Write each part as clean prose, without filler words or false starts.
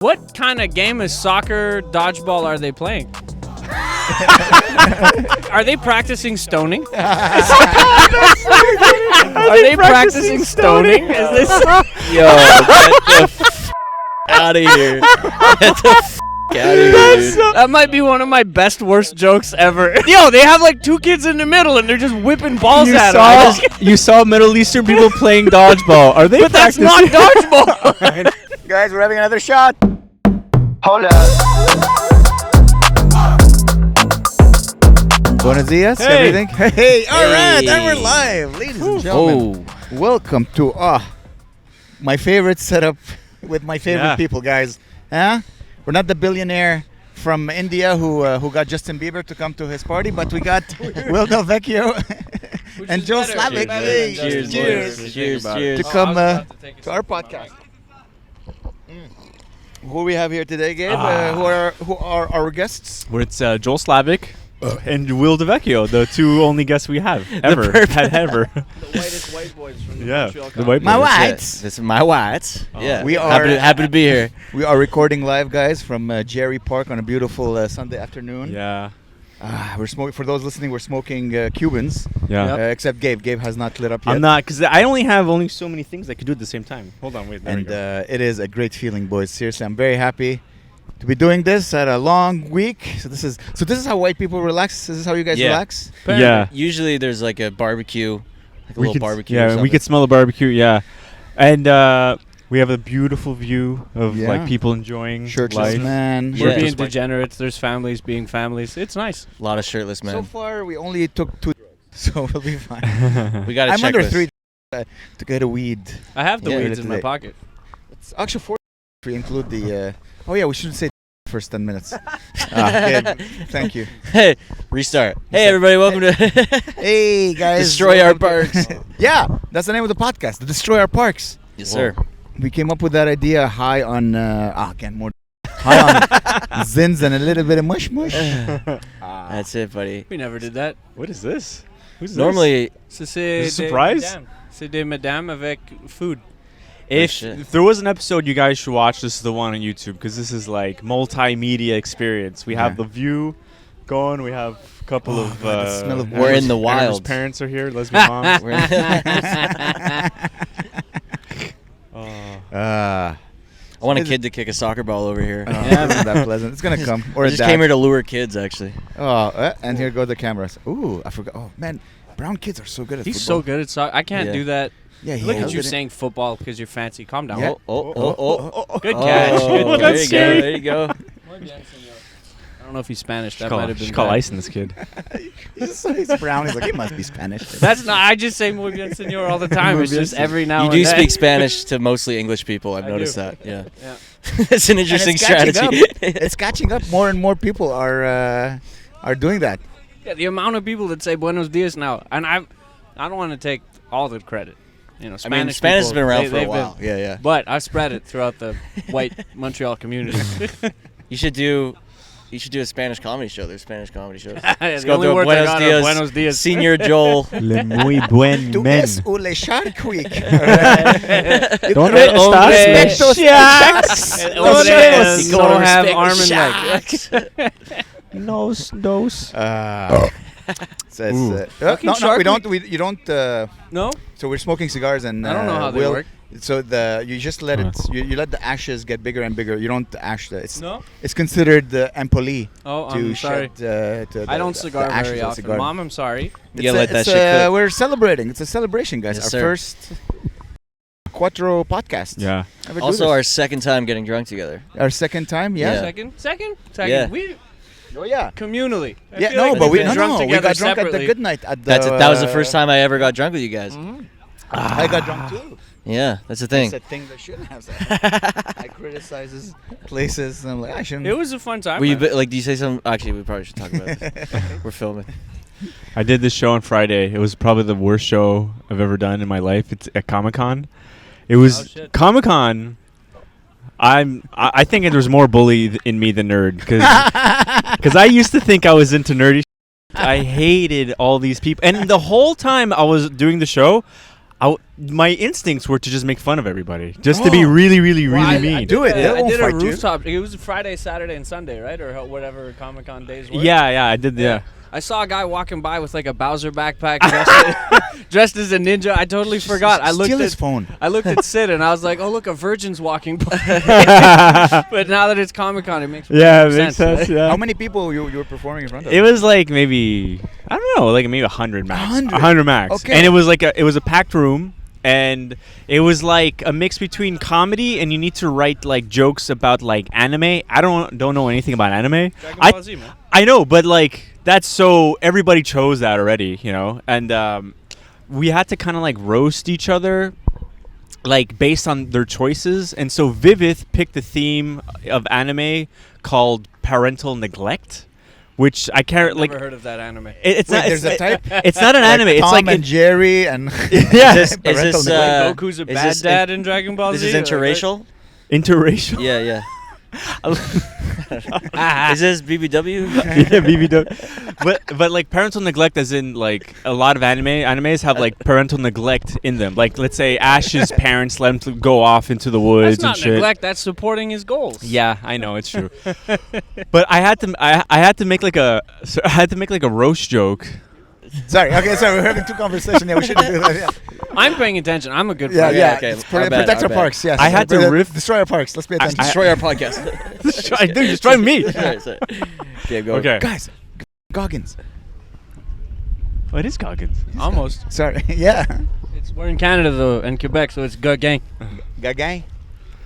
What kind of game of soccer dodgeball are they playing? Are they practicing stoning? Are they practicing stoning? Is this? Yo, get the out of here. Get the out of here, dude. That might be one of my best worst jokes ever. Yo, they have like two kids in the middle and they're just whipping balls at them. You saw Middle Eastern people playing dodgeball. Are they? But that's not dodgeball. Guys, we're having another shot. Hold up. Buenos dias, Hey. everything. Hey, all right, and we're live, ladies and gentlemen. Welcome to my favorite setup with my favorite people, guys. Huh? We're not the billionaire from India who got Justin Bieber to come to his party, but we got Will Del Vecchio and Joe Slavic. Hey, Cheers. to come to our podcast. Who we have here today, Gabe? Who are our guests? It's Joel Slavic and Will DeVecchio, the two only guests we have ever. The whitest white boys from the Montreal the white My boys. whites. This is my whites. Yeah, We are happy to be here. We are recording live, guys, from Jerry Park on a beautiful Sunday afternoon. Yeah. We're smoking. For those listening, we're smoking Cubans. Yeah. Except Gabe. Gabe has not lit up yet. I'm not, because I only have so many things I could do at the same time. Hold on, wait. There we And go. it is a great feeling, boys. Seriously, I'm very happy to be doing this at a long week. So this is how white people relax. This is how you guys relax. Yeah. Usually there's like a barbecue, like a little barbecue. or Yeah, something. we could smell the barbecue. Yeah, and we have a beautiful view of like people enjoying Shirtless life. man. Yeah. We're being degenerates. There's families being families. It's nice. a lot of shirtless men. So far, we only took 2, so we'll be fine. We got a I'm under checklist. 3 to get a weed. I have the Yeah. weeds in my pocket. It's actually 4 if we include the. Oh yeah, we shouldn't say first 10 minutes. Gabe, thank you. Hey, restart. Hey everybody, welcome to Hey guys, Destroy Our welcome to- Parks. Yeah, that's the name of the podcast. The Destroy Our Parks. Yes, sir. We came up with that idea high on again more high on zins and a little bit of mush. That's it, buddy. We never did that. What is this? Who's Normally, Is this a surprise? C'est des madame avec food. If there was an episode you guys should watch, this is the one on YouTube, because this is like multimedia experience. We have the view going. We have a couple of. God, the smell of We're in the Amer's wild. parents are here. Lesbian moms. we're I I want a kid to kick a soccer ball over here. isn't that pleasant? It's gonna come. Or I a just dad. came here to lure kids, actually. And here go the cameras. Ooh, I forgot. Oh man, brown kids are so good at He's football. so good at soccer. I can't Yeah. do that. Yeah, he Look has at you it in- saying football because you're fancy. Calm down. Yeah. Good catch. Oh, Good there catch. you go. There you go. I don't know if he's Spanish. That might have been. Should call bad. ice in this kid. He's brown. He's like, he must be Spanish. That's not. I just say muy bien, señor, all the time. It's just every now You and do then. speak Spanish to mostly English people. I've I noticed do. that. Yeah. Yeah. It's an And interesting it's catching strategy. up. It's catching up. More and more people are doing that. Yeah, the amount of people that say buenos dias now, and I don't want to take all the credit. You know, I mean, Spanish Spanish has people, been around for a they've while. Yeah. But I spread it throughout the white Montreal community. You should do a Spanish comedy show. There's Spanish comedy shows. The Let's go only do a words I Buenos got are Dias, Buenos Dias. Senior Joel. Le muy buen Tu men. es un Shark Week. ¿Dónde estás? Respectos Shacks. And Dos. don't have arm and leg. Nos. Says, Fucking no, Shark we don't. You don't. No? So we're smoking cigars, and I don't know how they Will- work. So you just let it. You let the ashes get bigger and bigger. You don't ash the. No? It's considered the empoli Oh, to I'm sorry. shed. To I don't the cigar ashes very of often. cigar. Mom, I'm sorry. It's Yeah, a- let that it's shit cook. We're celebrating. It's a celebration, guys. Yes, Our sir. first Quattro podcast. Yeah. Ever do Also, this. our second time getting drunk together. our second time. Yeah. Yeah. Second. Yeah. We Oh yeah. communally. I Yeah. feel No, like but we've we been no drunk no. We together got drunk at the separately. good night at the. That was the first time I ever got drunk with you guys. I got drunk too. Yeah, that's the thing. That's a thing that shouldn't have said. I criticizes places. And I'm like, I shouldn't. It was a fun time. Were you man. like? Do you say something? Actually, we probably should talk about this. We're filming. I did this show on Friday. It was probably the worst show I've ever done in my life. It's at Comic-Con. It Oh, was shit. Comic-Con. I think there's more bully in me than nerd, because I used to think I was into nerdy. I hated all these people, and the whole time I was doing the show, my instincts were to just make fun of everybody, just to be really, really, really mean. I did a rooftop. It was Friday, Saturday, and Sunday, right, or whatever Comic-Con days were. Yeah, I did. Yeah. I saw a guy walking by with like a Bowser backpack, dressed as a ninja. I totally forgot. I looked at his phone. I looked at Sid and I was like, "Oh, look, a virgin's walking by." But now that it's Comic-Con, it makes sense. Right? Yeah. How many people you were performing in front of? It was like maybe I don't know, like maybe 100 max. 100 max. Okay. And it was like it was a packed room, and it was like a mix between comedy and you need to write like jokes about like anime. I don't know anything about anime. Dragon Ball Z, man. I know, but like that's so everybody chose that already, you know, and we had to kind of like roast each other, like based on their choices. And so Vivith picked a theme of anime called parental neglect, which I can't Never heard of that anime. It's not. There's a type. It's not an anime. It's Tom like and Jerry and yeah. Is this Goku's a is bad this dad in Dragon Ball This Z. is interracial. Interracial. Yeah. Is this BBW? Yeah, BBW. But like parental neglect, as in like a lot of animes have like parental neglect in them. Like let's say Ash's parents let him to go off into the woods That's not and shit. neglect. That's supporting his goals. Yeah, I know it's true. But I had to make like a roast joke. Sorry, we're having two conversations. Yeah, we shouldn't do that. Yeah. I'm paying attention. I'm a good Yeah, friend. yeah. okay. It's Our bad, protect our our bad. parks. Yes. I had to riff- destroy our parks. Let's pay attention. Destroy our podcast. Dude, just try me. Sorry. Okay, go. Okay. Guys, Goggins. What is Goggins? Almost. Sorry. Yeah. We're in Canada though, and Quebec, so it's good gang. Gang.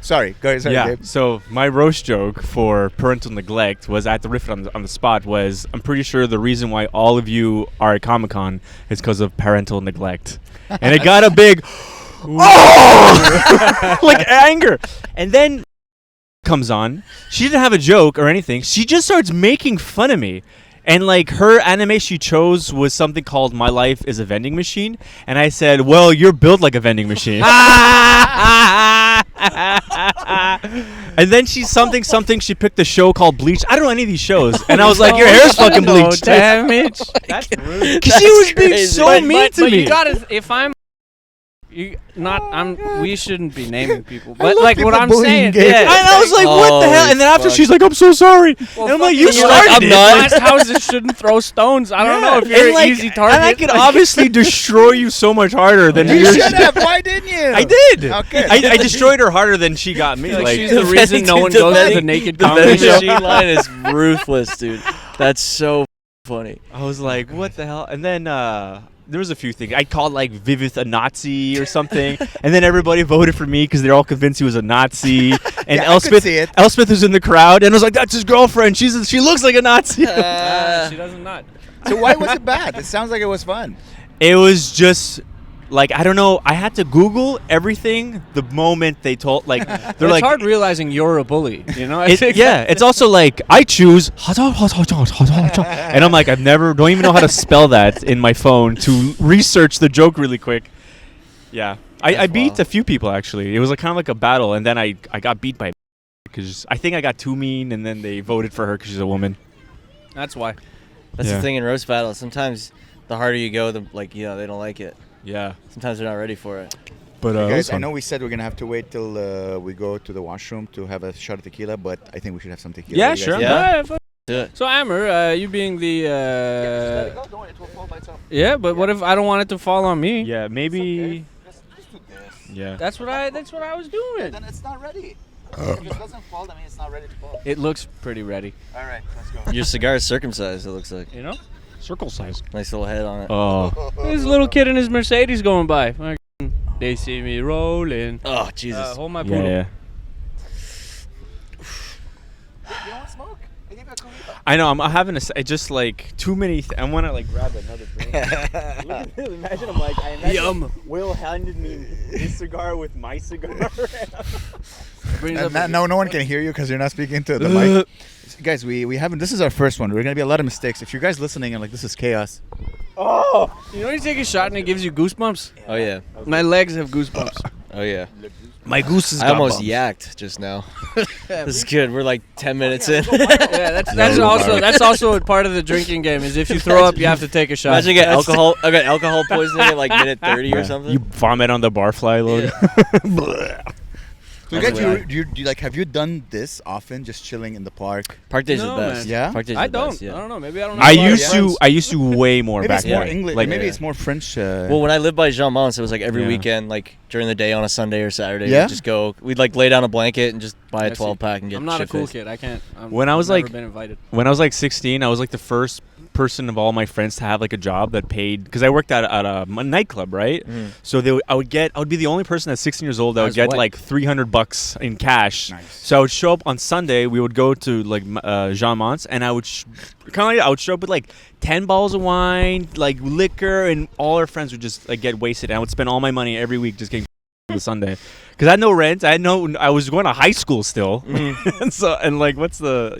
Sorry. Go ahead. Sorry, Yeah. Gabe. So my roast joke for parental neglect was I had to riff it on the spot. Was I'm pretty sure the reason why all of you are at Comic-Con is because of parental neglect, and it got a big like anger, and then comes on. She didn't have a joke or anything. She just starts making fun of me. And like her anime she chose was something called My Life is a Vending Machine. And I said, well, you're built like a vending machine. And then she's something. She picked a show called Bleach. I don't know any of these shows. And I was like, your hair's fucking bleached. Damage. That's rude. Because she was being crazy. so mean to But me. you gotta, if I'm, we shouldn't be naming people. But love like people what I'm bullying saying, Gabe. yeah. And I was like, what the hell? Holy And then after fuck. she's like, I'm so sorry. Well, and I'm like, fuck you you. You're like, started I'm it. not. Glass houses shouldn't throw stones. I don't know if you're And, an like, easy target. And I could obviously destroy you so much harder than You your should shit. have. Why didn't you? I did. Okay. I destroyed her harder than she got me. like, Like, she's the reason no one The goes to vending- the naked The comedy vending show. machine line is ruthless, dude. That's so funny. I was like, what the hell? And then there was a few things. I called like Vivith a Nazi or something, and then everybody voted for me because they're all convinced he was a Nazi. And Yeah, I could Elspeth, see it. Elspeth was in the crowd, and I was like, that's his girlfriend. She looks like a Nazi. She doesn't not. So why was it bad? It sounds like it was fun. It was just like, I don't know. I had to Google everything the moment they told. Like they're It's like, hard realizing you're a bully. You know? yeah. It's also like I choose, and I'm like, don't even know how to spell that in my phone to research the joke really quick. Yeah, I beat wild. a few people actually. It was like kind of like a battle, and then I got beat by because I think I got too mean, and then they voted for her because she's a woman. That's why. That's Yeah. the thing in roast battles. Sometimes the harder you go, the they don't like it. Yeah, Sometimes they're not ready for it. but Guys, I know we said we're gonna have to wait till we go to the washroom to have a shot of tequila, but I think we should have some tequila. Yeah, What do you sure. guys Yeah. fuck. Do it. So Amer, you being the think? Don't worry, it will fall by itself. yeah, but what if I don't want it to fall on me? Yeah, maybe. Let's do this. Yeah. That's what I was doing. Then it's not ready. If it doesn't fall, that means it's not ready to fall. It looks pretty ready. All right, let's go. Your cigar is circumcised, it looks like. You know? Circle size. Nice little head on it. Oh. There's a little kid in his Mercedes going by. Fucking, they see me rolling. Oh, Jesus. Hold my Yeah, poodle. yeah. You don't want smoke? I gave you a cookie. I know. I'm having just like too many. I want to like grab another drink. Imagine I'm like, Yum. Will handed me his cigar with my cigar. Brings up No one can hear you because you're not speaking to the mic. Guys, we haven't. This is our first one. We're gonna be a lot of mistakes. If you guys listening and like this is chaos. You know, you take a shot and it gives you goosebumps. Oh, yeah. My legs have goosebumps. Oh, yeah. My goose is. I almost yacked just now. This is good. We're like 10 minutes in. Yeah, that's also a part of the drinking game. Is if you throw up, you have to take a shot. Imagine I got alcohol poisoning at like minute 30 or something. You vomit on the barfly load. So do you like? Have you done this often? Just chilling in the park? Park days No, are the best. man. Yeah? Park days I are the don't. best, yeah. I don't know. Maybe I don't know. I used to way more Maybe back it's more then. English. Like, Maybe it's more French. Well, when I lived by Jean Mons, it was like every Yeah. weekend, like during the day on a Sunday or Saturday, Yeah? we'd just go. We'd like lay down a blanket and just buy a I see. 12-pack and get I'm not a cool shit-faced. kid. I can't. When I was I've like- never been invited. when I was like 16, I was like the first person of all my friends to have like a job that paid, because I worked at a nightclub, right? Mm. So I would be the only person at 16 years old that would As get what? like $300 in cash. Nice. So I would show up on Sunday. We would go to like Jean Mons, and I would I would show up with like 10 bottles of wine, like liquor, and all our friends would just like get wasted. And I would spend all my money every week just getting the Sunday, because I had no rent. I was going to high school still, and like what's the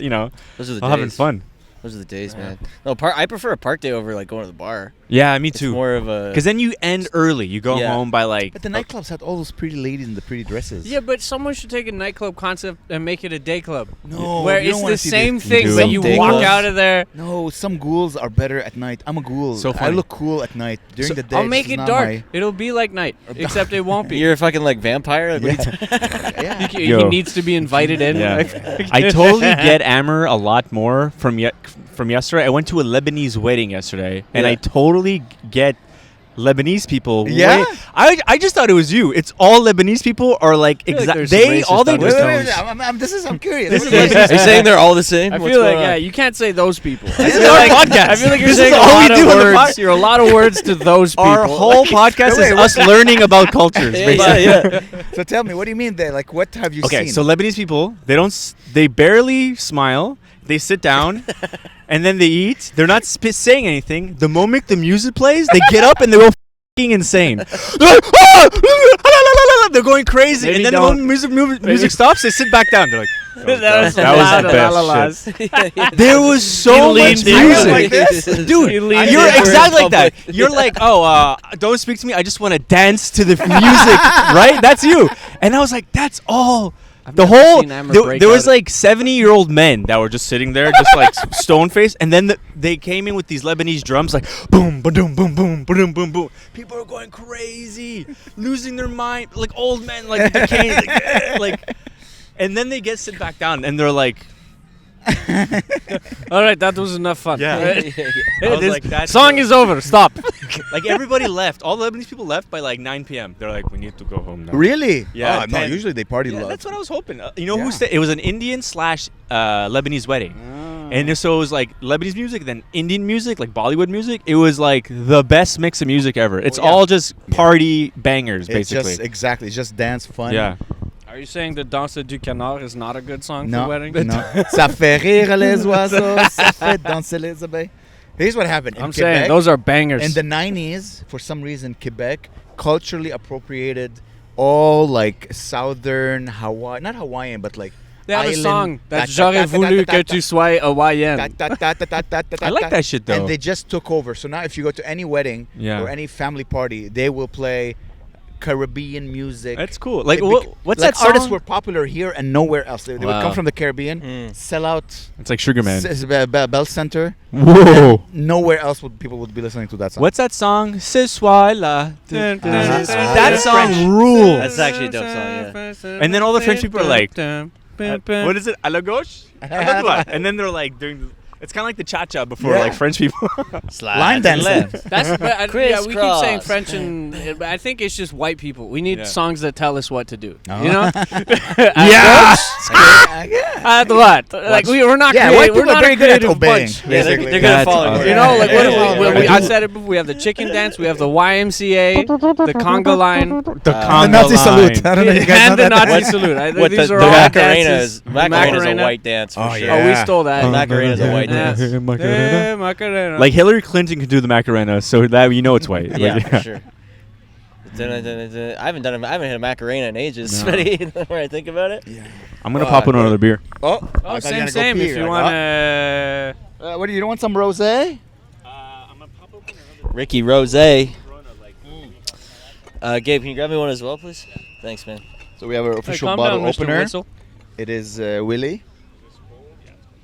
Those are the I'm days. having fun. Those are the days, man. No, I prefer a park day over like going to the bar. Yeah, me It's too. more of a. Because then you end early. You go Yeah. home by like. But the nightclubs had all those pretty ladies in the pretty dresses. Yeah, but someone should take a nightclub concept and make it a day club. No, where you it's don't wanna the see same this. thing, do. but Some you day walk clubs. out of there. No, some ghouls are better at night. I'm a ghoul. So I funny. look cool at night. During So the day, I'll it's make just it not dark. my- It'll be like night, except it won't be. You're a fucking like vampire. Like, what are you Yeah. He Yo. needs to be invited in. Yeah. Like- I totally get Amer a lot more from yesterday. I went to a Lebanese wedding yesterday, and Yeah. I totally get Lebanese people. Yeah? I just thought it was you. It's all Lebanese people are like feel like exactly. there's some They all racist they do. undertones. I'm curious. This What is do you like- Are you saying they're all the same? I What's feel like, going on? you can't say those people. This is our podcast. I feel like you're This is saying a all we lot do of on the words. pod- You're a lot of words to those people. Our whole podcast is us learning about cultures. Yeah, basically. yeah. So tell me, what do you mean? Like, what have you Okay, seen? so Lebanese people, they barely smile. They sit down, and then they eat. They're not saying anything. The moment the music plays, they get up and they go f***ing insane. They're like, "Ah! La, la, la, la, la." They're going crazy, Maybe and then don't. when music stops, they sit back down. They're like, That that was the best shit. There was so He much leaned in music. like this? Dude, He leaned you're in. exactly like that. You're like, don't speak to me. I just want to dance to the music, right? That's you. And I was like, that's all. I've The never whole seen Amer there, break there was out. like 70-year-old men that were just sitting there, just like stone faced, and then they came in with these Lebanese drums, like boom, ba-doom, boom, boom, ba-doom, boom, boom. People are going crazy, losing their mind, like old men, like decaying, like, and then they sit back down, and they're like, All right, that was enough fun. Yeah. I was This like, that's song is over. Stop. like everybody left. All the Lebanese people left by like 9 p.m. They're like, we need to go home now. Really? Yeah, Oh, no, 10. usually they party Yeah, love. that's what I was hoping. You know Yeah. who stayed? It was an Indian / Lebanese wedding. And so it was like Lebanese music, then Indian music, like Bollywood music. It was like the best mix of music ever. It's yeah. all just party bangers, It's basically. just exactly. It's just dance fun. Yeah. Are you saying the Danse du Canard is not a good song No, for wedding? no. Ça fait rire les oiseaux, ça fait danser les abeilles. Here's what happened. In I'm Quebec, saying those are bangers. in the 90s, for some reason, Quebec culturally appropriated all like southern Hawaii, not Hawaiian, but like they have a island- song that's ta- ta- J'aurais ta- voulu ta- que ta- tu sois Hawaiian. I like that shit, though. And they just took over. So now if you go to any wedding Yeah. or any family party, they will play Caribbean music. That's cool. Like, They what's like that song? artists were popular here and nowhere else. They would Wow. come from the Caribbean, Mm. sell out It's like Sugar Man. Bell Center. Whoa. Nowhere else would people would be listening to that song. What's that song? Ce soir là. Dun, dun, Uh-huh. dun, That dun, song dun, rules. That's actually a dope song, And then all the French people are like, What what is it? À la gauche? À la droite. And then they're like doing. It's kind of like the cha-cha before Yeah. like French people. Line dancing? That's but yeah, we keep saying Crisscross. French, and but I think it's just white people. We need Yeah. songs that tell us what to do. Oh. You know? Yeah. À droite. Like we're not. Yeah, creative, white we're people are not very a good at creative obeying. bunch. Yeah, basically. they're good at That's following. awesome. You know, like what Yeah. do I said it before. We have the chicken dance. We have the YMCA, the conga line, The The conga Nazi line. salute. I don't know if you guys know and the that. Nazi salute. I think What these the are all Macarena dances. is Macarena is a Macarena. white dance for Oh, sure. yeah. Oh, we stole that. Macarena's a white Yeah. dance. Eh, Macarena. Like Hillary Clinton can do the Macarena, so that you know it's white. Yeah, Like, for sure. I haven't hit a Macarena in ages. No. When I think about it. I'm gonna pop in another beer. Oh, I Oh, thought you were same, gonna go same. pee. If you Like, want to. what do you don't want some rosé? I'm gonna pop open another Ricky Rose. Gabe, can you grab me one as well, please? Thanks, man. So we have our official calm bottle down, Mr. opener. Whistle. It is Willie.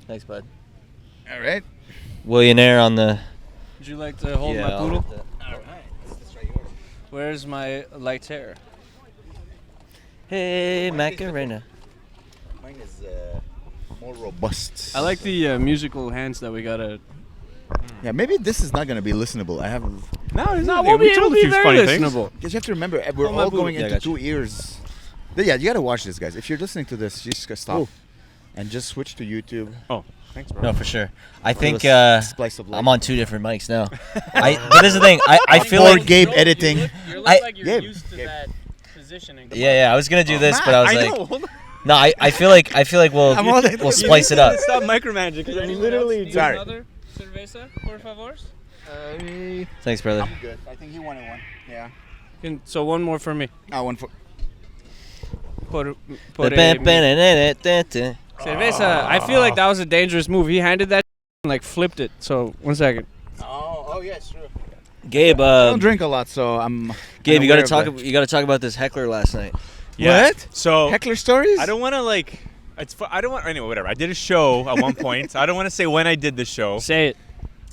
Thanks, bud. All right. Willionaire on the. Would you like to hold my I'll poodle? hold that. Where's my light hair? Hey, Macarena. Mine is more robust. I like the musical hands that we got at. Yeah, maybe this is not gonna be listenable. I have. No, No, we'll be very listenable. Because you have to remember, we're Oh, my all boo. going Yeah, I into got you. 2 ears. Yeah, you gotta watch this, guys. If you're listening to this, you just gotta stop and just switch to YouTube. Oh, thanks, bro. No, for sure. I think Splice of life. I'm on 2 different mics now. But this is the thing. I feel For like. Gabe editing. You look I- like you're Gabe, used to Gabe. that positioning. Yeah, I was gonna do this, but I was I like, know. Hold on. no, I feel like we'll I'm all like- we'll splice it up. Stop micromanaging because I'm literally. Sorry. Another cerveza, por favor? Thanks, brother. I'm good. I think he wanted one. Yeah. So one more for me. One for. Por Cerveza. cerveza. I feel like that was a dangerous move. He handed that and like flipped it. So 1 second. Oh, yes, true. Gabe, I don't drink a lot, so I'm. Gabe, you gotta unaware talk. of that. You gotta talk about this heckler last night. Yeah. What? So Heckler stories? I don't want to like. I don't want. Anyway, whatever. I did a show at one point. I don't want to say when I did the show. Say it.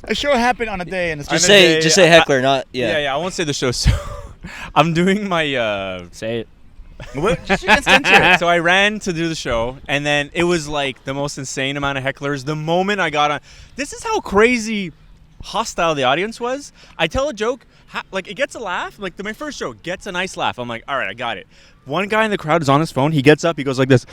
A show happened on a day, and it's Just On a say, day, just say heckler, not Yeah. I won't say the show. So I'm doing my. Say it. What? Just you can censor it. So I ran to do the show, and then it was like the most insane amount of hecklers. The moment I got on, this is how crazy hostile the audience was. I tell a joke, like it gets a laugh. Like my first joke gets a nice laugh. I'm like, all right, I got it. One guy in the crowd is on his phone. He gets up. He goes like this.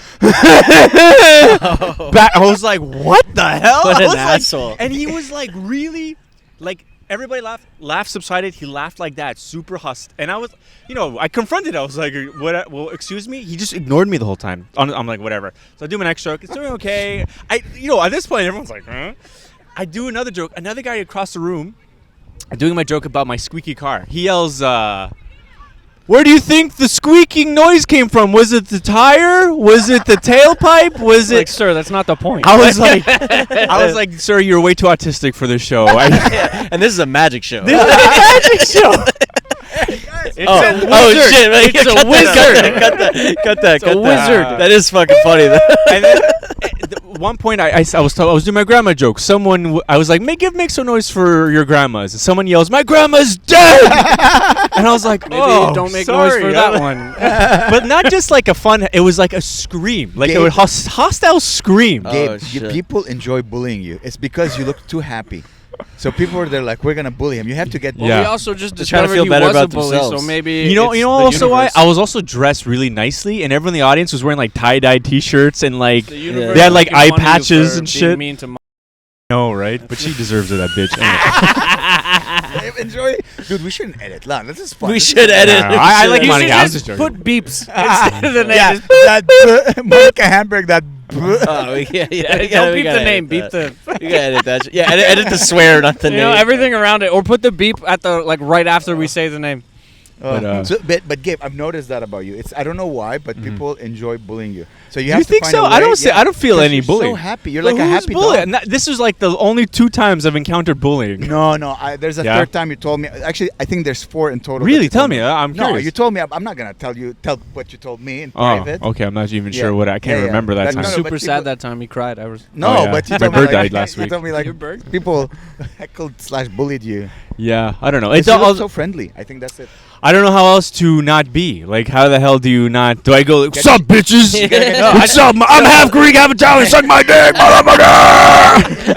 I was like, what the hell? What I an was like- asshole. and he was like, really, like. Everybody laughed subsided. He laughed like that, super hust. And I was, I confronted. I was like, "What? Well, excuse me." He just ignored me the whole time. I'm like, whatever. So I do my next joke. It's doing okay. At this point, everyone's like, huh? I do another joke. Another guy across the room, doing my joke about my squeaky car. He yells, "Where do you think the squeaking noise came from? Was it the tire? Was it the tailpipe? Was Like, it?" sir, that's not the point. I was like, "Sir, you're way too autistic for this show." And this is a magic show. This is a magic show. Oh shit! Man. It's a Cut that, wizard. Cut that. a wizard. That is fucking funny. Though. And then at one point, I was doing my grandma joke. I was like, make some noise for your grandmas. And someone yells, "My grandma's dead!" And I was like, Maybe "Oh, don't make sorry." noise for that one. But not just like a fun. It was like a scream, like Gabe. a hostile scream. Gabe, Oh, shit. people enjoy bullying you. It's because you look too happy. So people are there like, we're gonna bully him. You have to get Well, Yeah. we also just They're trying to discovered feel he better was a about bully, themselves. so maybe You know it's the also why universe. I was also dressed really nicely, and everyone in the audience was wearing like tie-dye T-shirts and like. The universe They had, like, making eye fun of you patches for and being shit. mean to Mo- No, right? But she deserves it, that bitch. Anyway. enjoy. Dude, we shouldn't edit. This is fun. We This is should fun. edit. No, I like You Monica. should I was just just put joking. beeps instead of the name. Yeah, Just that Monica Hamburg. That. Oh, yeah. don't beep the name. Beep the. You gotta edit that. Yeah, edit the swear, not the You name. know everything around it, or put the beep at the right after we say the name. But Gabe, I've noticed that about you. I don't know why, but people enjoy bullying you. So you You have to think find so? a way. I don't feel 'cause any you're bullying. So happy. You're But like a who's happy bullying? dog. This was like the only 2 times I've encountered bullying. No. There's a Yeah? third time you told me. Actually, I think there's 4 in total. that Really? you Tell told me. I'm No, curious. you told me. I'm not gonna tell what you told me in Oh, private. okay. I'm not even Yeah. sure what I can't Yeah, remember that That- time. no, no, Super but sad people- that time he cried. I was. No, Oh, yeah. but you My told me bird like, died last you week. told me like Your bird? people heckled / bullied you. Yeah, I don't know. It's It's all, so friendly. I think that's it. I don't know how else to not be. Like, how the hell do you not? Do I go, like, what's up, bitches? Yeah. What's up? I'm half Greek, half Italian. Suck my dick, motherfucker!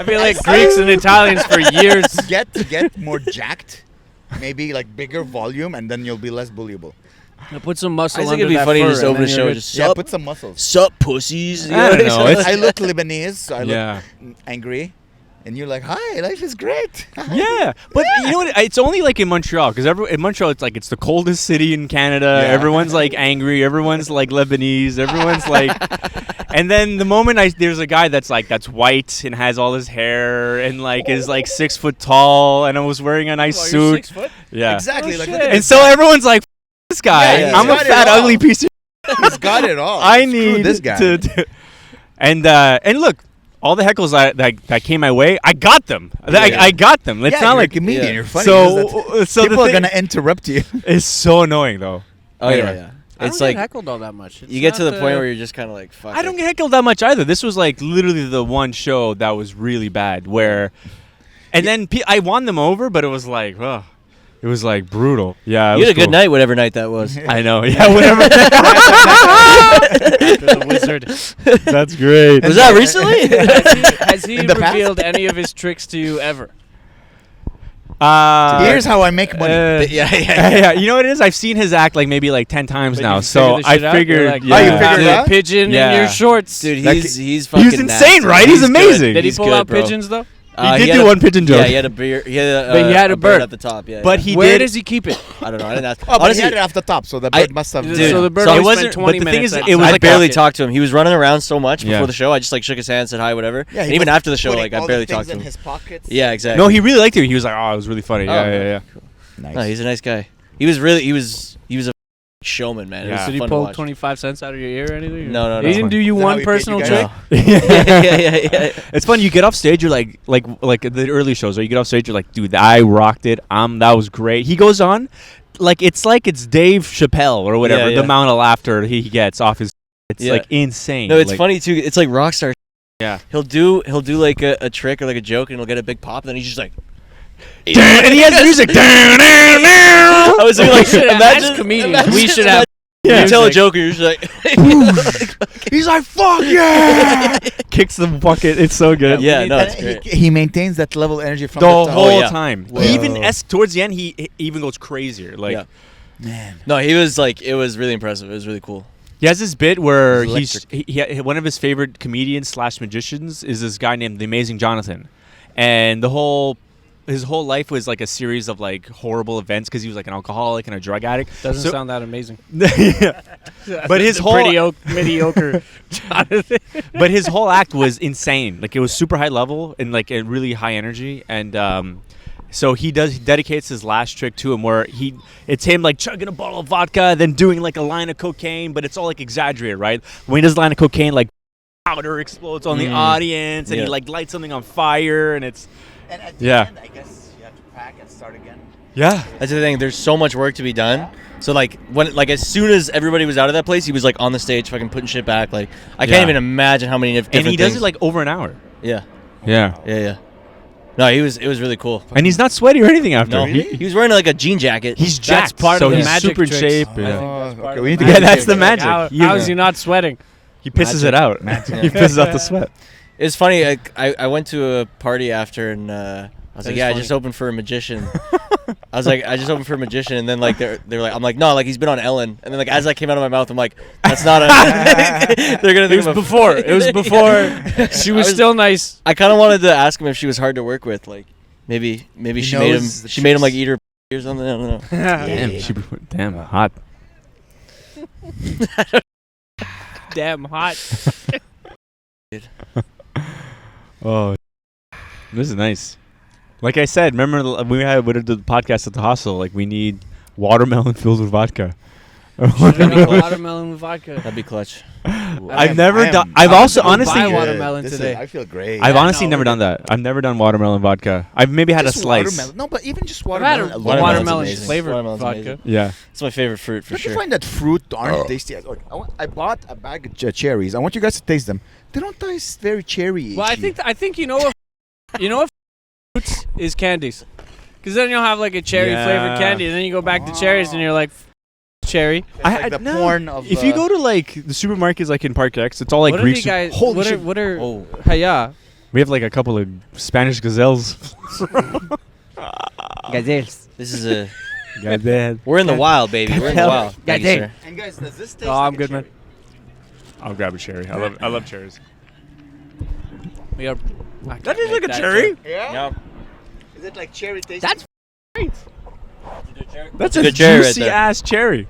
I feel like Greeks and Italians for years. Get more jacked, maybe like bigger volume, and then you'll be less bullyable. Put some muscle I think under it'd be that funny fur just and over then the you're show. good. Just Yeah, sup, put some muscles. sup, pussies. I don't know. It's- I look Lebanese, so I look Yeah. angry, and you're like, "Hi, life is great." Yeah, but you know what? It's only like in Montreal because in Montreal it's like it's the coldest city in Canada. Yeah. Everyone's like angry. Everyone's like Lebanese. Everyone's like, and then the moment there's a guy that's white and has all his hair and like is like 6 foot tall and I was wearing a nice Oh, you're suit. 6 foot? Yeah, Exactly. Oh, like, shit. look at and this so guy. everyone's like, this guy. Yeah, I'm a he's got fat, it all. ugly piece of. He's got it all. I Screw need this guy. to and look, all the heckles that came my way, I got them. I got them. It's yeah, not you're like a comedian. yeah. You're funny. so. So people the are thing gonna interrupt you. is so annoying though. Oh Anyway. yeah. I It's don't like get heckled all that much. It's you get to not the point where you're just kind of like, fuck. I don't get heckled that much either. This was like literally the one show that was really bad where, and then I won them over, but it was like, oh, it was like brutal. Yeah, You had a good night, whatever night that was. I know. Yeah, whatever. After the wizard. That's great. Was that recently? Has he In the past? revealed any of his tricks to you ever? Here's how I make money. Yeah. You know what it is? I've seen his act like maybe like 10 times But now. you So figured the I shit out? figured. You're like, yeah. Oh, you figured it the out? pigeon Yeah. in your shorts. Dude, That he's fucking He was insane, nasty. right? He's good. amazing. Did he He's pull good, out bro. pigeons though? He did do one pigeon joke. Yeah, he had a beer. He had But he had a bird. at the top. Yeah, But yeah. he Where did. does he keep it? I don't know. I didn't ask. Oh, but he Honestly, had it off the top, so the bird must have. Dude, So the bird so always it wasn't- spent 20 but the thing minutes. is, at it was I like barely a- talked to him. He was running around so much before Yeah. the show. I just like shook his hand, said hi, whatever. Yeah, And he even was after the show, putting like I all barely the things talked to in him. his pockets. Yeah, exactly. No, he really liked it. He was like, "Oh, it was really funny." Oh, Yeah, okay. yeah, yeah. Nice. No, he's a nice guy. He was a showman, man. It was Yeah. Did he fun to pull watch. 25 cents out of your ear or anything? No. He didn't do you Is that how one he paid personal you trick? guys? yeah. It's fun. You get off stage, you're like the early shows. Or you get off stage, you're like, dude, I rocked it. That was great. He goes on, like it's Dave Chappelle or whatever. Yeah, The yeah. amount of laughter he gets off his, it's Yeah. like insane. No, it's like, funny too. It's like rockstar. Yeah. He'll do like a trick or like a joke, and he'll get a big pop, and then he's just like. And he has music. I was thinking, like, should have- imagine as comedians, imagine- we should have You tell a music. joke, and you're just like. He's like, fuck yeah! Kicks the bucket. It's so good. Yeah, no, And it's great. he maintains that level of energy from The the top. whole yeah. time. Whoa. Even towards the end, he even goes crazier. Like Yeah. Man. No, he was like, it was really impressive. It was really cool. he has this bit where He's he one of his favorite comedians / magicians is this guy named the Amazing Jonathan, and his whole life was like a series of like horrible events because he was like an alcoholic and a drug addict. Doesn't So- sound that amazing. Yeah. But his The whole pretty mediocre Jonathan. but his whole act was insane. Like it was super high level and like a really high energy. And so he dedicates his last trick to him where it's him like chugging a bottle of vodka, then doing like a line of cocaine, but it's all like exaggerated, right? When he does a line of cocaine, like powder explodes on the audience, and Yeah. he like lights something on fire, and it's And at the Yeah. end, I guess you have to pack and start again. yeah. That's the thing. There's so much work to be done. So like as soon as everybody was out of that place, he was like on the stage, fucking putting shit back. Like I can't Yeah. even imagine how many different And he does things. it like over an hour. yeah. Yeah. No, it was really cool. And he's not sweaty or anything after. No, He- he was wearing like a jean jacket. he's That's jacked, part so of the he's magic super in tricks. shape. I Yeah. think that's part okay, of we need the to get Yeah, that's the magic. magic. How is he not sweating? He pisses it out. Magic. He pisses out the sweat. It was funny. I went to a party after and I was like, is yeah, I funny. just opened for a magician. I was like, I just opened for a magician, and then like they're like, I'm like, no, like he's been on Ellen, and then like as that came out of my mouth, I'm like, that's not a. They're gonna It think was I'm a- before. It was before. She was still nice. I kind of wanted to ask him if she was hard to work with, like maybe He she made him knows the she made him like tricks. eat her or something. I don't know. Damn, hot. Damn hot. Oh, this is nice. Like I said, remember we did the podcast at the hostel. Like we need watermelon filled with vodka. Watermelon with vodka. That'd be clutch. I've never done. I've I'm also gonna honestly, buy watermelon This is- today. I feel great. I've Yeah, honestly no, never done that. I've never done watermelon vodka. I've maybe had Just a slice. watermelon. No, but even just I've had watermelon. a alone. watermelon amazing. flavored Watermelon's vodka. amazing. Yeah. It's my favorite fruit for Don't you sure. find that fruit aren't tasty? Look, I bought a bag of cherries. I want you guys to taste them. They don't taste very cherry. Well, I think you know what fruits is candies, because then you'll have like a cherry Yeah. flavored candy, and then you go back to cherries, and you're like, cherry. like the porn of. If you go to like the supermarkets, like in Park X, it's all like what are Greek. you guys? Holy What are? shit. What are? Oh. Hiya. We have like a couple of Spanish gazelles. Gazelles. This is a. Gazelle. We're in the wild, baby. We're in the wild. Thank you, Goddamn. sir. And guys, does this taste? Oh, I'm good, man. I'll grab a cherry. I love cherries. We are. That is like a cherry. Yeah. Yep. Is it like cherry taste? That's great. That's a a good cherry right juicy there. ass cherry.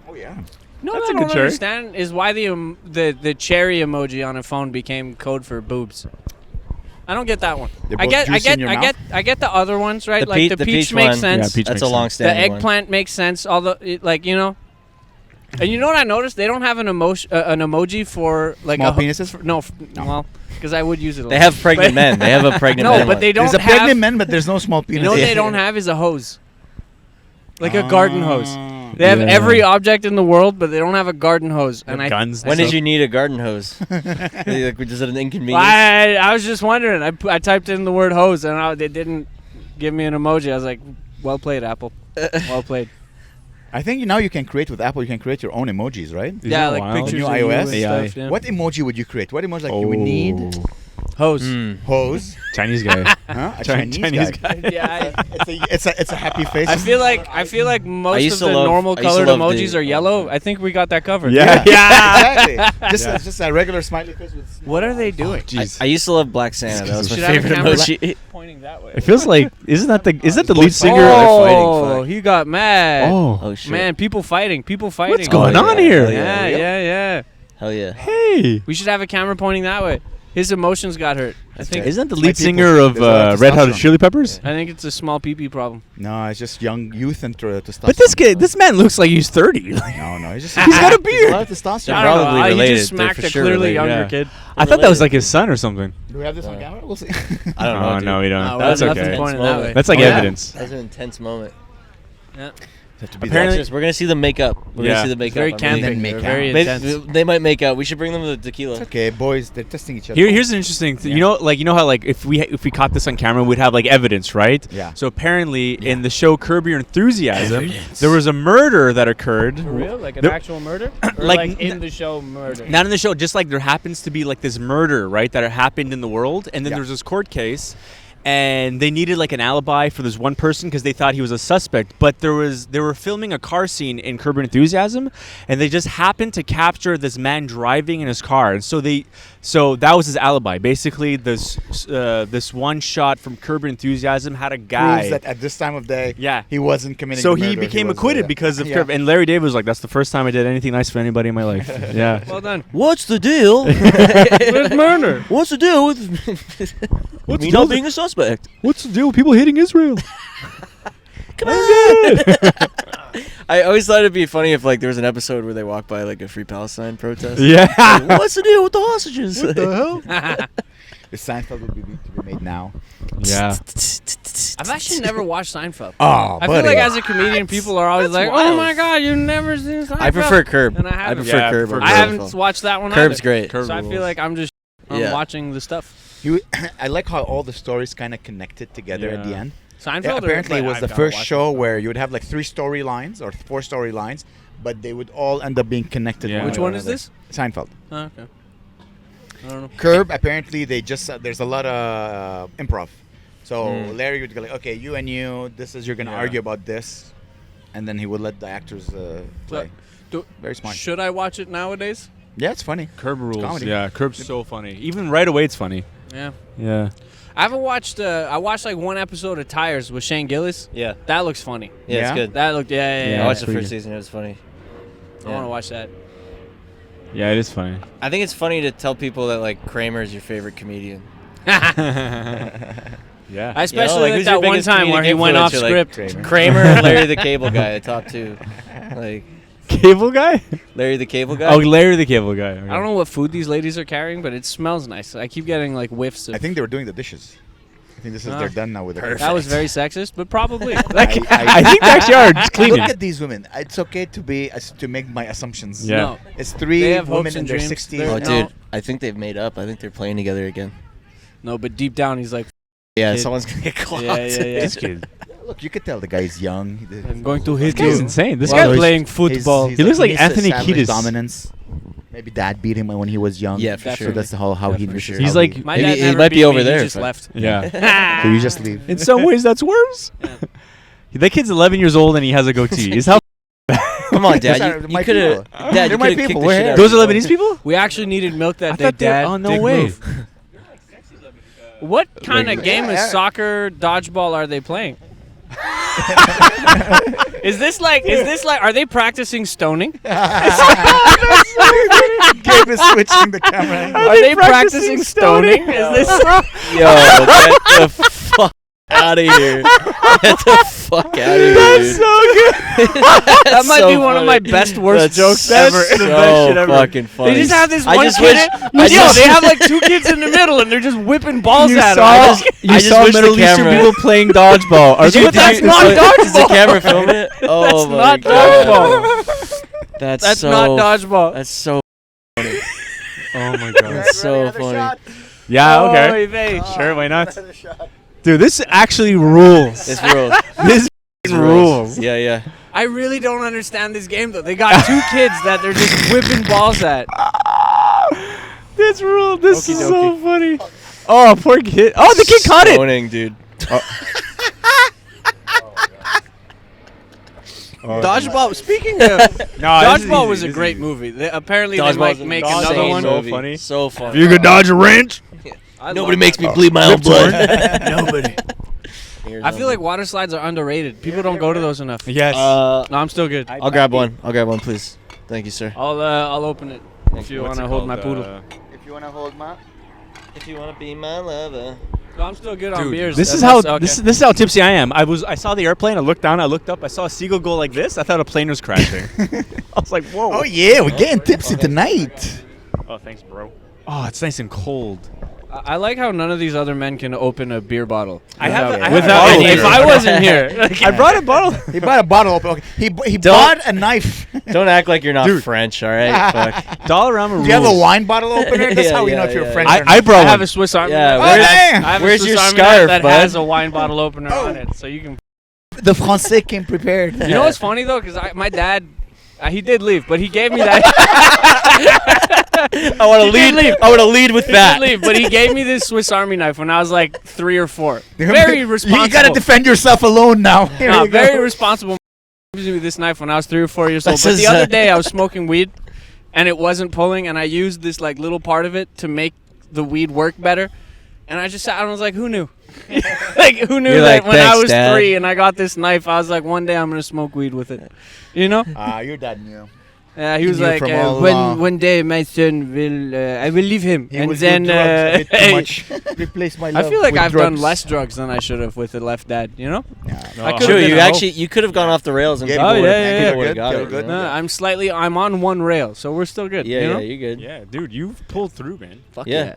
Oh yeah. No, That's what a I good don't cherry. understand is why the cherry emoji on a phone became code for boobs. I don't get that one. They're I both get juicy in your I get the other ones, right? The like peach- the the peach peach makes one. sense. Yeah, peach That's makes a long sense. The standing one. eggplant makes sense. Although, like and you know what I noticed? They don't have an emoji for like Small a penises? No, well, because I would use it. A They lot. have pregnant men. They have a pregnant No, man but one. they don't There's a have. pregnant man, but there's no small penis. You know what they don't have is a hose, like a garden hose. They have every object in the world, but they don't have a garden hose. And guns. When did you need a garden hose? Is it an inconvenience? I was just wondering. I typed in the word hose, and they didn't give me an emoji. I was like, well played, Apple. Well played. I think now you can create with Apple. You can create your own emojis, right? Yeah, like wild? pictures New of you iOS? and AI. stuff. Yeah. What emoji would you create? What emoji you would need? Hose? Hose? Chinese guy. Huh? A Chinese guy. guy. Yeah, It's a happy face. I feel like most used of to the love- normal I used to colored love emojis the- are yellow. I think we got that covered. Yeah. Exactly. Just a regular smiley face with. What are they doing? Jeez. I used to love Black Santa. That was my Should have a favorite camera emoji. pointing that way. It feels like isn't that the lead singer? they're fighting, Oh, fuck. he got mad. Oh shit. Man, people fighting. What's going yeah. on here? Yeah, yeah. Hell yeah. Hey, We should have a camera pointing that way. His emotions got hurt. I think. isn't that the My lead people, singer of there's a lot of Red Hot testosterone. Chili Peppers? I think it's a small pee problem. No, it's just young youth and testosterone. But this man looks like he's 30. No, he's just. He's got a There's beard. a lot of testosterone. They're I don't probably know. He related. just They're smacked for a sure clearly related, younger yeah. kid. I thought that was like his son or something. Do we have this on camera? We'll see. I don't know. Oh dude. no, we don't. No, That's nothing okay. pointing that way. That's like Oh, yeah. evidence. That was an intense moment. Yeah. Apparently- We're gonna see them make up. We're Yeah. gonna see them make Very up. camping. camping. make They're out. very Maybe intense. they might make out. We should bring them the tequila. Okay, boys, they're testing each other. Here's an interesting thing. You know how like if we caught this on camera, we'd have like evidence, right? Yeah. So apparently, in the show Curb Your Enthusiasm, there was a murder that occurred. For real? Like an There- actual murder? Or Like, like in the show murder? Not in the show, just like there happens to be like this murder, right, that happened in the world, and then Yeah. there's this court case, and they needed like an alibi for this one person because they thought he was a suspect. But they were filming a car scene in Curb Your Enthusiasm, and they just happened to capture this man driving in his car, and so that was his alibi. Basically, this one shot from Curb Your Enthusiasm had a guy. Proves that at this time of day, Yeah. he wasn't committing. So the he murder. became was, acquitted because of yeah. Curb. And Larry David was like, "That's the first time I did anything nice for anybody in my life." Yeah. Well done. What's the deal? With murder. What's the deal with What's me the deal not with- being a suspect? What's the deal with people hating Israel? Come on. I always thought it'd be funny if like there was an episode where they walk by like a Free Palestine protest. Yeah. Like, what's the deal with the hostages? What the hell? If Seinfeld would be to be made now. Yeah. I've actually never watched Seinfeld. Oh, I feel like as a comedian, people are always like, "Oh wild. my god, you've never seen Seinfeld." I prefer Curb. And I I haven't. prefer Yeah, Curb. prefer over I haven't Seinfeld. watched that one Curb's either. great. Curb So I feel rules. like I'm just Yeah. watching the stuff. I like how all the stories kind of connected together at the Yeah. end. Seinfeld. Yeah, or- apparently, it but was I've the gotta first watch show it. where you would have like 3 storylines or 4 storylines, but they would all end up being connected. Yeah. one Which way or one is another. this? Seinfeld. Oh, okay. I don't know. Curb, apparently, they just there's a lot of improv. So Larry would go like, "Okay, you and you, this is you're gonna Yeah. argue about this," and then he would let the actors play. Do- Very smart. Should I watch it nowadays? Yeah, it's funny. Curb rules. comedy. Yeah, Curb's so funny. Even right away, it's funny. Yeah. Yeah. I haven't watched. I watched like one episode of Tires with Shane Gillis. Yeah. That looks funny. Yeah, Yeah? it's good. That looked. Yeah. Yeah, I watched the pretty first good. season. It was funny. I want to watch that. Yeah, it is funny. I think it's funny to tell people that like Kramer is your favorite comedian. Yeah. I especially like, like who's your that one biggest time where he comedic went off influence? script. You're like, Kramer and Larry the Cable Guy, the top 2. Like Cable guy? Larry the Cable Guy. Oh, Larry the Cable guy. Okay. I don't know what food these ladies are carrying, but it smells nice. I keep getting like whiffs of. I think they were doing the dishes. I think this is Oh. they're done now with it. that was very sexist, but probably. I think they actually are just cleaning. Look at these women. It's okay to make my assumptions. Yeah. No. It's They 3 have women hopes in and their dreams. 60s. They're- Oh, No. dude, I think they've made up. I think they're playing together again. No, but deep down he's like, Yeah, Kid. someone's gonna get caught. yeah. This kid. Look, you could tell the guy's young. I'm going to hit This guy's you insane. This while guy's playing football. He looks like needs to Anthony establish Kiedis. dominance. Maybe dad beat him when he was young. Yeah, for Definitely. sure. So that's how Yeah, he for this is sure. how He's he- like- My Maybe dad he never might be beat over me, there, He just but- left. Yeah. So you just leave. In some ways, that's worse. That kid's 11 years old and he has a goatee. Is how Come on, Dad. Those are You my could have. people. Dad, They're you my could have people. kicked the We're shit here. out those of are him. Lebanese people? We actually needed milk I that day, thought they- Dad. oh, no Big way. move. What kind of game Yeah. of soccer dodgeball are they playing? Is this like? Are they practicing stoning? Gabe is switching the camera. Are they practicing stoning? Is this? Yo, what the fuck? out of here. Get the fuck out of here, That's dude. so good. That might so be one of my funny. best worst That's jokes so ever. the best shit ever. fucking funny. They just have this I one just kid. wish- They have like two kids in the middle, and they're just whipping balls You at saw, them. you I just saw wish the Middle Eastern camera- people playing dodgeball. Are Did you- they- But that's did you- not Does the dodgeball. camera film it? Oh That's my not god. dodgeball. That's That's so, not dodgeball. That's so funny. Oh my god. That's so funny. Yeah. Okay. Oy vey. Sure. Why not? Dude, this actually rules. It's rules. This It's rules. Yeah, yeah. I really don't understand this game though. They got two kids that they're just whipping balls at. This rule. This Okie is so dokie. funny. Oh, poor kid. Oh, the kid caught it. Stoning, dude. Dodgeball. Speaking of No, this is Dodgeball easy, was a this is great easy. movie. Apparently they Dodgeball's might an make insane another one. So movie. funny. So funny. You could dodge a wrench. I Nobody love makes that. me bleed my own blood. Nobody. I feel like water slides are underrated. People don't go to those enough. Yes. No, I'm still good. I'll grab one. I'll grab one, please. Thank you, sir. I'll open it if you want to hold my poodle. If you want to hold my. If you want to be my lover. No, I'm still good on Dude, beers. this is That's- how okay. this is how tipsy I am. I saw the airplane. I looked down. I looked up. I saw a seagull go like this. I thought a plane was crashing. I was like, whoa. Oh yeah, we're getting tipsy tonight. Oh, thanks, bro. Oh, it's nice and cold. I like how none of these other men can open a beer bottle. I have without- a without bottle any- If opener. I wasn't here, I brought a bottle. He bought a bottle opener. Okay. He Don't- bought a knife. Don't act like you're not Dude. French, all right? Fuck. Dollarama rules. Do you have a wine bottle opener? That's Yeah, how we know yeah, if you're yeah. French or I not. brought I have one. a Swiss Army. Yeah, knife. where's- I have a where's Swiss your Army scarf, knife that bud? has a wine bottle opener on it, so you can. The Français came prepared. You know what's funny though, because my dad, he did leave, but he gave me that. I want to lead. I want to lead with He that. did leave, but he gave me this Swiss Army knife when I was like 3 or 4. Very responsible. You gotta defend yourself alone now. Here No, you go. very responsible. He gives me this knife when I was 3 or 4 years old. This But is, the other day I was smoking weed, and it wasn't pulling, and I used this like little part of it to make the weed work better. And I just sat and was like, who knew? Like, who knew You're that like, when I "Thanks, was Dad." 3 and I got this knife, I was like, one day I'm gonna smoke weed with it. You know? Your dad knew. Yeah, he He was knew like, from all when along. one day my son will, I will leave him, He and will do then drugs a bit too much. Replace my love I feel like with I've drugs. done less drugs than I should have with the left dad. You know? I could've True, been you a hoe. actually you could have gone off the rails and Yeah, people Oh, would've- yeah, yeah, people yeah. would've got Good, it. good. you know? No, I'm on one rail, so we're still good. Yeah, you know? yeah, you're good. Yeah, dude, you've pulled through, man. Fuck Yeah. yeah.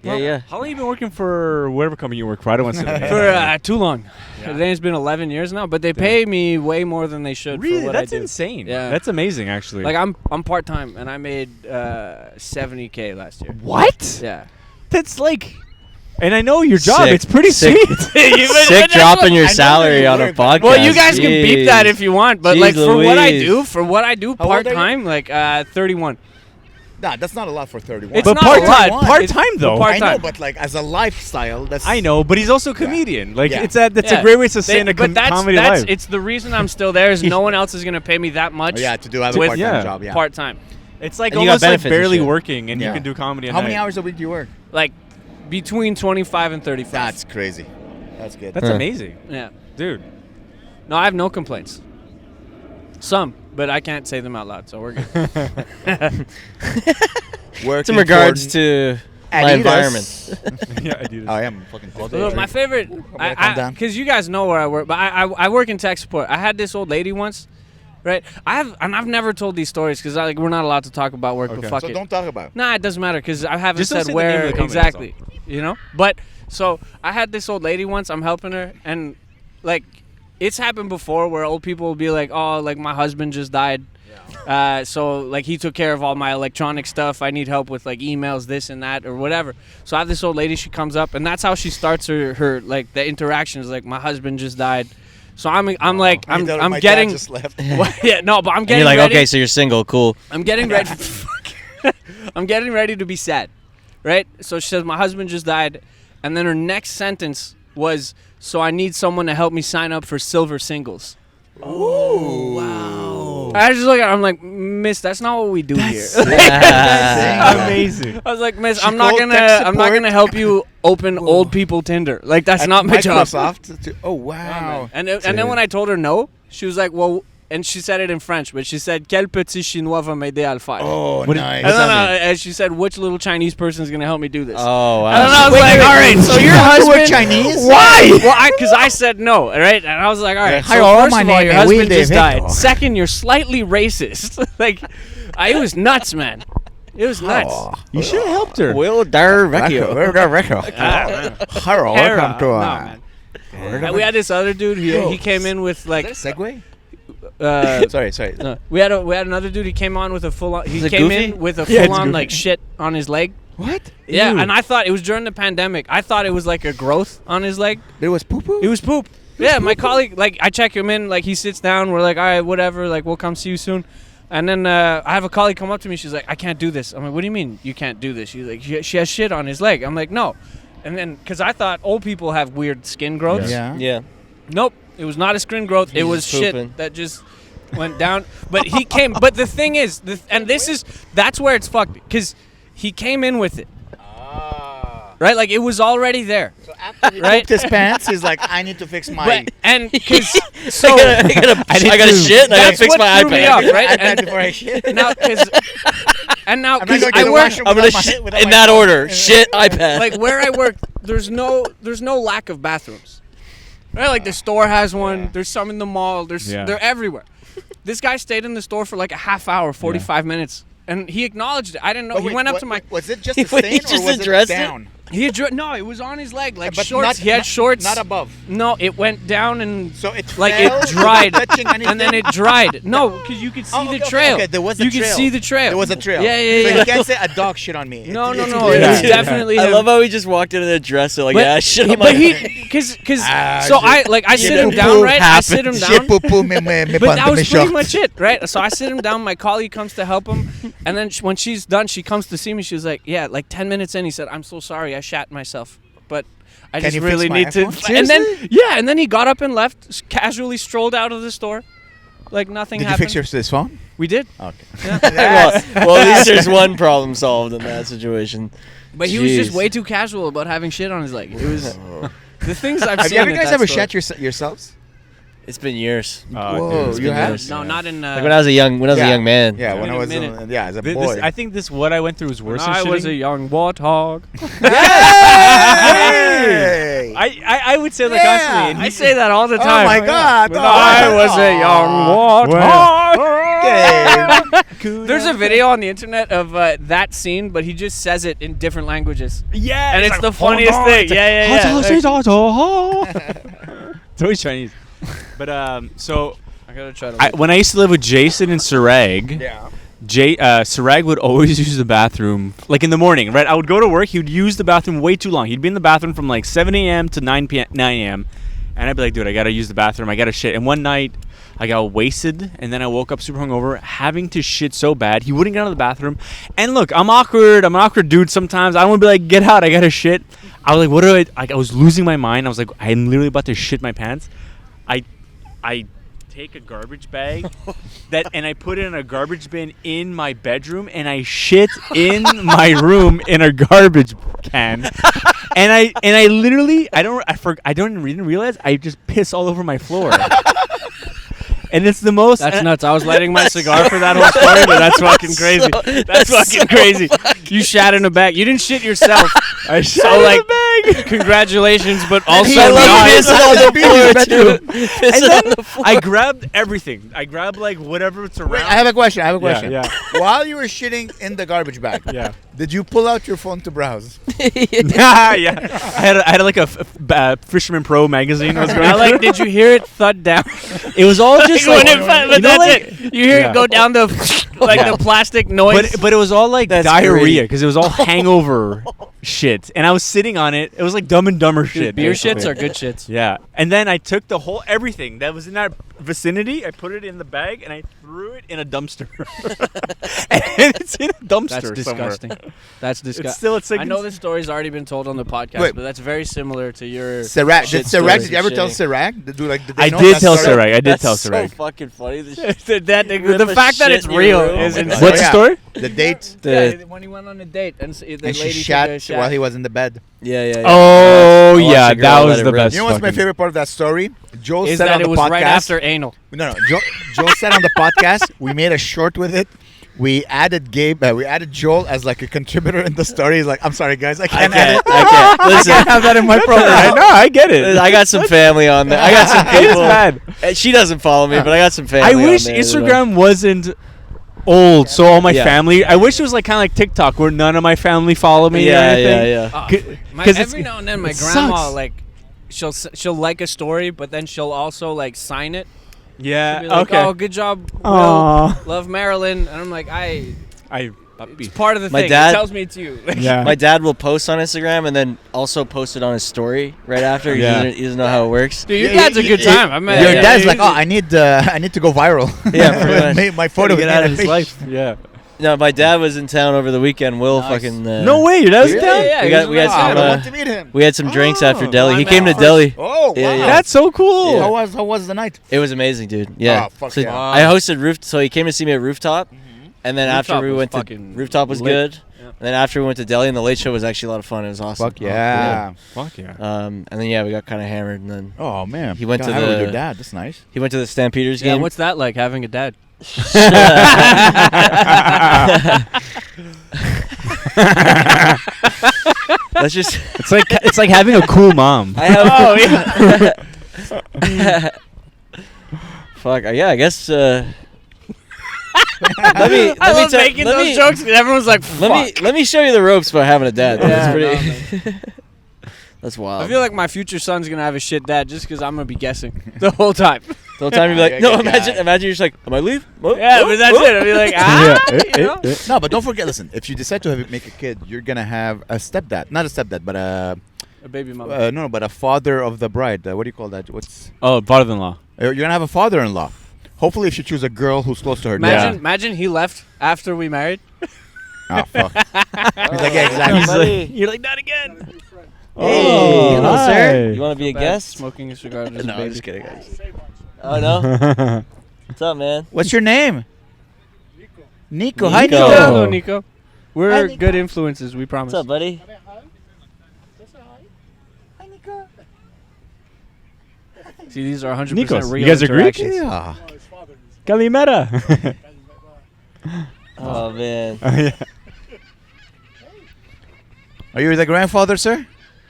Yeah, yeah. How long you been working for whatever company you work for? I don't want to say the name. For too long. Yeah. I think it's been 11 years now, but they pay me way more than they should Really? for what That's I do. insane. Yeah. That's amazing, actually. Like I'm part time, and I made $70K last year. what? Yeah. That's like, and I know your job. Sick. It's pretty Sick. sweet. Sick dropping your I know salary you on a work. podcast. Well, you guys can beep that Jeez. if you want, but Jeez like for Louise. what I do How old are part you? time, like 31. Nah, that's not a lot for 31. It's but not part a lot. time, part It's- time though. part- I know, part-time. but like as a lifestyle, that's. I know, but he's also a comedian. Like Yeah. that's Yeah. a great way to sustain a but comedy that's life. it's the reason I'm still there is no one else is gonna pay me that much. Oh, yeah, to do have a with- part-time yeah. job. Yeah. Part time. It's like And you got almost like benefits and barely shit. working, and Yeah. you can do comedy. At How many night. hours a week do you work? Like between 25 and 35. That's crazy. That's good. That's Huh. amazing, Yeah. dude. No, I have no complaints. Some, but I can't say them out loud, so we're good. Working It's in regards for to my Adidas. environment. Yeah, I do. I am fucking. Look, my favorite, gonna calm down. because you guys know where I work, but I work in tech support. I had this old lady once, right? I've never told these stories because like we're not allowed to talk about work, Okay. but fuck So it. don't talk about it. Nah, it doesn't matter because I haven't Just don't said say the name of where the company, that's exactly. You know, but so I had this old lady once. I'm helping her, and like it's happened before where old people will be like, "Oh, like my husband just died." So like he took care of all my electronic stuff. I need help with like emails, this and that, or whatever. So I have this old lady. She comes up, and that's how she starts her like the interaction is like, my husband just died. So I'm like I'm You tell her my dad getting just left. yeah, no, but I'm And getting you're like, ready. okay, so you're single, cool. I'm getting ready. I'm getting ready to be sad, right? So she says, my husband just died, and then her next sentence was, so I need someone to help me sign up for silver singles. Ooh. Wow. I just look at her, I'm like, Miss, that's not what we do here. Amazing. I was like, Miss, She I'm not called gonna tech support. help you open old people Tinder. Like that's At not my job. Microsoft. Oh wow. And then when I told her no, she was like, well, and she said it in French, but she said, "Quel petit chinois va m'aider à le faire?" Oh, nice. And she said, "Which little Chinese person is going to help me do this?" Oh, And then wow. I was like, "All right, so your husband Chinese? Why?" Well, because I said no, right? And I was like, "All right, so Hello, first my of all, name your is Will husband just David. died. Second, you're slightly racist." Like, it was nuts, man. It was nuts. You should have helped her. Will Darvecchio. Hello, welcome to No, man. And we had this other dude. He came in with like. Segway? Sorry. No, we had another dude. He came on with a full on. He Is it came Goofy? in with a Yeah, it's full on Goofy. like shit on his leg. What? Yeah, Ew. and I thought it was during the pandemic. I thought it was like a growth on his leg. It was poo-poo? It was poop. Yeah, my colleague, like, I check him in, like, he sits down. We're like, all right, whatever. Like, we'll come see you soon. And then I have a colleague come up to me. She's like, I can't do this. I'm like, what do you mean you can't do this? She's like, she has shit on his leg. I'm like, no. And then, because I thought old people have weird skin growths. Yeah. Yeah. Nope, it was not a skin growth. It was just pooping. shit that just went down. But he came. But the thing is, that's where it's fucked. Because he came in with it. Right, like it was already there. So after he Right? pooped his pants, he's like, I need to fix my... But, and because so I gotta shit and I gotta that's fix what my threw me iPad. off, right? iPad And before I shit. now, because I'm not because going to I the work washroom I'm gonna without shit without in my that phone. order. Shit, iPad. like where I work. There's no lack of bathrooms. Right, like the store has one. There's some in the mall. They're everywhere. This guy stayed in the store for like a half hour, 45 minutes, and he acknowledged it. I didn't know. But He wait, went up what- to my. Was it just a Wait, he stain just or was addressed it it? down? No, it was on his leg, like But shorts. not- He had not- shorts. Not above. No, it went down and So it like fell it dried, without touching anything? and then it dried. No, because you could see Oh, the okay, trail. Okay, there was a you trail. could see the trail. There was a trail. Yeah, So yeah. you can't say a dog shit on me. No, It's no. weird. It was Yeah. definitely I him. love how he just walked into the dresser like, yeah, shit on my but because Ah, so shit. I sit him Shit down, right? I sit him Shit, down. poo-poo, me But that was pretty short. much it, right? So I sit him down. My colleague comes to help him, and then when she's done, she comes to see me. She was like, "Yeah, like 10 minutes in, he said, I'm so sorry, I shat myself, but I Can just you fix really my need to." iPhone? And then he got up and left, casually strolled out of the store, like nothing Did you happened. fix his phone? We did, Okay. well, at least there's one problem solved in that situation. but he was just Jeez. way too casual about having shit on his leg. It was the things I've Have seen. you ever at guys that ever store. shat yourselves? It's been years. Whoa, it's you been have? years. No, not in. Like when I was a young man. Yeah, Been when I a was minute. as a This- boy. I think what I went through was When worse than I was a shitting. young warthog. Hey! I would say like Yeah. constantly. And I say that all the Oh time. my God! When Oh, I was a young warthog. Okay. There's a video on the internet of that scene, but he just says it in different languages. Yeah, And it's the funniest thing. Yeah. It's always Chinese. But so I gotta try to. when I used to live with Jason in Sarag, Yeah. Sarag would always use the bathroom like in the morning, right? I would go to work. He would use the bathroom way too long. He'd be in the bathroom from like 7 a.m. to 9 a.m. And I'd be like, dude, I gotta use the bathroom. I gotta shit. And one night, I got wasted, and then I woke up super hungover, having to shit so bad. He wouldn't get out of the bathroom. And look, I'm awkward. I'm an awkward dude sometimes. I don't want to be like, get out. I gotta shit. I was like, what do I was losing my mind. I was like, I'm literally about to shit my pants. I take a garbage bag and I put it in a garbage bin in my bedroom, and I shit in my room in a garbage can. And I literally I didn't realize I just piss all over my floor. And it's the most. That's nuts. I was lighting my cigar for that whole story, but that's fucking crazy. That's fucking crazy. You shat in a bag. You didn't shit yourself. I shit So in like, a bag. congratulations, but also I love not. pissing on the floor too. And Pissing then on the floor. I grabbed everything. I grabbed like whatever it's around. Wait, I have a question. Yeah. While you were shitting in the garbage bag, Yeah. did you pull out your phone to browse? Yeah. I had like a Fisherman Pro magazine. I was going I like. Did you hear it thud down? It was all just like, but that's it. You hear Yeah. it go down the like Yeah. the plastic noise. but it was all like That's diarrhea great. because it was all hangover shit, and I was sitting on it. It was like Dumb and Dumber shit. Beer basically. shits are good shits. Yeah, and then I took the whole everything that was in that vicinity. I put it in the bag and I threw it in a dumpster. And it's in a dumpster. That's somewhere. disgusting. That's It's disgusting. still it's like I know this story's already been told on the podcast, Wait. but that's very similar to your. Sirach, shit did stories you ever of tell shitting. Sirach? Did they I know did that tell story? Sarag. I did That's tell so Sarag. fucking funny. the Rip fact that a it's shit in your real Is my insane. God. What's the Yeah. story? The date, Yeah, when he went on a date and the and lady she took shat a shot. while he was in the bed. Yeah. Oh I watched yeah, a girl that let was it the rip. best. You know what's my fucking- favorite part of that story? Joel Is said that on it the was podcast. right after anal. No. Joel said on the podcast. We made a short with it. We added Gabe. We added Joel as like a contributor in the story. He's like, I'm sorry guys, I can't add it. I can't. I Listen, can't have that in my I program. know, I get it. I got some family on there. I got some It's people. bad. She doesn't follow me, but I got some family. I on wish there as well. Instagram wasn't old, so all my Yeah. family. I wish it was like kind of like TikTok, where none of my family follow me. or Yeah. anything. My, 'Cause every it's- now and then, my it grandma sucks. like she'll like a story, but then she'll also like sign it. She'll Yeah. be like, Okay. Oh, good job, Will. Aw. Love Marilyn. And I'm like, it's part of the My thing. dad- It tells me it's you. Yeah. My dad will post on Instagram and then also post it on his story right after. Yeah. He doesn't know how it works. Dude, your Yeah, dad's a good time. I mean, Your yeah, dad's he's like, I need to go viral. Yeah, pretty much. my photo get with out me of and his I- life. Yeah. No, my dad was in town over the weekend. Will Nice. fucking. No way, your dad's Yeah, down. yeah, We he's got- we had nice some, guy. I want to meet him. We had some drinks after Oh, Delhi. He my came to man. Delhi. Oh wow, Yeah, yeah. That's so cool. Yeah. How was the night? It was amazing, dude. Yeah. Oh, fuck so yeah. I hosted roof. So he came to see me at Rooftop, and then Rooftop after we was went to fucking Rooftop was lit. good. Yeah. And then after we went to Delhi, and the late show was actually a lot of fun. It was awesome. Fuck yeah. Fuck yeah. And then we got kind of hammered, and then Oh man, He went God, to I with the- your dad. That's nice. he went to the Stampeders Yeah, game. what's that like having a dad? That's just. It's like having a cool mom. I have. Oh, yeah. Fuck. Yeah, I guess. Let me. I love tell- making let those me- jokes because everyone's like, fuck. Let me show you the ropes about having a dad. Yeah, That's pretty. That's wild. I feel like my future son's gonna have a shit dad just because I'm gonna be guessing the whole time. the whole time you'd be like, Yeah, no. yeah. Imagine you're just like, am I leave? Oh, Yeah, oh, but that's oh." it. I'll be like, you know? No, but don't forget. Listen, if you decide to make a kid, you're gonna have a stepdad, not a stepdad, but a A baby mama. no, but a father of the bride. What do you call that? What's Oh, father-in-law. you're gonna have a father-in-law. Hopefully, if you choose a girl who's close to her dad. Imagine he left after we married. Oh fuck. He's like, yeah, exactly. He's like, You're like, not again. hey, hello, sir. hi. You want to be a guest? Smoking a cigar. Just No, a I'm baby. just kidding. Oh no. What's up, man? What's your name? Nico. Hi, Nico. Nico. Hello, Nico. We're Hi, Nico. good influences. We promise. What's up, buddy? See, these are 100% Nikos, real you guys are Greek? interactions. Yeah. Kalimera. Oh man. Oh, yeah. Are you the grandfather, sir?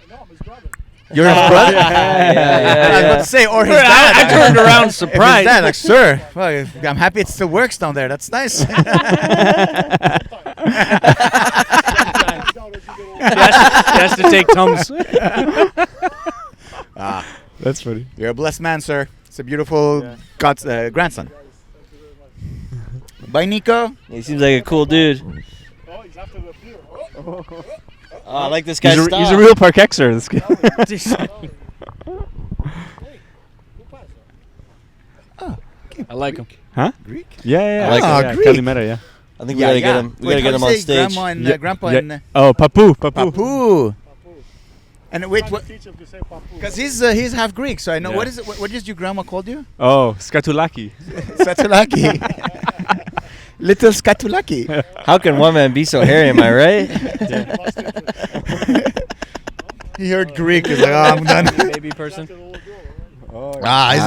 No, I'm his brother. You're his brother? I was about to say, or his dad. I turned around If his surprised. dad, like, sir, well, I'm happy it still works down there. That's nice. He has to take Tums. That's funny. You're a blessed man, sir. It's a beautiful God's grandson. Bye, Nico. He seems like a cool dude. Oh, I like this guy's He's style. a real Parkexer. This guy. I like him. Huh? Greek? Yeah. I like yeah, Greek. Kalimera, yeah. I think we gotta get him. We gotta get him on stage. Grandma and Yeah, grandpa yeah. and Oh, Papu. Papu. Papu. And wait, what? Because he's half Greek, so I know. Yeah. What is it? What is your grandma called you? Oh, Skatulaki. Skatulaki. Little Skatulaki. How can one man be so hairy? Am I right? He heard Greek. He's like, oh, I'm done. Baby person. He's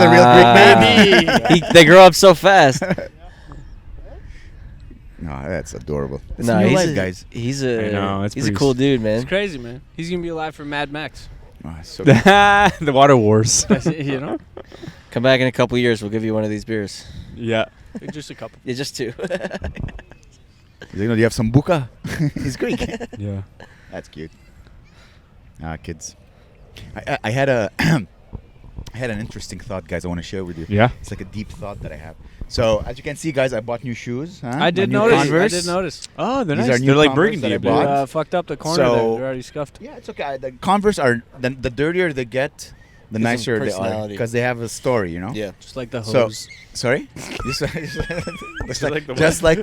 a real Greek baby. They grow up so fast. No, that's adorable. It's No, a new he's life, a, guys. He's I know, a it's he's a pretty cool dude, It's man. crazy, man. He's gonna be alive for Mad Max. Oh, it's so the Water Wars. You know, Come back in a couple years. We'll give you one of these beers. Yeah. just a couple. Yeah, just two. He's like, do you have some buka? He's Greek. Yeah. That's cute. Kids. I had a I had an interesting thought, guys. I want to share with you. Yeah. It's like a deep thought that I have. So as you can see, guys, I bought new shoes. Huh? I did My new notice. Converse. I did notice. Oh, they're These nice. are new They're like Converse burgundy. that I a bit. bought. Fucked up the corner So- there. They're already scuffed. Yeah, it's okay. The Converse are the dirtier they get, the Gives them nicer they are personality. because they have a story, you know. Yeah. Just like the So- hose. Sorry. just like the just like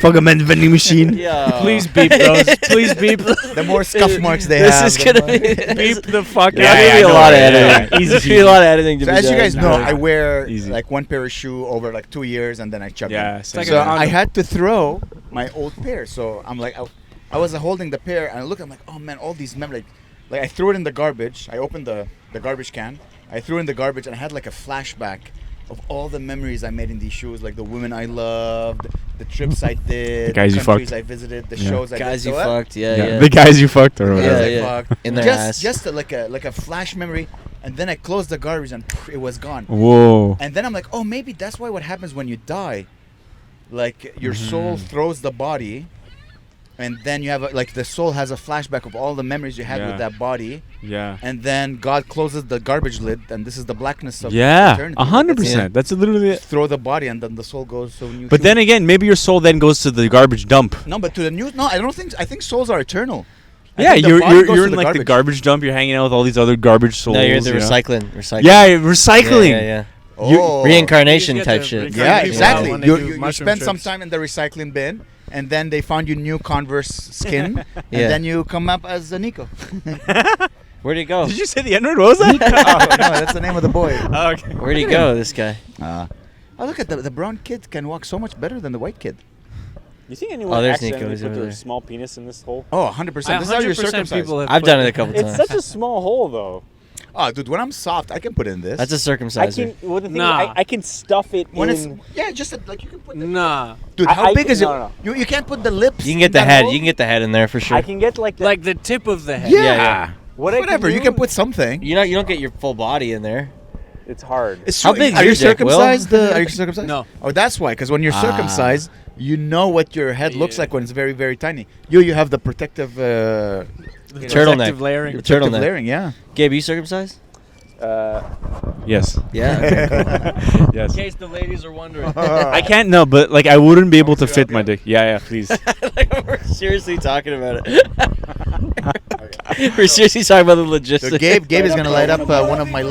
Fuck a men's vending machine. Yeah. Please beep those. Please beep. The more scuff marks they This have. is the gonna more- be Beep the fuck Yeah, out. There's gonna be I a know, lot of yeah, editing. yeah. Easy There's gonna be a lot of editing to So be as you done. guys know, No. I wear Easy. like one pair of shoe over like 2 years, and then I chuck Yeah, them. same. like So a condom. I had to throw my old pair. So I'm like, I was holding the pair, and I look, I'm like, oh man, all these memories. Like I threw it in the garbage. I opened the garbage can. I threw it in the garbage, and I had like a flashback of all the memories I made in these shoes, like the women I loved, the trips I did, The guys you countries fucked. I visited, the Yeah. shows I Guys did. you So, fucked. Yeah. The guys you fucked or guys whatever. I Yeah. fucked. In their just ass. just like a flash memory, and then I closed the garbage, and it was gone. Whoa. And then I'm like, oh, maybe that's why what happens when you die. Like your soul throws the body, and then you have like the soul has a flashback of all the memories you had Yeah. with that body, Yeah. and then God closes the garbage lid, and this is the blackness of Yeah. eternity. 100%. That's literally it. Throw the body, and then the soul goes. So when you But then again, maybe your soul then goes to the garbage dump. no, but to the new. No, I don't think. I think souls are eternal. I Yeah, think the you're body goes you're to in like the garbage dump. You're hanging out with all these other garbage souls. No, you're in the you know? recycling. Yeah, recycling. Yeah. Oh, Reincarnation You type get shit. the Yeah, people exactly. when they You, do you, you mushroom spend some trips. time in the recycling bin, and then they found you new Converse skin, and Yeah. then you come up as Nico. Where'd he go? Did you say the N-word? What was that? Oh, no, that's the name of the boy. Oh, okay. Where'd he go? This guy. Oh, look at the brown kid can walk so much better than the white kid. You think Oh, anyone there's accidentally Nico, he's put over their there. small penis in this hole? Oh, 100%. This is how you're 100% circumcised. people have I've put done it a couple It's times. such a small hole, though. Oh, dude, when I'm soft, I can put in this. That's a I circumciser. can. Well, the thing Nah. is, I can stuff it when it's in. just like you can put. Nah. Dude, I- how I big can- is it? no, no. You can't put the lips. You can get in the that head. hole? You can get the head in there for sure. I can get like the, Like the tip of the head. Yeah. Yeah. what I Whatever. You do- can put something. You don't get your full body in there. It's hard. It's How true. big is Are your you dick, Will? circumcised? Are you circumcised? No. Oh, that's why. Because when you're circumcised, you know what your head looks Yeah. like when it's very, very tiny. You have the protective. The Turtleneck. protective layering. Your protective turtleneck. layering. Yeah. Gabe, you circumcised? Yes. Yeah. Yes. In case the ladies are wondering. I can't. No, but like I wouldn't be able to fit my dick. Yeah, please. Like we're seriously talking about it. We're seriously talking about the logistics. So Gabe is gonna light up one of my. Oh,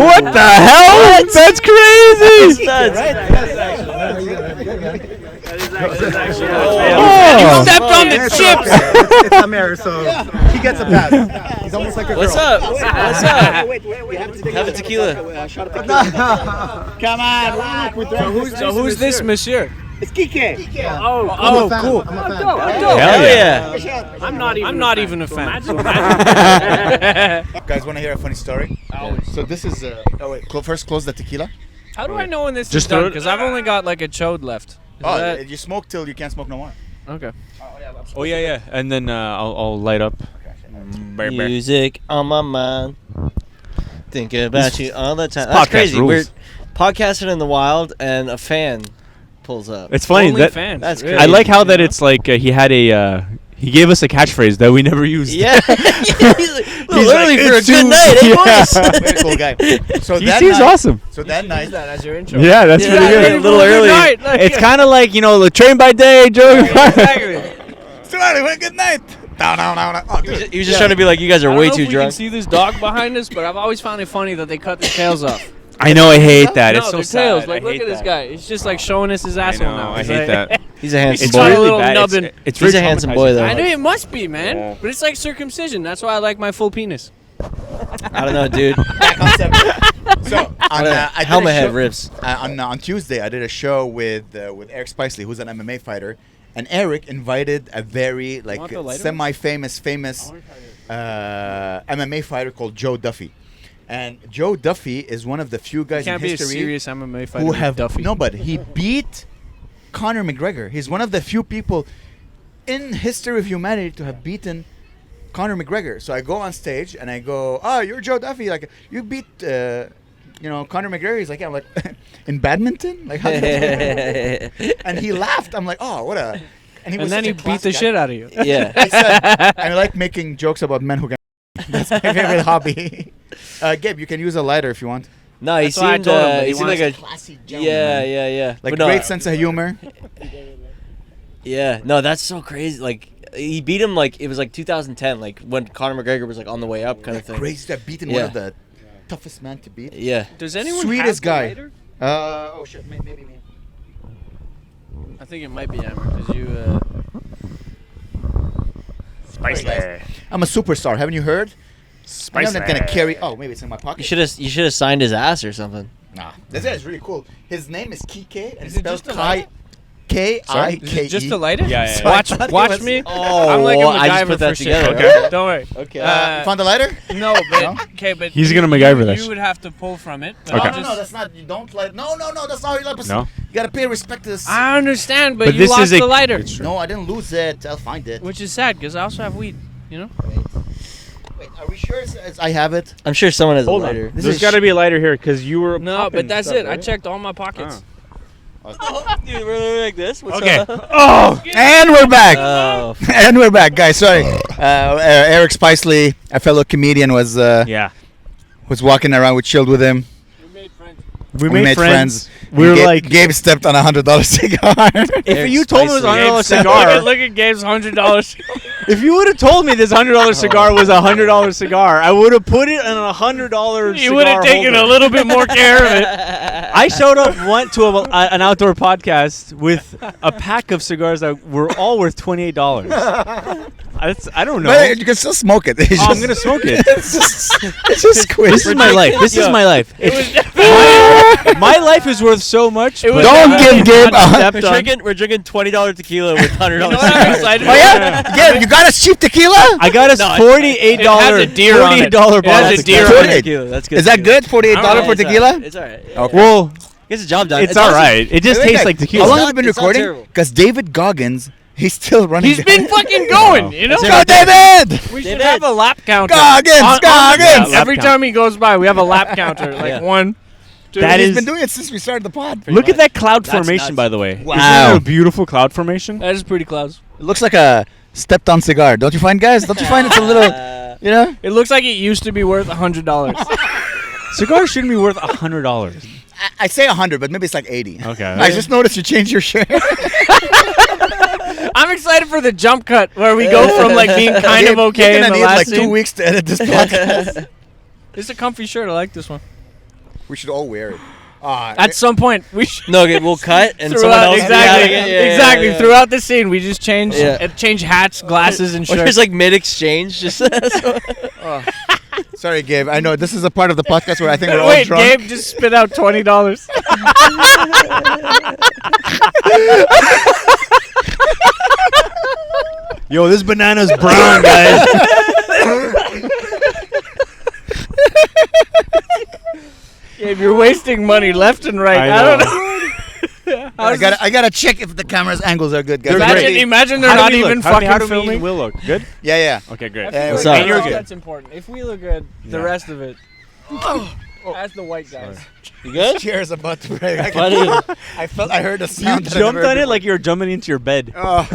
what the hell? That's crazy. You stepped on the chips. It's Amer, so he gets a pass. He's almost like a girl. What's up? What's up? Wait, we have to Have a tequila. Come on, So who's this monsieur? It's Kike. Oh, cool. Hell yeah. I'm not even a fan. Guys, want to hear a funny story? So this is. First close the tequila. How do I know when this Just is done? throw it- Because I've only got like a chode left. Is Oh, that- you smoke till you can't smoke no more. okay. Oh yeah. And then I'll light up. Music on my mind. Thinking about you all the time. this That's podcast crazy. rules. We're podcasting in the wild, and a fan pulls up. It's funny Only that fans. that's really. I like how that You know? it's like he had a he gave us a catchphrase that we never used. Yeah. He's like, He's literally like, for a "It's good too-" night, eh, Yeah. boys? Very cool guy. So He that seems night, awesome. So that night, Use that as your intro. Yeah, that's Yeah, pretty yeah, good. a little early. It's kind of like the train by day, Joe. Exactly. so anyway, good night. Down. Oh, dude. He was just trying to be like, you guys are I don't way know if too we drunk. can see this dog behind us, but I've always found it funny that they cut the tails off. I know, I hate that. No, It's so their sad. tails. Like, I look hate at this that. guy. He's just like showing us his I asshole know, now. I He's hate like- that. He's a handsome It's got a boy. really little bad. nubbin. It's He's very a handsome traumatizing. boy, though. I know it must be, man. Yeah. But it's like circumcision. That's why I like my full penis. I don't know, dude. Back on subject. So I did a Helmet head show- riffs. on Tuesday, I did a show with Eric Spicely, who's an MMA fighter, and Eric invited a very Want the lighter? semi-famous MMA fighter called Joe Duffy, and Joe Duffy is one of the few guys Can't in be a history serious MMA fighter. who with have Duffy. no, but he beat Conor McGregor. He's one of the few people in history of humanity to have beaten Conor McGregor. So I go on stage and I go, "Oh, you're Joe Duffy. Like you beat, Conor McGregor." He's like, yeah. I'm like, in badminton, like, how did you-" and he laughed. I'm like, "Oh, what a!" And And then he beat the shit shit out of you. Yeah. I said, I like making jokes about men who can. That's my favorite hobby. Gabe, you can use a lighter if you want. No, he That's what I seemed, told him, but he he seemed like a... Classy Yeah. Like But no, great sense of humor. Yeah, no, that's so crazy. Like, he beat him, like, it was like 2010, like, when Conor McGregor was, like, on the way up kind of thing. Crazy to have beaten one Yeah. of the toughest men to beat. Yeah. Does anyone Sweetest have guy. the lighter? Oh shit, maybe me. I think it might be Amer because you. Spicy. I'm a superstar. Haven't you heard? I'm not gonna carry. Oh, maybe it's in my pocket. You should have signed his ass or something. Nah, this guy is really cool. His name is Kike, and Is it's it spelled just a lighter? K-I-K-E. Is it just to light it? Yeah, yeah, yeah. Watch, So I thought it watch was- me. Oh, I'm like a I just MacGyver put that for shit. together. Okay. Don't worry. Okay. You found the lighter? No, No? but okay, but He's gonna you- MacGyver you, this. You would have to pull from it. But Okay. I'll No, just- that's not. You don't light. No, that's not how you light. No? You gotta pay respect to this. I understand, but, But you this lost is a- the lighter, It's true. No, I didn't lose it. I'll find it. which is sad because I also have weed. You know. Wait, are we sure I have it? I'm sure someone has Hold a on. lighter. There's got to be a lighter here because you were. No, popping but that's stuff, it. I right? checked all my pockets. Dude, we're like this. What's Okay. up? Oh, and we're back. Oh, And we're back, guys. Sorry. Eric Spicely, a fellow comedian, was Yeah. walking around. We chilled with him. We We made friends. We And were Gabe, like, Gabe stepped on a $100 cigar. if you told me it was a $100 Look cigar, at Gabe's $100. if you would have told me this $100 cigar was a $100 cigar, I would have put it in a $100 cigar You would have taken holder. a little bit more care of it. I showed up, went to an outdoor podcast with a pack of cigars that were all worth $28. I don't know. But you can still smoke it. It's Oh, I'm just- gonna smoke it. it's just squeeze. This is my life. This is my life. It was My life is worth so much. It but was- Don't give Gabe we're drinking $20 tequila with $100 You know what I'm cigars. excited Oh for? yeah, Gabe, you got us cheap tequila. I got us No, $48 it has a deer on it. $48 It has bottle a of deer tequila. on it. Tequila, that's good. Is that tequila. good? $48 Alright, for It's tequila? alright. It's alright. Yeah. Okay. Well, Gets the job done. it's all right. It just Wait, tastes wait, like How tequila. long It's have you been not- it's not recording? terrible. Because David Goggins, he's still running. He's been fucking going, you know? Go, David! We should David. have a lap counter. Goggins, Goggins! lap Every count. time he goes by, we have a lap counter. Like Yeah. 1, 2. That He's is- been doing it since we started the pod. Look at that cloud That's formation, nuts. by the way. Wow. Isn't that a beautiful cloud formation? That is pretty close. It looks like a stepped-on cigar. Don't you find, guys? Don't you find it's a little, you know? It looks like it used to be worth $100. Cigars shouldn't be worth $100. I say 100, but maybe it's like 80. Okay. I just noticed you changed your shirt. I'm excited for the jump cut where we go from like being kind of okay You're in gonna the need last like 2 scene. weeks to edit this podcast. It's a comfy shirt. I like this one. We should all wear it. At some point, we should. No, okay, we'll cut and someone Throughout, else. exactly, Yeah, exactly. yeah. Throughout the scene, we just change, Yeah. change hats, glasses, and Or shirts. just like mid-exchange, just Sorry, Gabe. I know this is a part of the podcast where I think we're all Wait, drunk. Gabe just spit out $20. Yo, this banana's brown, guys. Gabe, you're wasting money left and right. I don't know. I gotta check if the camera's angles are good, guys. They're Imagine, great. imagine they're How do not we look? even How fucking do filming. Will look good. Yeah, yeah. Okay, great. I feel What's like up? that's- You're good. That's important. If we look good, the Yeah. rest of it. That's the white guys. You good? Cheers about to break. Buddy. I heard a You sound. that I jumped never on heard it like you were jumping into your bed. before.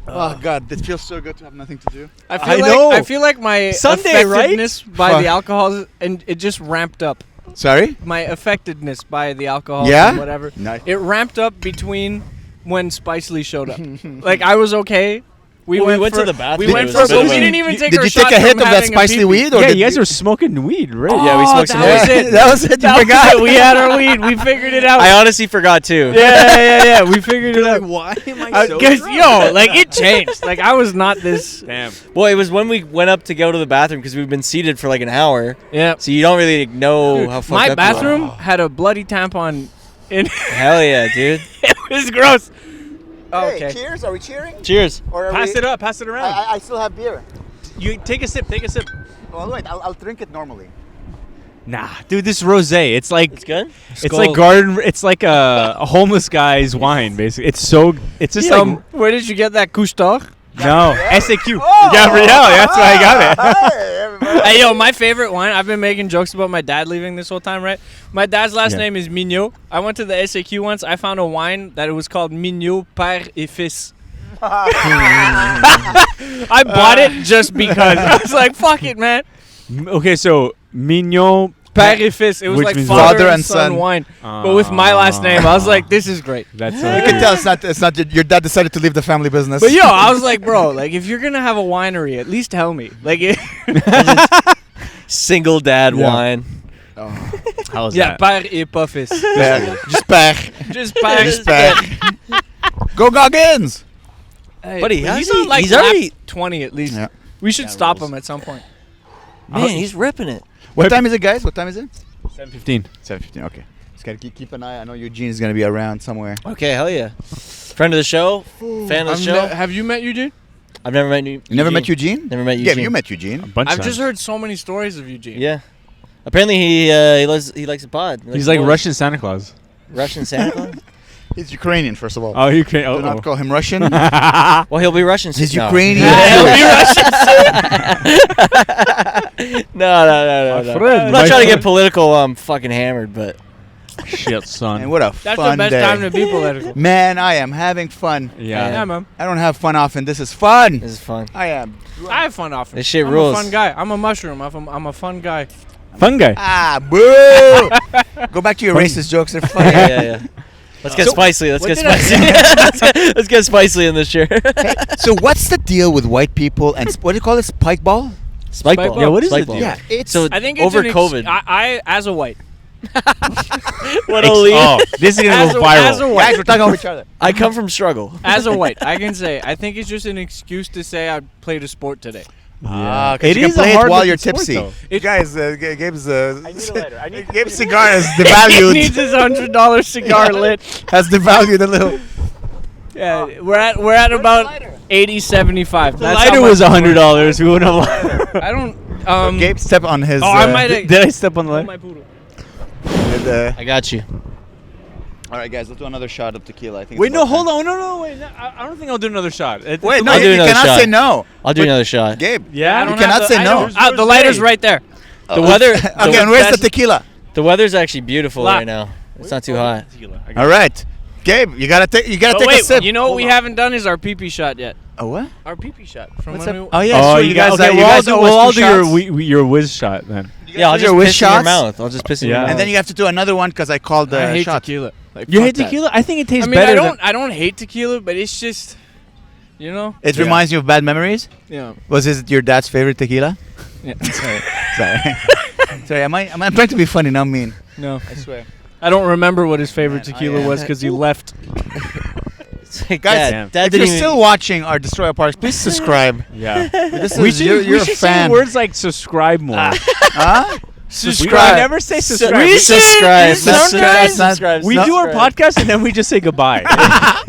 Oh God, it feels so good to have nothing to do. I know. I feel like my Sunday, right? affectedness by Fuck. the alcohol, and it just ramped up. Sorry. My affectedness by the alcohol, Yeah? and whatever. Nice. It ramped up between when Spicely showed up. Like I was okay. We went to the bathroom. We went It for, was but so we fun. didn't even take Did our you shot take a hit from of that having a spicy pee-pee. weed? Or Yeah, did you guys were smoking weed, right? Yeah, we smoked some that was weed. it. That was it. You That was forgot. it. We had our weed. We figured it out. I honestly forgot too. yeah. We figured it out. Why am I so Because drunk? yo, like it changed. Like I was not this. Damn. Well, it was when we went up to go to the bathroom because we've been seated for like an hour, Yeah. so you don't really know how fucked My up you are. bathroom had a bloody tampon in. Hell yeah, dude. It was gross. Oh, Hey, okay. cheers. Are we cheering? Cheers. Or are Pass we, it up. Pass it around. I still have beer. You take a sip. Take a sip. Well, wait. I'll drink it normally. Nah, dude, this rosé. It's like It's good. it's like garden. It's like a homeless guy's wine, basically. It's so. It's just like Where did you get that couche-tard? no SAQ. Oh, Gabrielle. That's why I got it. Hey, everybody. Hey, yo, my favorite wine. I've been making jokes about my dad leaving this whole time, right? My dad's last Yeah. name is Mignot. I went to the SAQ once. I found a wine that it was called Mignot Père et Fils. I bought it just because. I was like, fuck it, man. Okay, so Mignon. Père et Fils. It was Which like means father and son wine. But with my last name, I was like, this is great. That's You can tell it's not your dad decided to leave the family business. But yo, I was like, bro, like if you're gonna have a winery, at least tell me. Like, Single dad Yeah. wine. Oh. How was Yeah, that? père et pas fils. Just père. Just père. Just père. Go Goggins! Hey, Buddy, but how's he's he- on like he's lap already- 20 at least. Yeah. We should stop him at some point. Man, he's ripping it. What time is it, guys? What time is it? 7:15. 7:15. Okay. Just gotta keep an eye. I know Eugene is gonna be around somewhere. Okay, hell yeah. Friend of the show, fan of the show. Have you met Eugene? I've never met you. You never met Eugene? Never met Yeah, Eugene. you met Eugene. Bunch I've of just times. heard so many stories of Eugene. Yeah. Apparently he likes the pod. He likes He's the like boys. Russian Santa Claus. Russian Santa Claus. He's Ukrainian, first of all. Oh, you can't. Do not call him Russian. Well, he'll be Russian. He's no. Ukrainian. No. friend, I'm my not trying to get friend. political. I'm fucking hammered, but Shit, son. And what a That's fun the best day. time to be political. Man, I am having fun. yeah. Yeah, man. I don't have fun often. This is fun. this is fun. I am. I have fun often. This shit I'm rules. a fun guy. I'm a mushroom. I'm a fun guy. Fun guy. Ah, boo! Go back to your racist jokes. They're funny. Yeah. Let's get spicy. Let's what get did I spicy. Let's get spicy in this chair. So what's the deal with white people and what do you call it? Spike ball? Spike Spike ball. ball. Yeah, what is Spike the ball. deal? Yeah, it's So I think it's over an COVID. I as a white. What a lead. Oh, this is gonna As go a viral. white. guys, we're talking over each other. I come from struggle. As a white, I can say I think it's just an excuse to say I played a sport today. Ah, 'cause It you can is a play it hard while you're looking sport, tipsy. though. Guys, Gabe's I need Gabe's cigar has He devalued. needs his $100 cigar lit. Has devalued a little. Yeah, we're at about 80.75. The lighter was $100. We wouldn't have. I don't. Gabe step on his. Oh, I might have. Did I step on the lighter? my poodle. I got you. All right, guys, let's do another shot of tequila. I think. Wait, no, hold on. No, wait. No, I don't think I'll do another shot. Wait, no, I'll do you another cannot shot. say no. I'll do another shot. Gabe. Yeah, I don't cannot have say I no. don't- the lighter's right there. The weather. Okay, and where's the tequila? The weather's actually beautiful La- right now. It's not too hot. All right, Gabe, you gotta take. You gotta But take wait, a sip. you know what we haven't done is our pee-pee shot yet. A what? Our pee-pee shot from What's when up? we. Oh yeah, Oh, sure, you guys. you We'll guys do we'll all two do your shots. your whiz shot then. Yeah, I'll do just your whiz piss in your shots? mouth. I'll just piss in your Yeah. mouth. And then you have to do another one because I called the I hate shot. tequila. Like, You fuck hate that. tequila? I think it tastes I mean, better. I don't hate tequila, but it's just, you know. It Yeah. reminds you of bad memories. Yeah. Was it your dad's favorite tequila? Yeah. Sorry. Sorry, I'm trying to be funny, not mean. No, I swear. I don't remember what his favorite Man, tequila was because he left. It's like, Guys, Dad, Dad if didn't you're even- still watching our Destroy Our Parks, please subscribe. Yeah. This we is should, you're we a should fan. say words like subscribe more. Huh? We Subscribe. never say Su- subscribe. we subscribe. Sometimes. Subscribe. We do our podcast and then we just say goodbye.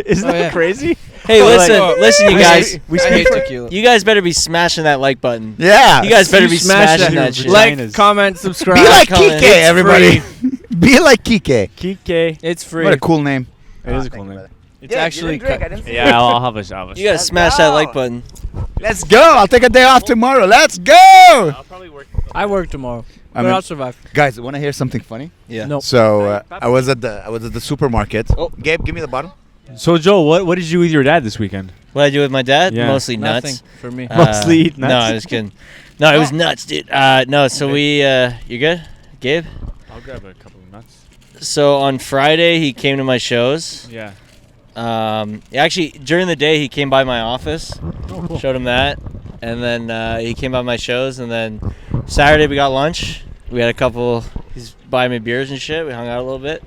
Isn't Oh, that yeah. crazy? Hey, Oh, listen, like- listen, you I guys. say- we I speak hate for- tequila. You guys better be smashing that like button. Yeah. You guys better be smash smashing that that shit. Like- Like, comment, subscribe. Be like comment. Kike, It's everybody. Be like Kike. Kike. It's free. What a cool name. It is a cool name. It's actually. Yeah, I'll have a shot. You gotta smash that like button. Let's go. I'll take a day off tomorrow. Let's go. I'll probably work. I work tomorrow, I but mean- I'll survive. Guys, want to hear something funny? Yeah. No. So I was at the supermarket. Oh. Gabe, give me the bottle. So Joe, what did you do with your dad this weekend? What I do with my dad? Yeah. Mostly Nothing nuts. for me. Mostly eat No, nuts? I was kidding. No, it was nuts, dude. No, so we. You good, Gabe? I'll grab a couple of nuts. So on Friday he came to my shows. Yeah. Actually, during the day he came by my office, showed him that, and then he came by my shows, and then Saturday we got lunch. We had a couple. He's buying me beers and shit. We hung out a little bit,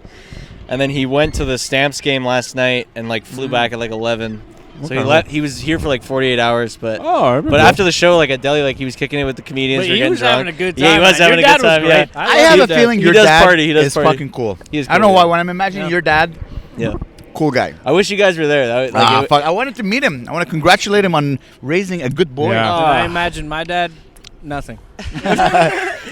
and then he went to the Stamps game last night and like flew back at like 11. So he Okay. left. He was here for like 48 hours, but. Oh, I remember. But after the show, like at Delhi, like he was kicking it with the comedians. But we were he getting was drunk. having a good Yeah, he time, was man. having Your a good dad was time. great. Yeah. I I love have your a dad. feeling He your does dad party, he does is party. fucking cool. He is I don't know cool, why. yeah. When I'm imagining Yeah. your dad, Yeah. cool guy. I wish you guys were there. That, like, it- Fuck. I wanted to meet him. I want to congratulate him on raising a good boy. Yeah. Did Ah. I imagine my dad? Nothing.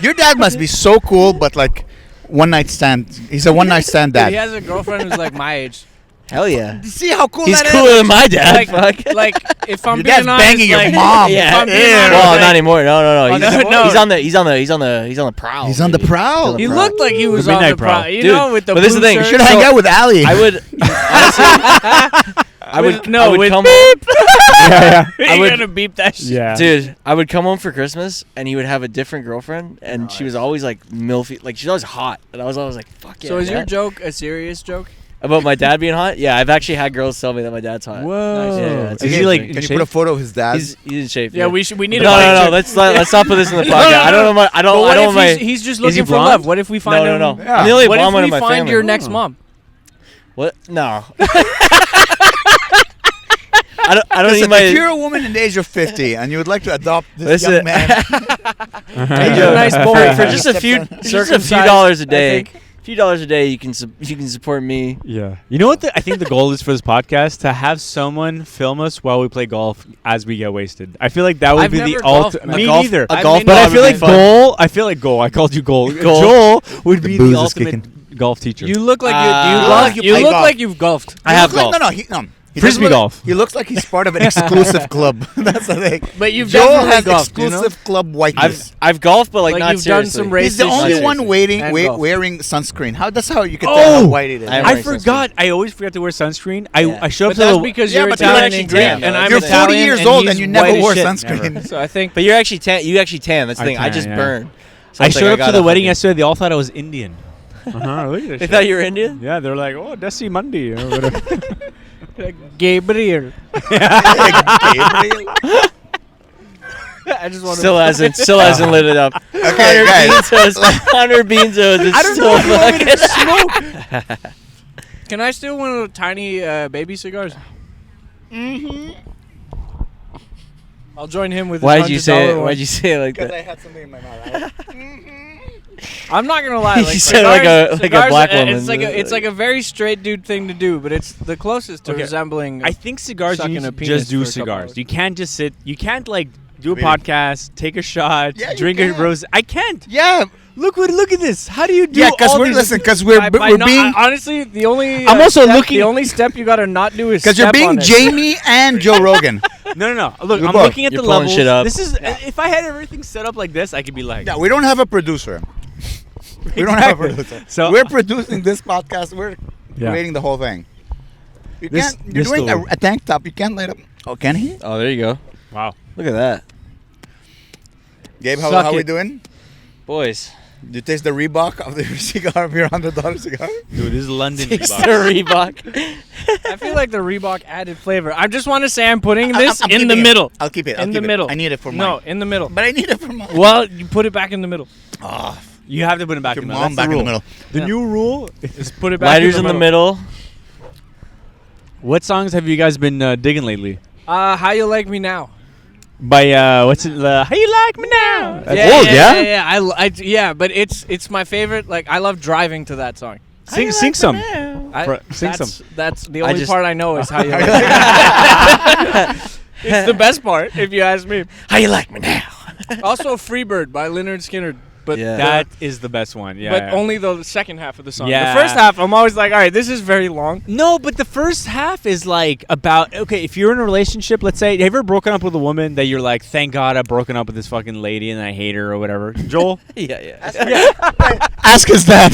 Your dad must be so cool, but like one night stand. He's a one night stand Dude, dad. he has a girlfriend who's like my age. Hell yeah. See how cool He's that cooler is? than my dad. Like, fuck. like if I'm Your being dad's honest, banging your like, mom. If I'm being Yeah. honest, Well, like, not anymore. No. Oh, He's, no, no. he's on the prowl. He's on the baby. prowl. He Prowl. looked like he was The on the midnight prowl. prowl. You Dude, know, with the but this is the blue thing, shirt. Should hang out with Ali. I would honestly. I would no, I would with come. yeah, You're would- gonna beep that shit. yeah. Dude, I would come home for Christmas and he would have a different girlfriend, and she was always like milfy, like she's always hot, and I was always like, fuck yeah. So is your Dad. joke a serious joke? About my dad being hot? Yeah, I've actually had girls tell me that my dad's hot. Whoa. Yeah, it's Is he amazing. like? Can you put a photo of his dad? He's in shape. Yeah, we need No, a no, picture. let's not put this in the podcast. I don't know my. I But don't. what I don't. if My. he's just Is he looking for blonde? love? What if we find No, him? no, no. Yeah. I'm the only What blonde if one we in my find family. your next mom? What? No. I don't Listen, need my. if you're a woman in the age of 50 and you would like to adopt this Listen. young man, He's a nice boy. for just a few Circumcised, dollars a I day. think. Few dollars a day, you can support me. Yeah. You know what? I think the goal is for this podcast to have someone film us while we play golf as we get wasted. I feel like that would I've be the never golfed, ultimate. man. Me A golf- neither. a I've golf been- But I ball feel would like be fun. goal. I feel like goal. I called you goal. Joel would be the booze is ultimate kicking. golf teacher. You look like Uh, you look golf. like you You play look golf. like you've golfed. I have He looks golf. like, no. He Frisbee doesn't look- golf. He looks like he's part of an exclusive club. That's the thing. But you've Joel definitely has golfed, you know? exclusive club whiteness. I've golfed, but like Like not you've done seriously. some race- He's the Racist only shit. one And golf. wearing sunscreen. That's how you can tell how Oh! white it is. I am I wearing forgot. I always forget to wear sunscreen. Yeah. I showed But up to that's the. because Yeah, you're but you're Italian actually and green, tan, though. and I'm You're 40 Italian years and old he's and you never white as wore shit. sunscreen. So I think But you're actually tan. You actually tan. That's the thing. I tan, just yeah. burn. So I it's like showed up to gotta the wedding fucking- yesterday. They all thought I was Indian. Look at this They shit. thought you were Indian. Yeah, they're like, oh, Desi Mandi. Or whatever. Gabriel. Gabriel. I just want Still hasn't lit it up. Okay, guys. 100 Beanzos. It's I don't still know if you want me fucking- to smoke. Can I steal one of the tiny baby cigars? Mm-hmm. I'll join him with. Why'd his you say it? $100 one. Why'd you say it like Because that? I had something in my mouth. I'm not gonna lie. You Like, said like a cigars, black It's woman. like a very straight dude thing to do, but it's the closest to Okay. resembling. I think cigars Sucking you a should penis just do for a couple cigars. hours. You can't just sit. You can't like do a Really? podcast, take a shot, Yeah, you drink a can. rose. I can't. Yeah, Look at this. How do you do? yeah. Because all we're these- listen. Because we're By we're not- being honestly the only. I'm also step, looking- The only step you gotta not do is. because you're step being on it. Jamie and Joe Rogan. No. Look, You're I'm both. looking at You're the pulling levels. shit up. This is if I had everything set up like this, I could be like. Yeah, we don't have a producer. We don't have a producer. So- we're producing this podcast. We're Yeah. creating the whole thing. You This- can't. You're this doing still- a tank top. You can't light up. Oh, can he? Oh, there you go. Wow. Look at that, Gabe, Suck how we it. doing? boys. Do you taste the Reebok of the cigar of your $100 cigar? Dude, this is London. It's Reebok. the Reebok. I feel like the Reebok added flavor. I just want to say I'm putting this I'm in the keeping it. middle. I'll keep it. I'll In keep the it. middle. I need it for mine. No, in the middle. But I need it for mine. Well, you put it back in the middle. Oh, You have to put it back your in the middle. mom That's back in the rule. middle. The Yeah. new rule. Just put it back Lighters in the middle. What songs have you guys been digging lately? How you like me now? By what's it? How you like me now? Yeah, but it's my favorite. Like I love driving to that song. Sing some. Sing that's, some. That's the I only just- part I know is how you like me. It's the best part, if you ask me. How you like me now? Also, Freebird by Leonard Skinner. But Yeah. That is the best one. Yeah. but yeah. only the second half of the song. Yeah. The first half, I'm always like, all right, this is very long. No, but the first half is like about okay. If you're in a relationship, let's say, have you ever broken up with a woman that you're like, thank God I broken up with this fucking lady and I hate her or whatever? Joel. Yeah. Ask his dad.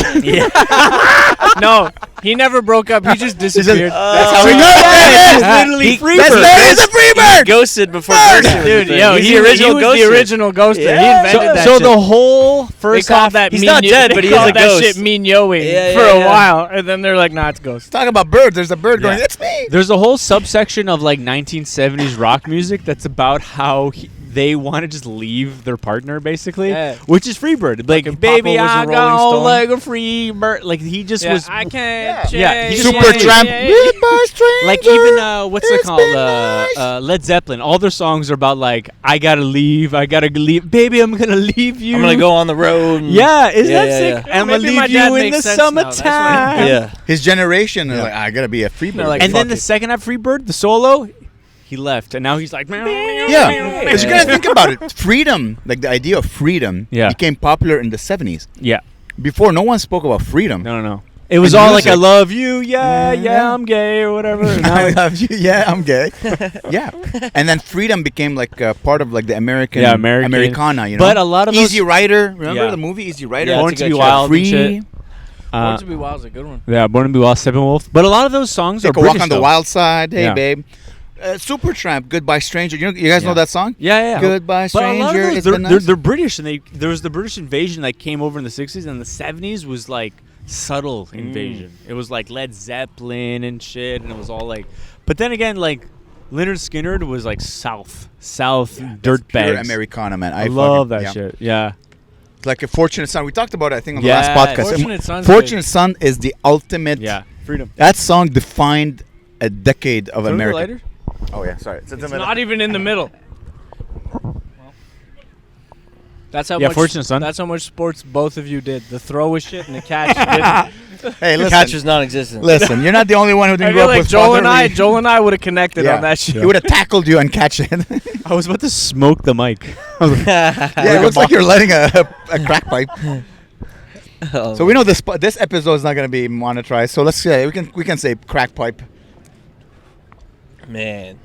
No, he never broke up. He just disappeared. That's how we he know that It's is. literally He- Freebird. That's the Freebird. He ghosted before ghosting. Dude, was a yo, thing. he He's the original was ghoster. the original ghoster. He Yeah. invented that So shit. the whole They first called half. that He's mean not dead, they but he is called a that ghost. shit mean yoing Yeah, for yeah, a yeah. while, and then they're like, nah, it's ghost. Talk about birds. There's a bird going. Yeah. It's me. There's a whole subsection of like 1970s rock music that's about how they want to just leave their partner, basically, Yeah. which is Freebird. Like, Fucking baby, Papa was a I Rolling go Stone. like a free bird. Like he just was. I can't. Yeah, change he Super wanted- Tramp. Goodbye, stranger. Like even what's it It's called? been nice. Led Zeppelin. All their songs are about like I gotta leave, baby, I'm gonna leave you. I'm gonna go on the road. And Yeah, isn't Yeah, that yeah, sick? yeah. I'm gonna Maybe my leave dad you in makes the sense now. That's summertime. Yeah. His generation is Yeah. like, I gotta be a free bird. They're like, And then Fuck the it. second half, Freebird, the solo, he left, and now he's like, Yeah, because you're gonna think about it. Freedom, like the idea of freedom, Yeah. became popular in the '70s. yeah. Before, no one spoke about freedom. No. It was And all like, I music. love you, yeah, Yeah. I'm gay, or whatever. And now I it's- love you. Yeah, I'm gay. Yeah, and then freedom became like part of like the American, Yeah, American. Americana. You know, But a lot of those. Easy Rider. Remember Yeah. the movie Easy Rider? Yeah, Born it's a to be good Wild and Free. shit. Born to be Wild is a good one. Yeah, Born to be Wild, Steppenwolf. But a lot of those songs are Take a British, walk on the though. wild side. Hey, Yeah. babe. Supertramp. Goodbye, stranger. You guys know Yeah. that song? Yeah. Goodbye, But a stranger. lot of It's those, been they're nice. British, and there was the British invasion that came over in the 60s, and the 70s was like subtle invasion. It was like Led Zeppelin and shit, and it was all like. But then again, like Leonard Skinner was like South dirt Pure bags. Americana, man. I love that shit. Yeah. It's like a Fortunate Son. We talked about it, I think, on the Yeah, last podcast. Fortunate Son's Fortunate Son is the ultimate. Yeah. Freedom. That song defined a decade of Throw the America. lighter? Oh yeah, sorry. It's, It's not even in the middle. That's how Yeah, much. Fortunate Son. That's how much sports both of you did. The throw was shit and the catch. didn't. Hey, The listen. catch was non-existent. Listen, you're not the only one who I didn't feel grow up like with Joel and I would have connected on that shit. He would have tackled you and catch it. I was about to smoke the mic. Yeah, it looks like you're lighting a crack pipe. Oh, So we know this episode is not going to be monetized. So let's say we can say crack pipe. man.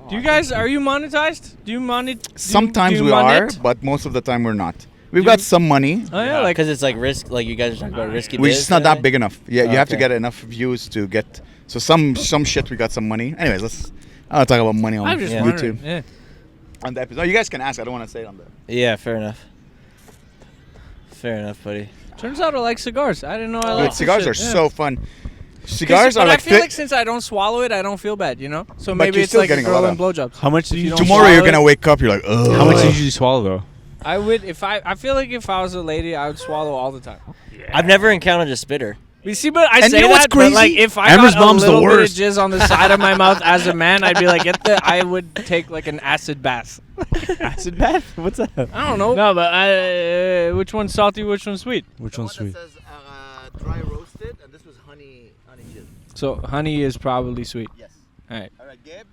Do you guys? Are you monetized? Do you Sometimes do we you are, monet? but most of the time we're not. We've Do got you- some money. Oh yeah, like Because it's like risk, like you guys are talking about risky. We're biz just not kinda that thing? big enough. Yeah, you have to Okay. get enough views to get. So some shit we got some money. Anyways, let's. I don't talk about money on I'm just Yeah. wondering. YouTube. Yeah. On the episode, you guys can ask. I don't want to say it on the. Yeah, fair enough. Fair enough, buddy. Turns out I like cigars. I didn't know I Dude, liked cigars are this shit. so fun. 'Cause- Cigars but are like I feel fit. like since I don't swallow it, I don't feel bad. You know. So But maybe you're it's still like a getting a girl lot and blowjobs. How much did If you don't Tomorrow swallow you're gonna it, wake up. You're like, ugh. How much did you usually swallow though? I would if I feel like if I was a lady, I would swallow all the time. I've never encountered a spitter. You see, but I And say you know what's that, but like crazy? if I Amber's got a mom's the little bit of worst. jizz on the side of my mouth as a man, I'd be like, I would take like an acid bath. Acid bath? What's that? I don't know. No, but which one's salty, which one's sweet? Which one's sweet? says dry roasted, and this was honey jizz. So honey is probably sweet. Yes. All right. All right, Gabe.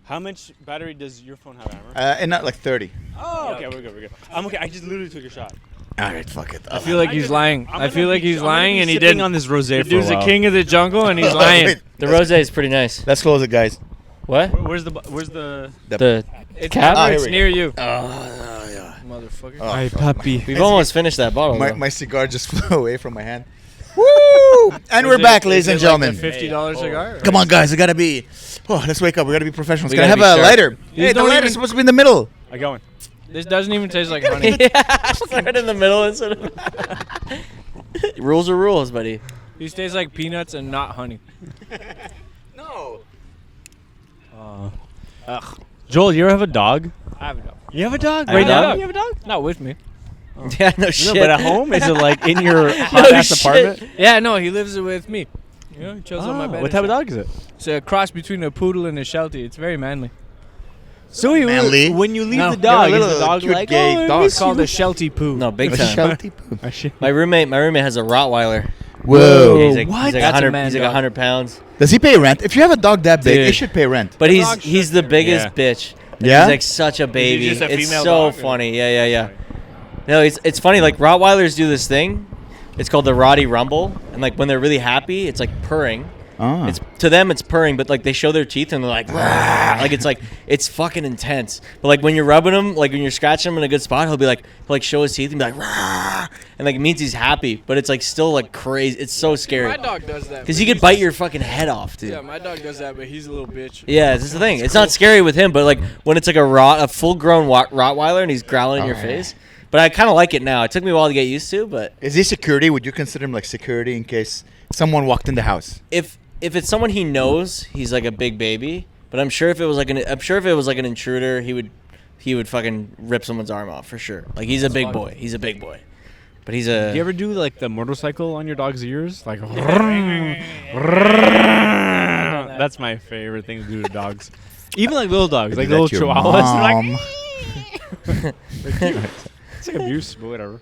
How much battery does your phone have, Amer? And not like 30. Oh, okay, we're good. I'm okay. I just literally took a shot. All right, fuck it. I feel like he's lying. I feel like he's lying, and he didn't. on this rosé. The dude's the king of the jungle, and he's lying. Wait, The rosé is pretty nice. let's close it, guys. What? Where's the? The It's Cap? Amer, here it's we near you, yeah. motherfucker. Oh, Hey, fuck. puppy. we've almost finished that bottle. My, though. my cigar just flew away from my hand. Woo! And we're back, ladies and gentlemen. $50 cigar. Come on, guys. We gotta be. Oh, let's wake up. We gotta be professionals. We Can I have gotta a be sharp. lighter? These Hey, the don't lighter's even- supposed to be in the middle. I going. This doesn't even taste like honey. right in the middle instead of. Rules are rules, buddy. These taste like peanuts and not honey. No. Ugh. Joel, you ever have a dog? I have a dog. You have a dog? I have Right a now? dog. You have a dog? Not with me. Yeah, no No, shit. but at home? Is it like in your hot ass shit. apartment? Yeah, no, he lives with me. You know, he chills on my bed. What type of dog is it? It's a cross between a poodle and a Sheltie. It's very manly. So Manly. when you leave No. the dog, You're a is the little dog cute like, gay oh, I dog. miss It's called you. a Sheltie poo. No, big A time. Sheltie poo. Oh, shit. My roommate has a Rottweiler. Whoa. He's like, what? He's like That's a 100. man He's like dog. 100 pounds. Does he pay rent? If you have a dog that big, Dude. he should pay rent. But dog he's the biggest Yeah. bitch. And Yeah? He's like such a baby. just a It's female so dog, or- funny. Yeah. No, it's funny. Like Rottweilers do this thing. It's called the Roddy Rumble, and like when they're really happy, it's like purring. Ah. It's to them it's purring, but like they show their teeth and they're like, "Rah!" like it's fucking intense. But like when you're rubbing him, like when you're scratching him in a good spot, he'll like show his teeth and be like, "Rah!" And like it means he's happy, but it's like still like crazy. It's so scary My dog does that. because but he could he's bite just- your fucking head off, dude. Yeah, my dog does that, but he's a little bitch. Yeah, this is the thing. It's not scary with him, but like when it's like a full-grown Rottweiler and he's growling in your face. But I kind of like it now. It took me a while to get used to, but Is he security? Would you consider him like security in case someone walked in the house? if it's someone he knows, he's like a big baby. But I'm sure if it was like an intruder, he would fucking rip someone's arm off for sure. Like he's a big boy. He's a big boy. But he's a. Do you ever do like the motorcycle on your dog's ears? Like, that's my favorite thing to do to dogs. Even like little dogs, like Do that little to your chihuahuas. mom. It's like abuse, but whatever.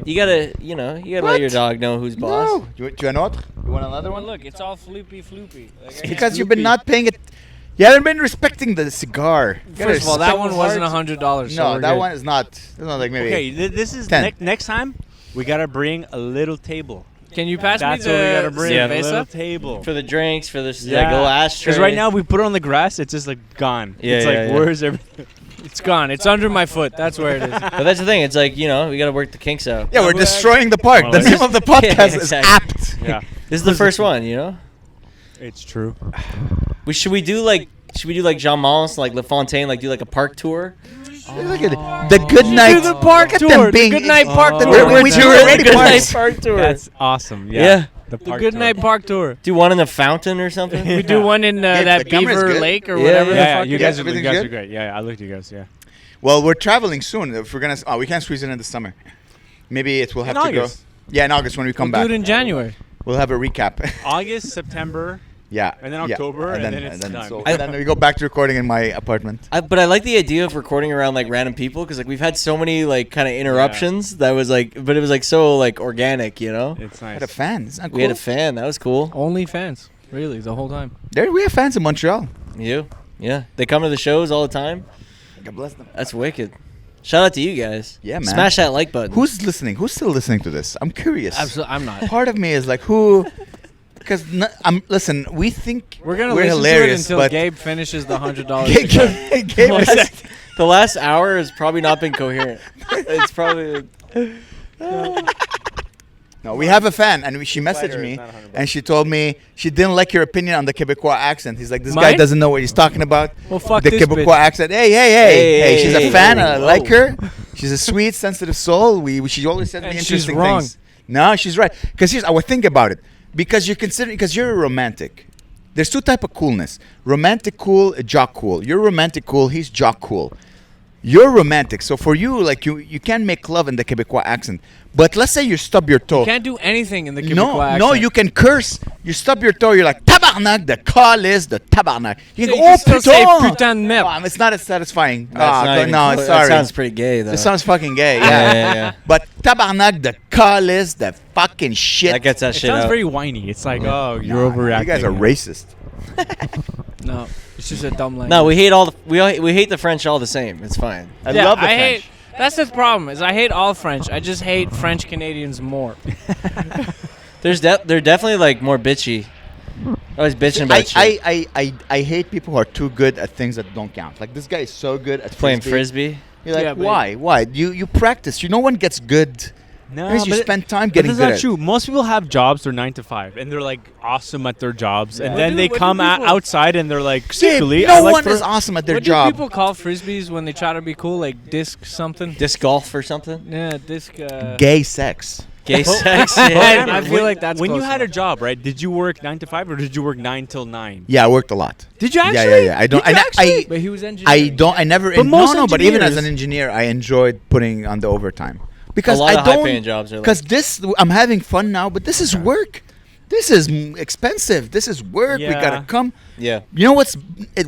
You gotta let your dog know who's boss. No. Do you want another? You want another Well, one? look, it's all floopy. Like, Because you've been not paying it. You haven't been respecting the cigar. You gotta First of all, that respect one the wasn't heart. $100. So No, we're that good. one is not. It's not like maybe. Okay, this is 10. next time. We gotta bring a little table. Can you pass That's me what we the gotta bring. Yeah. A little cerveza? table. For the drinks, for the Yeah. like, little ashtray. Because right now we put it on the grass, it's just like gone. Yeah, it's yeah, like yeah. where's everything? It's gone. It's under my foot. That's where it is. But that's the thing. It's like we gotta work the kinks out. Yeah, we're destroying the park. Well, The it's name of the podcast Yeah, is exactly. apt. Yeah, This is the first one. it's true. Should we do like Jean Mons, like Le Fontaine, like do like a park tour Look at it. The Good Night. Do the park Look at tour. them The being- Good Night Park Oh. tour. We're doing already the Good Night parks. Park tour. That's awesome. Yeah. The The park Good tour. Night Park tour. Do one in the fountain or something? We do one in Yeah, that the camera's Beaver good. Lake or Yeah, whatever the Yeah, fuck. you it guys, is. are, you everything's guys good? are great. Yeah, I looked at you guys. Yeah. Well, we're traveling soon. If we're gonna, we can't squeeze it in the summer. Maybe it will have In to August. go. Yeah, in August when we come We'll back, do it in January. we'll have a recap. August, September. Yeah. And then yeah. October, and then it's done. So, and then we go back to recording in my apartment. But I like the idea of recording around like random people because like we've had so many like kind of interruptions that was like, but it was like so like organic, you know. It's We nice. had a fan. Isn't that cool? We had a fan. That was cool. Only fans, really, the whole time. There, we have fans in Montreal. You, yeah. They come to the shows all the time. God bless them. That's wicked. Shout out to you guys. Yeah, man. Smash that like button. Who's listening? Who's still listening to this? I'm curious. Absolutely, I'm not. Part of me is like, who? Because listen, we think We're gonna we're listen hilarious, to it until but Gabe finishes the $100. Gabe is- The last hour has probably not been coherent. It's probably. No, we have a fan, and she messaged me, and she told me she didn't like your opinion on the Quebecois accent. He's like, this guy Mine? doesn't know what he's talking about. Well, fuck The this Quebecois bitch. accent. Hey, Hey, she's a hey, fan, hey, and I whoa. like her. She's a sweet, sensitive soul. She always says me And she's interesting wrong. things. No, she's right. Because I would think about it. Because you're a romantic. There's two type of coolness: romantic cool, jock cool. You're romantic cool. He's jock cool. You're romantic, so for you, like you can make love in the Quebecois accent. But let's say you stub your toe. You can't do anything in the Quebecois No, accent. you can curse. You stub your toe. You're like tabarnak, the calice, the tabarnak. You can You go, oh can still say putain. putain de merde. It's not as satisfying. That's not even no, close. sorry. That sounds pretty gay though. It sounds fucking gay. Yeah, Yeah. yeah, yeah. But tabarnak, the calice, the fucking shit. That gets that It shit sounds out. very whiny. It's like, oh, you're Nah, overreacting. You guys are racist. No, it's just a dumb language. No, we hate all. We hate the French all the same. It's fine. I love the French. hate. That's the problem. Is I hate all French. I just hate French Canadians more. They're definitely like more bitchy. Always bitching about shit. I hate people who are too good at things that don't count. Like this guy is so good at Playing frisbee. You're like, Yeah, but- why? You practice. No one gets good. No, Unless you but spend time but getting that's good not at. true. Most people have jobs. They're 9 to 5, and they're like awesome at their jobs. And What then do- they what do come people- outside and they're like, Gabe, secretly, no I like one for- is awesome at their What job. do people call frisbees when they try to be cool? Like disc something? Disc golf or something. Yeah, disc. Gay sex. Gay sex. I Yeah. feel like that's when you close had a enough. job, right? Did you work 9 to 5 or did you work 9 till 9? Yeah, I worked a lot. Did you actually? Yeah. I don't. Did you actually? But he was engineering. I never. But most no. But even as an engineers- engineer, I enjoyed putting on the overtime because A lot I of don't. high-paying jobs are like. Because this, I'm having fun now, but this is work. This is expensive. This is work. We Yeah. gotta come. Yeah. You know what's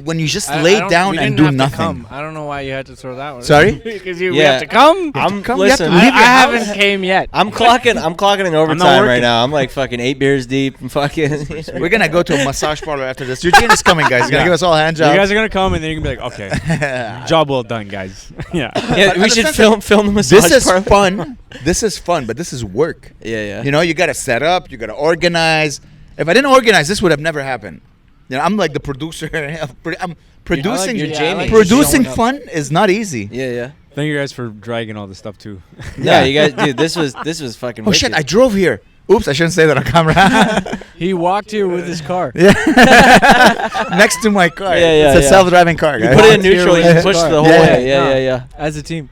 when you just I lay don't- down we and didn't do have to nothing. come. I don't know why you had to throw that one. Sorry? Because we Yeah. have to come. I'm come, you have to listen. leave I your haven't house. came yet. I'm clocking in overtime right working. now. I'm like fucking 8 beers deep. I'm fucking. We're gonna go to a massage parlor after this. Eugene is coming, guys. He's gonna Yeah. give us all hand You jobs. guys are gonna come and then you're gonna be like, okay, job well done, guys. Yeah. Yeah, we should film the massage This is parlor. fun. This is fun, but this is work. Yeah, yeah. You know, you gotta set up. You gotta organize. If I didn't organize, this would have never happened. You know, I'm like the producer. I'm producing. you're Jamie. Producing showing up. fun is not easy. Yeah, yeah. Thank you guys for dragging all this stuff too. Yeah, you guys, dude. This was fucking. Oh shit! I wicked. drove here. Oops! I shouldn't say that on camera. He walked here with his car. Next to my car. Yeah, yeah, It's a yeah. self-driving car. You guys. put it in Walked here neutral. with You his pushed car. the whole Yeah. way. Yeah, yeah, yeah. As a team.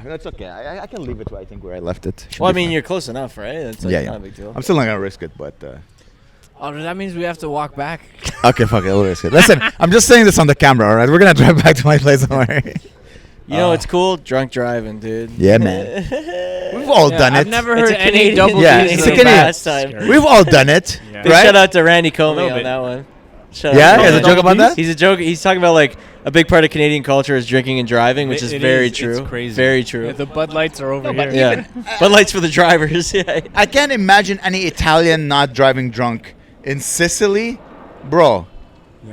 That's okay. I can leave it. I think where I left it. Should Well, I be mean, fine. you're close enough, right? It's like Yeah, yeah. not a big deal. I'm still not gonna risk it, but. Oh, that means we have to walk back. Okay, fuck it. We'll risk it. Listen, I'm just saying this on the camera. All right, we're gonna drive back to my place. Don't worry. You know, it's cool. Drunk driving, dude. Yeah, man. We've all done I've it. never It's heard a any Canadian- double Yeah, D's it's in a a Canadian- bad. Scary. We've all done it, Yeah. Big right? shout out to Randy Comey little on bit. that one. Yeah, he has a out. joke about that. He's a joke. He's talking about like a big part of Canadian culture is drinking and driving, which is It very is. It's true. crazy. Very true. Yeah, the Bud Lights are over but here. Yeah. But lights for the drivers. Yeah. I can't imagine any Italian not driving drunk in Sicily, bro.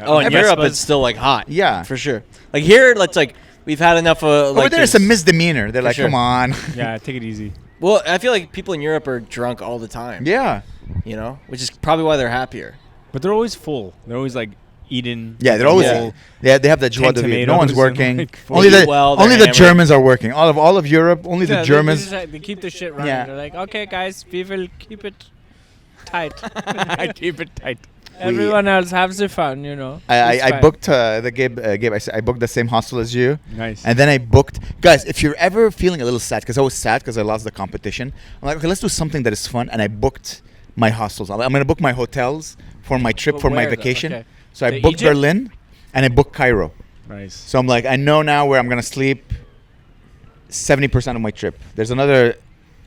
Oh, in Yeah, Europe Vespas. it's still like hot. Yeah. For sure. Like here, it's like we've had enough of like. Over there, it's a misdemeanor. They're like, sure. come on. Yeah, take it easy. Well, I feel like people in Europe are drunk all the time. Yeah. You know, which is probably why they're happier. But they're always full. They're always like eating. Yeah, they're always. Yeah. Yeah, they have the joie de vivre. No one's tomatoes and, working. like, Only They the eat well, they're only the hammered. Germans are working. All of Europe, only Yeah, the Germans. They keep the shit running. Yeah. They're like, okay, guys, we will keep it tight. I keep it tight. Everyone else has their fun, you know. It's I fine. booked the Gabe. I booked the same hostel as you. Nice. And then I booked, guys, if you're ever feeling a little sad, because I was sad because I lost the competition, I'm like, okay, let's do something that is fun. And I booked my hostels. I'm going to book my hotels for my trip, But for my where, though? vacation. Okay. So I The booked Egypt? Berlin and I booked Cairo. Nice. So I'm like, I know now where I'm going to sleep 70% of my trip. There's another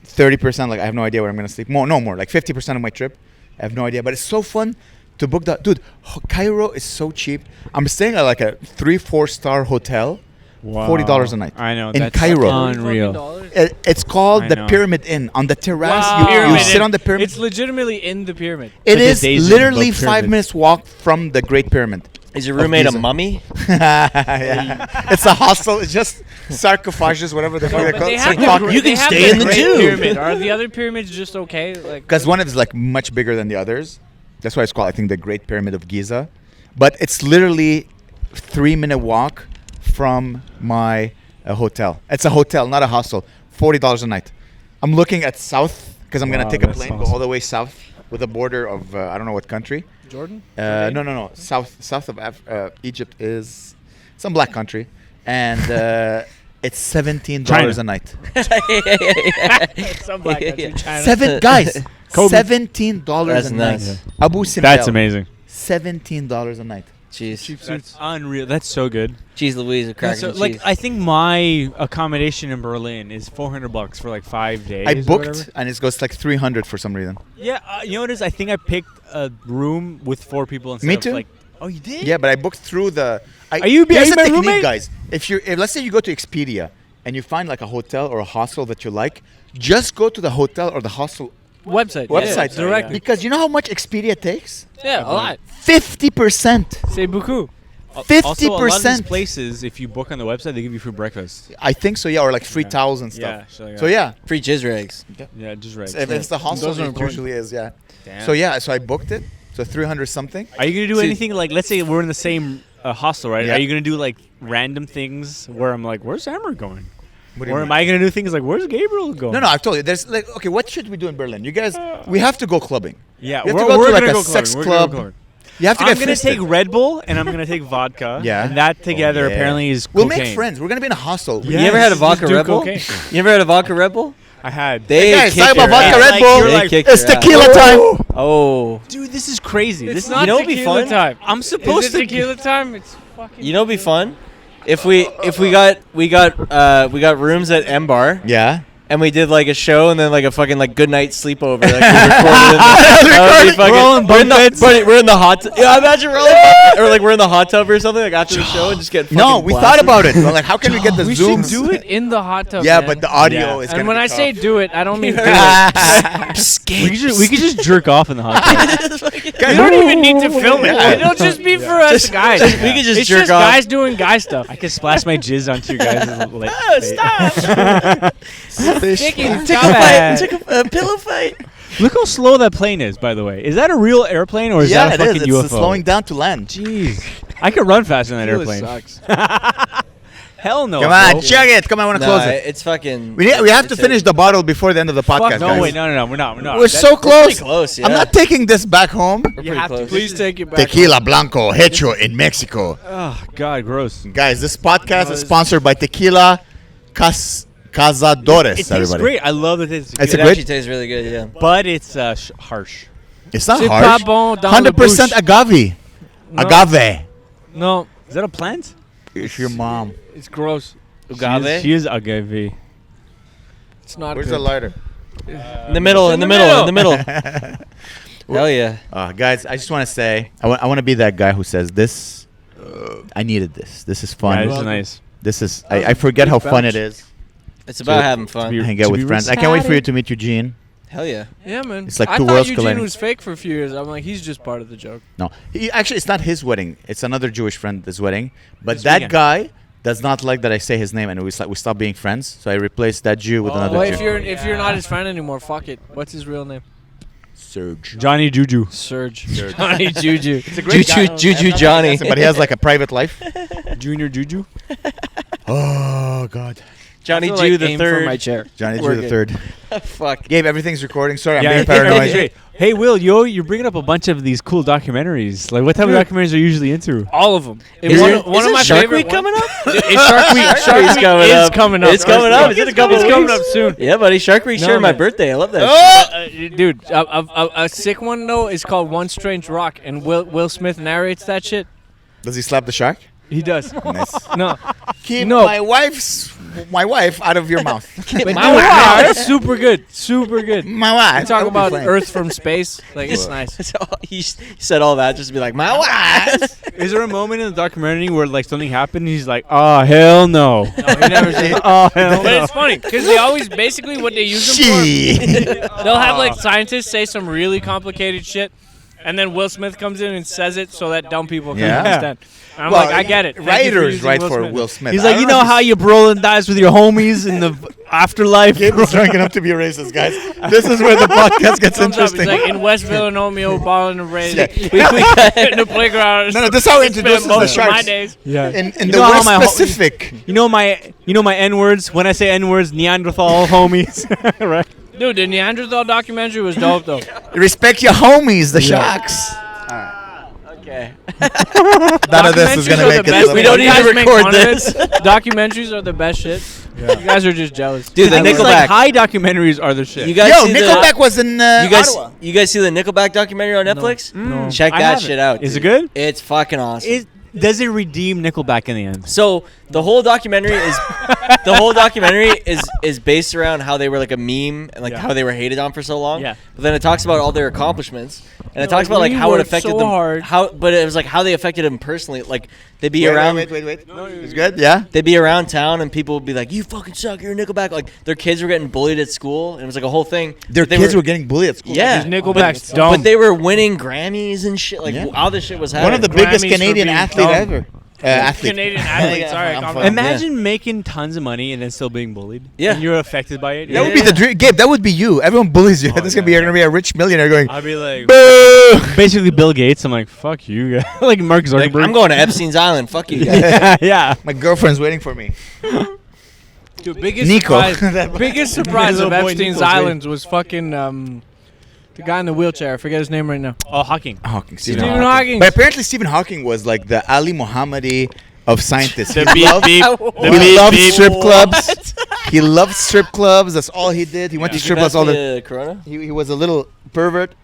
30%, like I have no idea where I'm going to sleep. No more, like 50% of my trip. I have no idea. But it's so fun to book that. Dude, Cairo is so cheap. I'm staying at like a 3-4 star hotel. Wow. $40 a night. I know. In That's Cairo. unreal. It's called I the know. Pyramid Inn. On the terrace, Wow. you Pyramid sit Inn. on the pyramid. It's legitimately in the pyramid. It like a is days literally above 5 pyramid. minutes walk from the Great Pyramid. Is your roommate a Giza. mummy? Yeah. It's a hostel. It's just sarcophages, whatever the fuck they But call they it. have Sarcophagus. You can they have stay in the Great Jew. Pyramid. Are the other pyramids just okay? Like, Because one is like much bigger than the others. That's why it's called, I think, the Great Pyramid of Giza. But it's literally 3-minute walk from my hotel. It's a hotel, not a hostel. $40 a night. I'm looking at south because I'm Wow, gonna take a that's plane, go awesome. all the way south with the border of I don't know what country. Jordan? No. South of Egypt is some black country, and it's $17 China. a night. Some black country, China. Guys, Kobe. $17 That's a nuts. night. Abu Simbel. That's amazing. $17 a night. Jeez. That's unreal. That's so good. Cheese Louise, a crack So, and like, cheese. I think my accommodation in Berlin is $400 for like 5 days. I or booked, whatever. and it goes like 300 for some reason. Yeah, you know what it is? I think I picked a room with 4 people instead Me of too. like. Oh, you did? Yeah, but I booked through the. Are you here's my the technique, roommate? guys. If let's say you go to Expedia and you find like a hotel or a hostel that you like, just go to the hotel or the hostel Website. website directly. because you know how much Expedia takes? Yeah, a lot. 50%. C'est beaucoup. Also, a lot of these 50%. places, if you book on the website, they give you free breakfast. I think so, yeah, or like free towels and stuff. So yeah, Free jizz rags. Yeah, just right. if it's the hostel, Those are it important. usually is, yeah. Damn. So yeah, so I booked it. So 300 something. Are you gonna do See- anything like? Let's say we're in the same hostel, right? Yeah. Are you gonna do like random things where I'm like, "Where's Amer going?" What do you Or mean? am I gonna do things like, "Where's Gabriel going?" No, I've told you. There's like, okay, what should we do in Berlin? You guys, we have to go clubbing. Yeah, You have we're, to go we're to like gonna a go sex clubbing. We're gonna club. go clubbing. You have to I'm get gonna fisted. take Red Bull and I'm gonna take vodka. Yeah. And that together Yeah. apparently is We'll cocaine. make friends. We're gonna be in a hostel. Yeah. You ever had a Yes, vodka do Red Bull? cocaine. You ever had a vodka Red Bull? I had. They guys, kick talk about your vodka ass. Red Bull. They kick It's your ass. tequila time. Oh. Dude, this is crazy. It's This not you know what'd be tequila fun? time. I'm Is supposed it to tequila time? It's fucking. You know what'd be fun? If we got rooms at M Bar Yeah. and we did like a show and then like a fucking like good night sleepover. Like we recorded in the, that would be fucking, We're all in bunk beds. we're in the hot yeah, imagine we're all in bunk, or like we're in the hot tub or something like after the show and just get No, fucking we blasted. thought about it. We're like, how can we get the We Zoom? should do it in the hot tub. Yeah, man. but the audio Yeah. is gonna And when be I say tough. do it, I don't mean do it. we could just jerk off in the hot tub. You don't even need to film it. Yeah. It'll just be for us guys. we could just It's jerk just off. guys doing guy stuff. I could splash my jizz onto you guys. Taking Take stop a fight. it. Take a pillow fight. Look how slow that plane is, by the way. Is that a real airplane or is Yeah, that a it fucking is. UFO? It's slowing down to land. Jeez. I could run faster than that airplane. Sucks. Hell no. Come on, bro. chug it. Come on, I want to close it. It's fucking. We have to it's finish the bottle before the end of the podcast, No, guys. wait, no, we're not. We're so close. pretty close, yeah. I'm not taking this back home. We're You pretty have to. close. Please take it back. Tequila Blanco hecho in Mexico. Oh, God, gross. Guys, this podcast is sponsored by Tequila Cazadores, It tastes everybody. great. I love that it's It's It a great- actually tastes really good, yeah. but it's harsh. It's not C'est harsh. pas bon dans le 100% bouche. agave. No. Agave. No, Is that a plant? It's your mom. it's gross. Agave? She is agave. It's not Where's good. the lighter? In the middle, in the middle, in the middle. Hell yeah. Guys, I just want to say, I want to be that guy who says this. I needed this. This is fun. Yeah, this is nice. This is. I forget how fun it is. It's about having fun. be- Hang out to with be friends. I can't wait for you to meet Eugene. Hell yeah. Yeah, man. It's like I two thought worlds Eugene colliding. was fake for a few years. I'm like, he's just part of the joke. No, actually, it's not his wedding. It's another Jewish friend's wedding. But This that weekend. guy does not like that I say his name, and we stopped being friends. So I replaced that Jew with another Well, Jew. if you're not his friend anymore, fuck it. What's his real name? Serge. Johnny Juju. Serge. Johnny Juju. It's a Juju Johnny. But he has like a private life. Junior Juju. Oh God. Johnny I feel Jew like the aim for third. my chair. Johnny We're Jew the good. third. Fuck. Gabe, everything's recording. Sorry, I'm Yeah, being everything's paranoid. great. Hey, Will, you're bringing up a bunch of these cool documentaries. Like, what type of documentaries are you usually into? All of them. Is one there- one of isn't my Shark favorite Week coming up? Is Shark Week. Shark Week's Week coming is up. coming up. It's coming up. It's in a couple It's weeks. coming up soon. Yeah, buddy. Shark Week sharing my man. birthday. I love that shit. Dude, a sick one though is called One Strange Rock, and Will Smith narrates that shit. Does he slap the shark? He does. Nice. No, Keep No. my wife out of your mouth. but that's super good. Super good. My wife. We talk That would be about fine. Earth from space. Like it's nice. So he said all that just to be like, my wife. Is there a moment in the documentary where like something happened and he's like, oh, hell no. No, he never said. Oh, hell But no. it's funny because they always basically what they use them She. for. They'll have like scientists say some really complicated shit, and then Will Smith comes in and says it so that dumb people can Yeah. understand. And I'm Well, like, I get it. Thank you Writers using write Will for Smith. Will Smith. He's I like, don't you know if how you roll and dice with your homies in the afterlife? Gabe is drunk enough to be a racist, guys. This is where the podcast gets Comes up, it's interesting. like in West Villanova, balling and raised Yeah. in the playground. No, this is how it Spent introduces the most of my sharks. days. Yeah. In You the know how West my ho- Pacific. You know my N words. When I say N words, Neanderthal homies, right? Dude, the Neanderthal documentary was dope though. Respect your homies, the sharks. Okay. None of this is Documentaries gonna are make the it. best. We don't You need to guys make record fun of it. this. Documentaries are the best shit. You guys are just jealous. Dude, the I think, Nickelback. like high documentaries are the shit. You guys Yo, see Nickelback the, was in you guys, Ottawa. you guys see the Nickelback documentary on Netflix? No. Check I that haven't. shit out. Is it dude. good? It's fucking awesome. Does it redeem Nickelback in the end? So the whole documentary is based around how they were like a meme and like Yeah. how they were hated on for so long. Yeah. But then it talks about all their accomplishments and it They're talks like, about like "We how it worked affected so them. hard." But it was like how they affected them personally. Like they'd be around. Wait. It's good? Yeah? They'd be around town and people would be like, "You fucking suck. You're a Nickelback." Like their kids were getting bullied at school and it was like a whole thing. Their They kids were getting bullied at school. Yeah. Because Nickelback's dumb. But they were winning Grammys and shit. Like Yeah. all this shit was happening. One of the biggest Grammys for Canadian being athlete dumb. ever. Athlete. Canadian athlete. Sorry, I'm calm fine. down. Imagine making tons of money and then still being bullied. Yeah. And you're affected by it. That would be the dream. Gabe, that would be you. Everyone bullies you. This is yeah. you're gonna be a rich millionaire going, I'd be like, boo! basically Bill Gates. I'm like, fuck you, guys. Like Mark Like, Zuckerberg. I'm going to Epstein's Island. Fuck you guys. yeah. My girlfriend's waiting for me. Dude, biggest Nico. surprise, biggest surprise of Little boy Epstein's Nico's waiting. Islands was fucking the guy in the wheelchair. I forget his name right now. Oh, Hawking. Hawking. Stephen Hawking. But apparently Stephen Hawking was like the Ali Muhammadi of scientists. The He beep loved- beep. he The beep loved beep. strip clubs. He loved strip clubs. That's all he did. He went to strip clubs all the. Corona. He was a little pervert.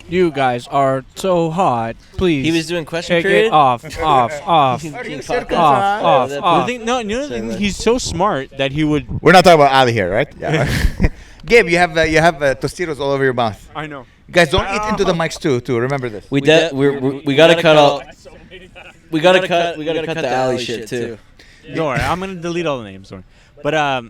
You guys are so hot. Please. He was doing question take period. it off. Off. The thing, no, you know the thing, he's so smart that he would. We're not talking about Ali here, right? Yeah. Gabe, you have Tostitos all over your mouth. I know. Guys, don't eat into the mics too. Remember this. We gotta cut out. We gotta cut the alley shit too. Don't worry, I'm gonna delete all the names. Don't worry. But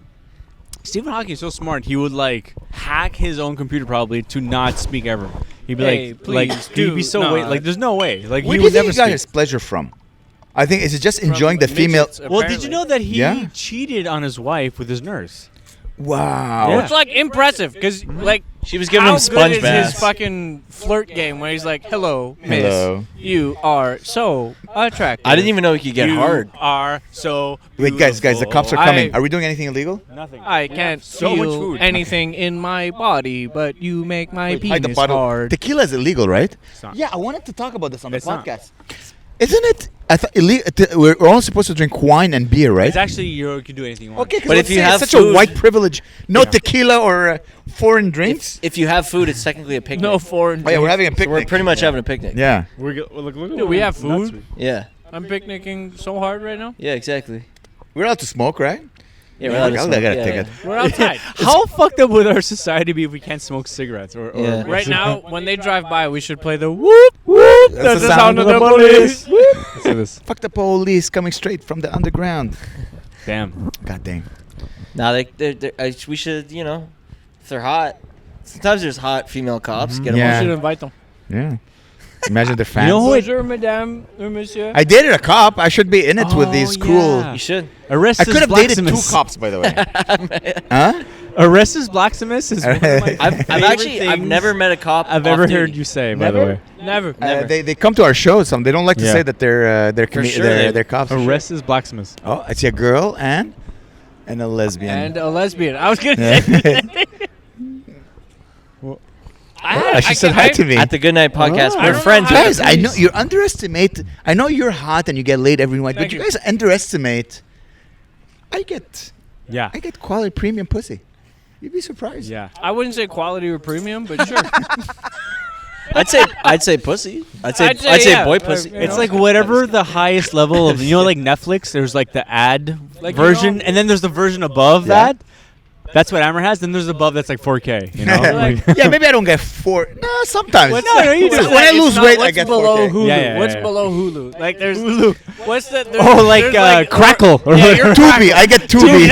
Stephen Hawking is so smart. He would like hack his own computer probably to not speak ever. He'd be Hey, like, please he'd be do so not. like, there's no way. Like Where he do you would think never he got speak. his pleasure from? I think is it just enjoying the female. Midgets, Well, did you apparently. know that he Yeah. cheated on his wife with his nurse? Wow. Yeah. It's like impressive because like She was giving how him good sponge is baths. his fucking flirt game where he's like, "Hello, miss, Hello. you are so attractive." I didn't even know he could get you hard. are so. Wait, guys, the cops are I- coming. Are we doing anything illegal? Nothing. I can't so much feel food. anything in my body, but you make my Hide the penis bottle. hard. Tequila is illegal, right? not. Yeah, I wanted to talk about this on the It's not. podcast. Isn't it? I thought we're only supposed to drink wine and beer, right? It's actually you can do anything you want. Okay, 'cause But let's if you say it's have such food- a white privilege, no Yeah. tequila or foreign drinks. If you have food, it's technically a picnic. No foreign. Oh yeah, we're drinks. having a So picnic. we're pretty much having a picnic. Yeah. Look at Dude, we have food. Yeah. I'm picnicking so hard right now. Yeah. Exactly. We're allowed to smoke, right? Yeah. Yeah, we're allowed to I smoke. got a Yeah, ticket. We're outside. How fucked up would our society be if we can't smoke cigarettes? Or Yeah. Right now, when they drive by, we should play the whoop whoop. That's the sound of the police. Let's do this. Fuck the police coming straight from the underground. Damn. God dang. Nah, we should, if they're hot. Sometimes there's hot female cops. Get 'em Yeah. We should invite them. Yeah. Imagine they're fans. know who it- Bonjour, madame, or monsieur. I dated a cop. I should be in it with these Oh, cool. yeah. You should. Arrest I this could have dated two blacksmith. cops, by the way. Huh? Arrest this blacksmith is one of my I've favorite I've things never met a cop. I've off ever duty. heard you say. By Never? the way, Never. Never. They come to our shows. They don't like to Yeah. say that they're sure they- they're cops. arrest this blacksmith. Oh, I see a girl and And a lesbian. And a lesbian. I was gonna say. She said hi to me. At the Good Night Podcast, I we're don't friends. know how with Guys, I know you underestimate. I know you're hot and you get laid every night, but Thank you you. guys underestimate. I get Yeah. quality premium pussy. You'd be surprised. Yeah. I wouldn't say quality or premium, but sure. I'd say pussy. I'd say yeah, boy pussy. you It's know? like whatever the highest level of, like Netflix, there's like the ad Like, version, you know- and then there's the version above Yeah. that. That's what Amer has. Then there's above that's like 4K. You know, Like- Yeah, maybe I don't get 4. No, sometimes. No, you do. When I It's lose not weight, I what's get below 4K. Hulu. Yeah, What's yeah. below Hulu? Like there's Hulu. What's that? Oh, like there's Crackle. Or Yeah, you're Tubi. I get Tubi.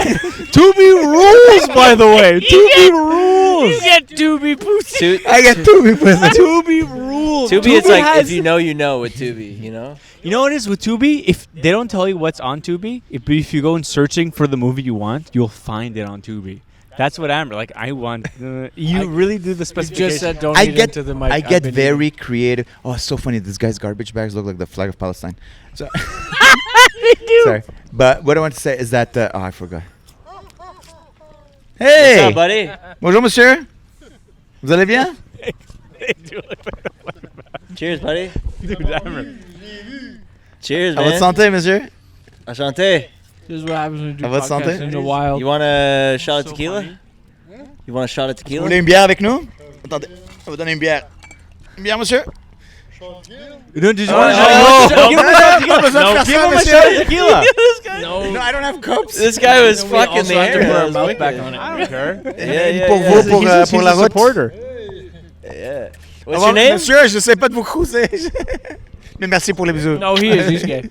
Tubi rules, by the way. Tubi rules. You get Tubi pussy. I get Tubi pussy. Tubi rules. Tubi, it's like has- if you know with Tubi, you know? You know what it is with Tubi? If they don't tell you what's on Tubi, if you go and searching for the movie you want, you'll find it on Tubi. That's what I'm like. I want. You really do the You specification. just said don't I eat get into the mic. I I've get been very creative. Oh, it's so funny. This guy's garbage bags look like the flag of Palestine. So sorry, but what I want to say is that I forgot. Hey, What's up, buddy? bonjour monsieur. Vous allez bien? Cheers, buddy. Dude, Amer. Cheers, À votre man. santé, monsieur. Enchanté. This is what happens when you do Votre santé? podcasts in the wild. You want a shot of So tequila? funny. You want a shot of Vous tequila? voulez une bière avec nous? Attendez, on va vous donner une bière. Une bière, monsieur? No, did you Oh, want to no, give him a shot of tequila? No, Give him a shot of tequila. No, No, I don't have cups. This guy was we fucking also the have to air. put That our was mouth wicked. back on it. I don't care. Yeah, Pour yeah, vous, yeah. pour la route. supporter. Yeah. Au What's revoir, your name? Monsieur, je sais pas de vous croiser. Mais merci pour les bisous. No, he is. He's gay.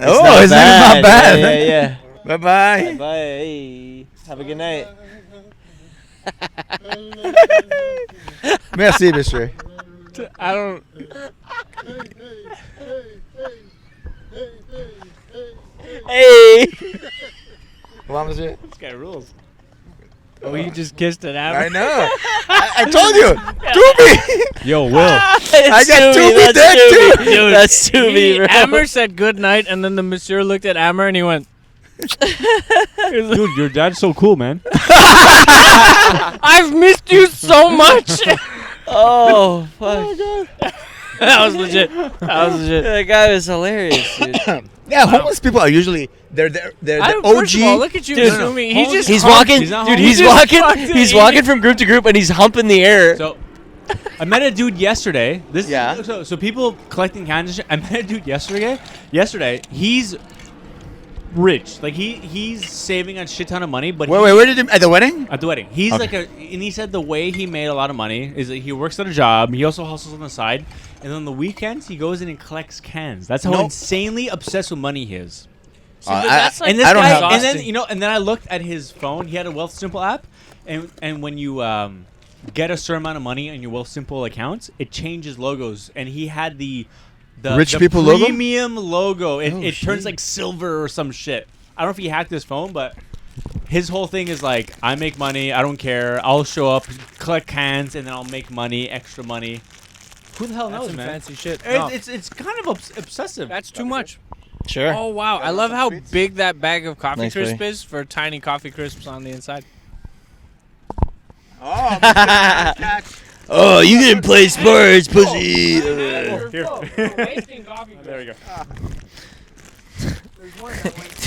Oh, it's not bad. Yeah, yeah, Bye bye. yeah. Bye. Hey. Have a good night. Merci, monsieur. I don't. Hey. Au revoir, monsieur. This guy rules. Oh, he just kissed it out. I know. I told you. Tubi. Yo, Will. I got Tubi, Tubi that's there, Tubi. too. Dude, that's Tubi, bro. Amer said good night, and then the monsieur looked at Amer and he went. Dude, your dad's so cool, man. I've missed you so much. Oh, fuck. That was legit. That was legit. That guy was hilarious, dude. Yeah, homeless people are usually they're the First of all, OG. look at you Dude, assuming he just He's humped- walking, He's not dude. homeless. He's He just walking. fucking- He's walking from group to group, and he's humping the air. So, I met a dude yesterday. Yeah. So people collecting cans and shit. I met a dude yesterday. He's rich. Like he's saving a shit ton of money, but Wait, where did you at the wedding? at the wedding. He's Okay. like and he said the way he made a lot of money is that he works at a job. He also hustles on the side, and on the weekends he goes in and collects cans. That's how No. insanely obsessed with money he is. See, but that's like And this I don't guy, have- and then exhausting. and then I looked at his phone. He had a Wealth Simple app, and when you get a certain amount of money on your Wealth Simple accounts, it changes logos. And he had the Rich people logo? premium logo. It Oh, turns shit. like silver or some shit. I don't know if he hacked his phone, but his whole thing is like, I make money. I don't care. I'll show up, collect cans, and then I'll make money, extra money. Who the hell That's knows, some man? fancy shit. It's, No, it's kind of obsessive. that's too much. Sure. Oh wow! I love how big that bag of coffee Nice, crisp buddy. is for tiny coffee crisps on the inside. Oh, you didn't play sports, pussy. There we go.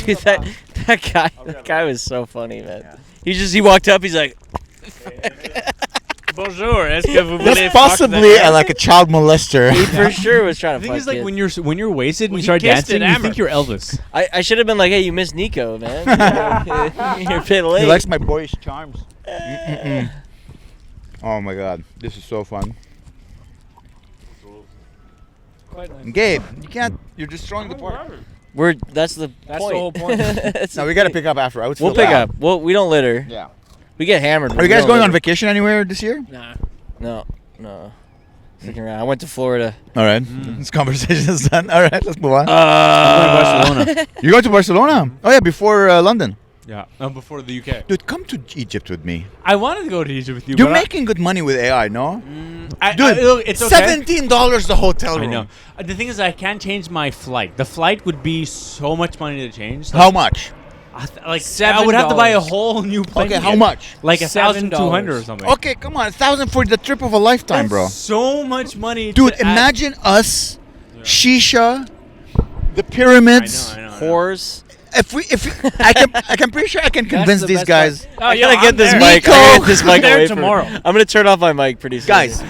Dude, that guy was so funny, man. He walked up. He's like, Bonjour. Est-ce que vous voulez That's fuck possibly that guy? like a child molester. he for sure was trying The to thing fuck is, like kids. when you're wasted and Well, you he start kissed dancing, it, you Amer. think you're Elvis. I should have been like, hey, you missed Nico, man. You're a bit late. He likes my boyish charms. Mm-mm-mm. Oh my god, this is so fun. Quite nice. Gabe, you can't. You're destroying the park. That's the That's point. the whole point. That's No, the we gotta point. pick up after. I would We'll feel pick bad. up. Well, we don't litter. Yeah. We get hammered. Are you guys going on vacation anywhere this year? Nah. No. Sticking around. I went to Florida. All right. This conversation is done. All right, let's move on. Barcelona. You're going to Barcelona? Oh yeah, before London. Yeah, before the UK. Dude, come to Egypt with me. I wanted to go to Egypt with you. You're but making good money with AI, no? Dude, Dude, it's okay. $17 the hotel I room. know. The thing is, I can't change my flight. The flight would be so much money to change. How much? I would have to buy a whole new plane. Okay, how ticket. much? Like $7. 1,200 or something. Okay, come on, 1,000 for the trip of a lifetime, That's bro. so much money. Dude, to add. imagine us, shisha, the pyramids. I know. Whores. If I can pretty sure I can convince the these best guys. Oh, I yo, gotta get I'm this there. mic. I gotta get this mic I'm there away from me. tomorrow. I'm gonna turn off my mic pretty soon. Guys,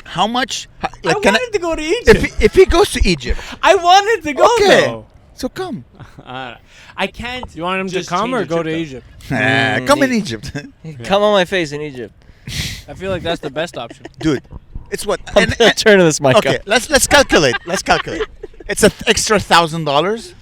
how much? I Like, can wanted to go to Egypt. if he goes to Egypt, I wanted to go okay, though. so come. I can't. You want him to just come change or the go trip, to though. Egypt? Come in Egypt, Come on my face in Egypt. I feel like that's the best option. dude. It's what? I'm gonna turn this mic Okay, up. let's calculate. Let's calculate. It's an extra $1,000.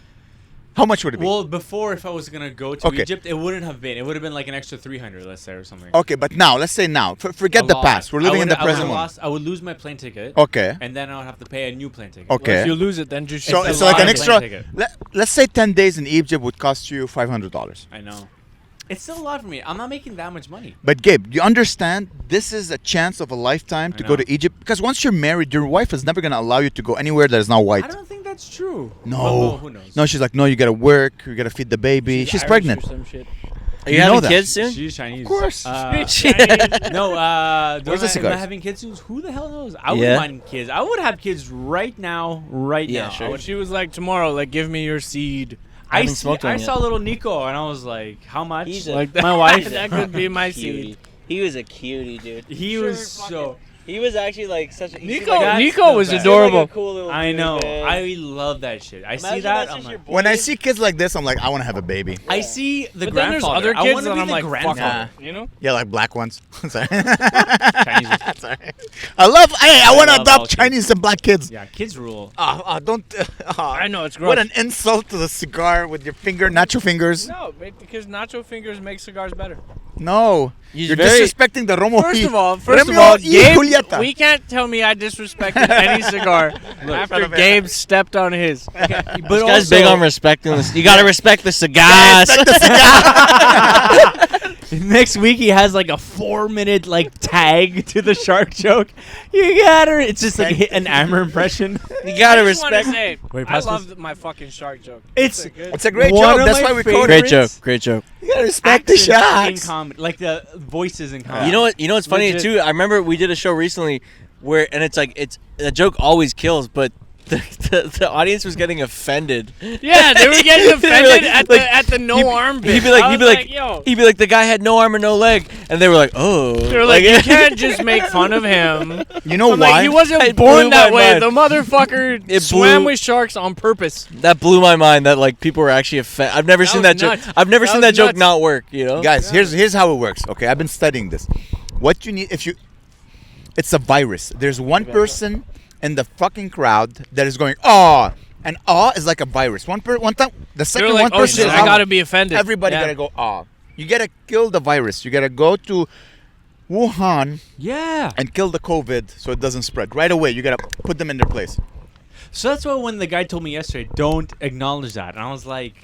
How much would it be? Well, before, if I was gonna go to Okay. Egypt, it wouldn't have been. It would have been like an extra 300, let's say, or something. Okay, but now let's say now. Forget A the lot. past. We're living in the I would've present moment. I would lose my plane ticket. Okay. And then I would have to pay a new plane ticket. Okay. Well, if you lose it, then just So It's it's a like lot an of extra. plane ticket. Let's say 10 days in Egypt would cost you $500. I know. It's still a lot for me. I'm not making that much money. But Gabe, you understand this is a chance of a lifetime to I go know. to Egypt because once you're married, your wife is never gonna allow you to go anywhere that is not white. I don't think that's true. No. Well, who knows? No, she's like, no, you gotta work, you gotta feed the baby. She's Irish pregnant. or some shit. Are you, You know having that. kids soon? She's Chinese. Of course. No, Where's the am I cigars? having kids soon? Who the hell knows? I Yeah. wouldn't mind kids. I would have kids right now, Yeah, now. sure. I But she was like, tomorrow, like, give me your seed. I haven't smoked one I yet. saw little Nico, and I was like, how much? He's a- Like my wife. that could be my Cutie. seed. He was a cutie, dude. He was so. He was actually like such a. Nico was adorable. Cool little I dude, know. man. I love that shit. I see Imagine that. that's I'm just like, your boy. When I see kids like this, I'm like, I want to have a baby. I see the But then there's grandfather. other I kids want to that be I'm the like, fuck grandfather. off. You know? Yeah, like black ones. Sorry. Chinese. Sorry. I want to love all adopt kids. Chinese and black kids. Yeah, kids rule. Don't. I know, it's gross. What an insult to the cigar with your finger, nacho fingers. No, because nacho fingers make cigars better. No. He's You're very- disrespecting the Romo. First y- of all, Romeo y Gabe, Julieta. we can't tell me I disrespected any cigar after of it. Gabe stepped on his. But This guy's big on respecting this. You gotta respect the cigars. Next week he has like a 4-minute like tag to the shark joke. You got her. It's just like an Amer impression. You gotta I just wanna respect. say, Wait, I pass love my fucking shark joke. It's It's a great One joke. of That's my why we call Great it. joke. Great joke. You gotta respect the accents in shots. comedy, like the voices in comedy. You know what? You know what's funny Legit. too? I remember we did a show recently where, and it's like the joke always kills, but the audience was getting offended. Yeah, they were getting They were offended like- at the no arm bit. He'd be like, I he'd be was like, yo. he'd be like, the guy had no arm and no leg, and they were like, oh. They were like, you can't just make fun of him. You know I'm why? like, he wasn't It born blew that my way. mind. The motherfucker It swam blew- with sharks on purpose. That blew my mind. That like people were actually offended. I've never That seen was that joke. nuts. I've never That seen was that joke nuts. not work. You know, Guys, here's how it works. Okay, I've been studying this. What you need it's a virus. There's one person in the fucking crowd that is going, "Aw," and "aw" is like a virus. One time, the They second were like, one oh person shit, is I out. gotta be offended. Everybody Yeah. gotta go, "aw." You gotta kill the virus. You gotta go to Wuhan Yeah. and kill the COVID so it doesn't spread right away. You gotta put them in their place. So that's why when the guy told me yesterday, don't acknowledge that, and I was like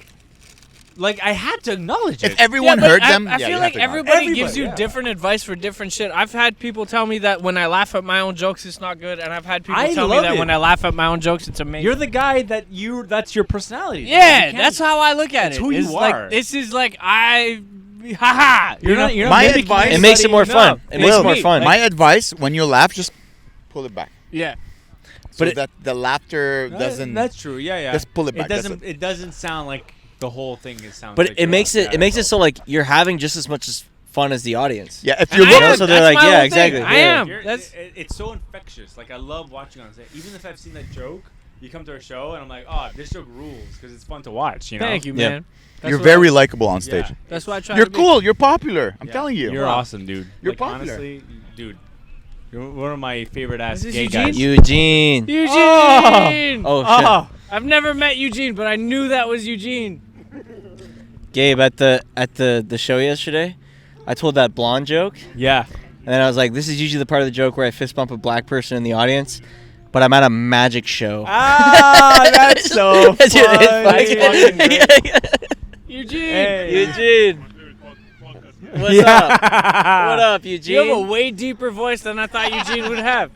I had to acknowledge it. If everyone but heard I, them, I yeah, feel you like have to acknowledge everybody it. gives you yeah. different advice for different shit. I've had people tell me that when I laugh at my own jokes, it's not good, and I've had people I tell me love that it. when I laugh at my own jokes, it's amazing. You're the guy that's your personality. You yeah, can't- that's how I look at It's it. who you It's like, are. this is like haha. You're not My mimicking advice- it makes it more anybody. fun. It makes Will, it more fun. My advice: when you laugh, just pull it back, Yeah. so But it- that the laughter doesn't. That's true. Yeah, yeah. Just pull it back, It that's doesn't. It doesn't sound like the whole thing. It sounds. but like it you're makes on- it makes it so like you're having just as much as fun as the audience. Yeah, if And you I look, am. So they're That's like, my yeah, whole exactly. thing. I Yeah. am. You're- That's it's so infectious. Like I love watching on stage. Even if I've seen that joke, you come to a show and I'm like, oh, this joke rules because it's fun to watch. You know. thank you, Yeah. man. That's you're what very I, likable on stage. Yeah. That's why I try. You're to be. cool. You're popular. I'm Yeah. telling you. You're Wow. awesome, dude. You're like, popular. Honestly, dude, you're one of my favorite ass Is this gay Eugene? guys. Eugene. Eugene. Oh shit. Oh, I've never met Eugene, but I knew that was Eugene. Gabe, at the show yesterday, I told that blonde joke, yeah. and then I was like, this is usually the part of the joke where I fist bump a black person in the audience, but I'm at a magic show. Ah, that's so Dude, it's funny. fucking- That's fucking great. Yeah. Eugene. Eugene. What's Yeah. up? What up, Eugene? You have a way deeper voice than I thought Eugene would have.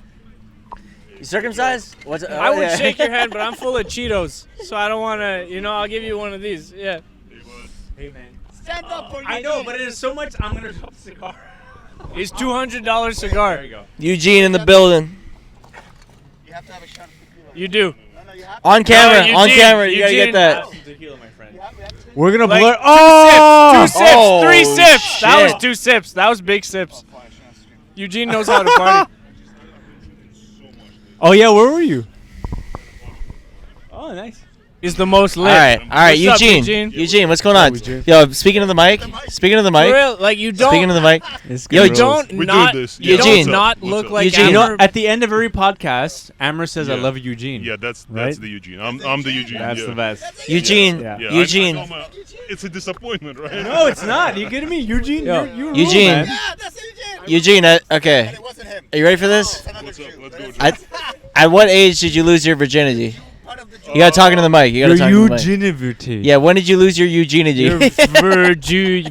You circumcised? What's? I would shake your hand, but I'm full of Cheetos, so I don't want to. I'll give you one of these. Yeah. Hey man. Stand up for I know, but it is so much. I'm gonna drop the cigar. It's $200 cigar. There you go. Eugene in the building. You have to have a shot of tequila. You do. No, no, you have On camera. Eugene, on camera. You gotta Eugene. get that. Tequila, my friend. We're gonna Like, blur. two Two sips. Oh, 3 sips. That shit. was 2 sips. That was big sips. Eugene knows how to party. Oh yeah, where were you? Oh, nice. He's the most lit. All right, What's up, Eugene. Eugene? What's going on? Eugene? Yo, speaking of the mic. Speaking of the For mic. real, like you don't. Speaking of the mic. You Yo, don't We're not. doing this. You Yeah. don't What's up? not What's look up? like Eugene, Amer. At the end of every podcast, Amer says, "I Yeah. love Eugene." Yeah, that's Right? the Eugene. I'm the Eugene. That's yeah. the best. Eugene. Yeah. Yeah, Eugene. it's a disappointment, right? No, it's not. You kidding me, Eugene? Yo. You're Eugene. man. Yeah, that's Eugene. Eugene. Okay. And it wasn't him. Are you ready for this? It's another What's up? Jew. Let's go. At, at what age did you lose your virginity? Part of the Jew. You gotta talk into the mic. You gotta talk into the mic. Eugenivity. Yeah, when did you lose your eugenity? Virginity.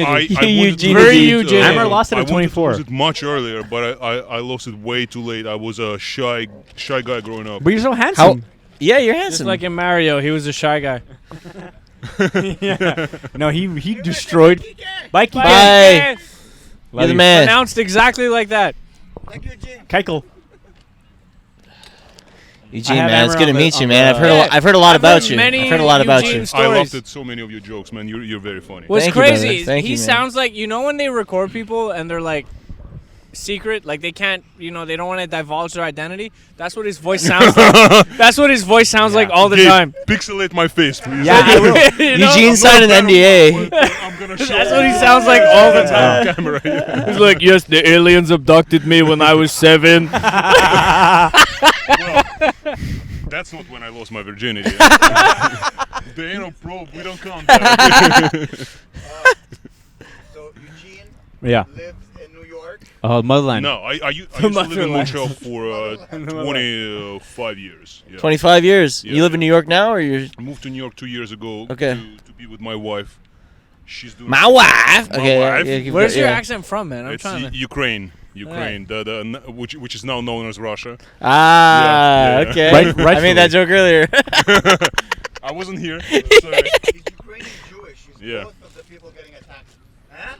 I wanted Eugene. to Very lose Eugene. Amer lost it I at wanted to 24. lose it much earlier, but I lost it way too late. I was a shy guy growing up. But you're so handsome. Yeah, you're Just handsome. like in Mario, he was a shy guy. Yeah. No, he destroyed. Bye, Kike. Bye. You're the man. Pronounced exactly like that. Like Eugene. Keikel. Eugene, have man, it's Amer good to on meet the- you, on man. the- I've heard Yeah. I've heard a lot I've about heard you. many I've heard a lot about Eugene you. stories. I loved it. So many of your jokes, man. You're very funny. What's Thank you, brother. crazy is Thank he you, man. sounds like when they record people and they're like secret, like they can't, they don't want to divulge their identity. That's what his voice sounds like. That's what his voice sounds like all the Gabe, time. pixelate my face, please. Yeah, I will. You know? Eugene signed an NDA. I'm gonna show That's what he sounds like all the time. on camera. Yeah. He's like, yes, the aliens abducted me when I was 7. Well, that's not when I lost my virginity. The anal probe, we don't count that. So Eugene Yeah. lives in New York. Motherland. No, I used to live in Montreal for 25 years. Yeah. 25 years. Yeah, You live in yeah. New York now, or you're I moved to New York 2 years ago Okay. to be with my wife. She's doing my wife? My Okay. wife. Yeah, keep Where's going, your yeah. accent from, man? I'm It's trying to. Ukraine, which is now known as Russia. Ah, Yeah, yeah. okay. Right- I made that joke earlier. I wasn't here. Sorry. He's Ukrainian Jewish. He's Yeah. both of the people getting attacked. Huh?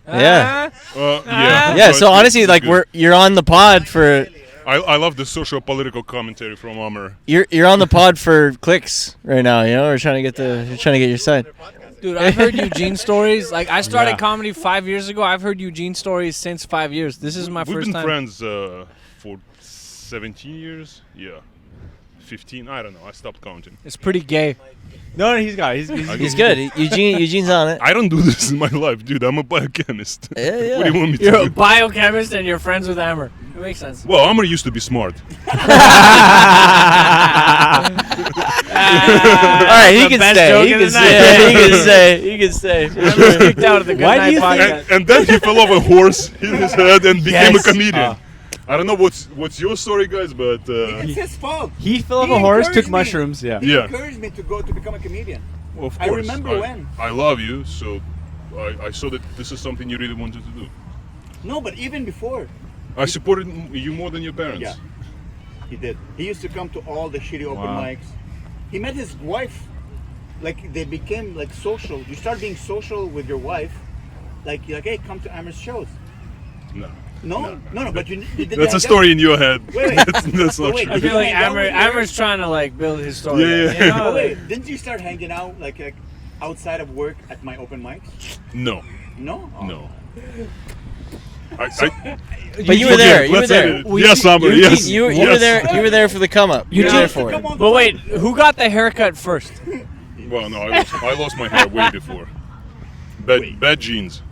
Yeah. Yeah. Yeah. So it's honestly, like good. you're on the pod for I love the socio-political commentary from Amer. you're on the pod for clicks right now. We're trying to get your side. Dude, I've heard Eugene stories. Like, I started Yeah. comedy 5 years ago. I've heard Eugene stories since 5 years. This is my We've first been time. friends for 17 years. Yeah. 15. I don't know. I stopped counting. It's pretty gay. No, he's got it. He's good. Eugene's on it. I don't do this in my life, dude. I'm a biochemist. Yeah, yeah. What do you want me to You're a do? biochemist and you're friends with Amer. It makes sense. Well, Amer used to be smart. All right, he can stay. He can stay. He can stay. He can stay. Amer's kicked out of the Good Why do Night you think- podcast. And then he fell off a horse, hit his head, and became a Yes. comedian. I don't know what's your story, guys, but It's his fault. He fell off He a horse, took encouraged me. mushrooms. Yeah. He Yeah. encouraged me to become a comedian. of I course, remember when. I love you, so I saw that this is something you really wanted to do. No, but even before, I supported you more than your parents. Yeah. he did. He used to come to all the shitty open Wow. mics. He met his wife. Like they became like social. You start being social with your wife. Like you're like, hey, come to Amer's shows. No. No. But you did. That's a story in your head. Wait. That's not Wait, true. I feel like hang out with your- Amer's trying to like build his story. Yeah, yeah. You know, Oh, like- wait, didn't you start hanging out like outside of work at my open mics? No. No. Oh. No. But you were there. You were Let's there. edit it. Yes, Amer. You, Yes. you were yes. there. You were there for the come up. You were there for it. But wait, who got the haircut first? Well, no, I lost my hair way before. Bad genes.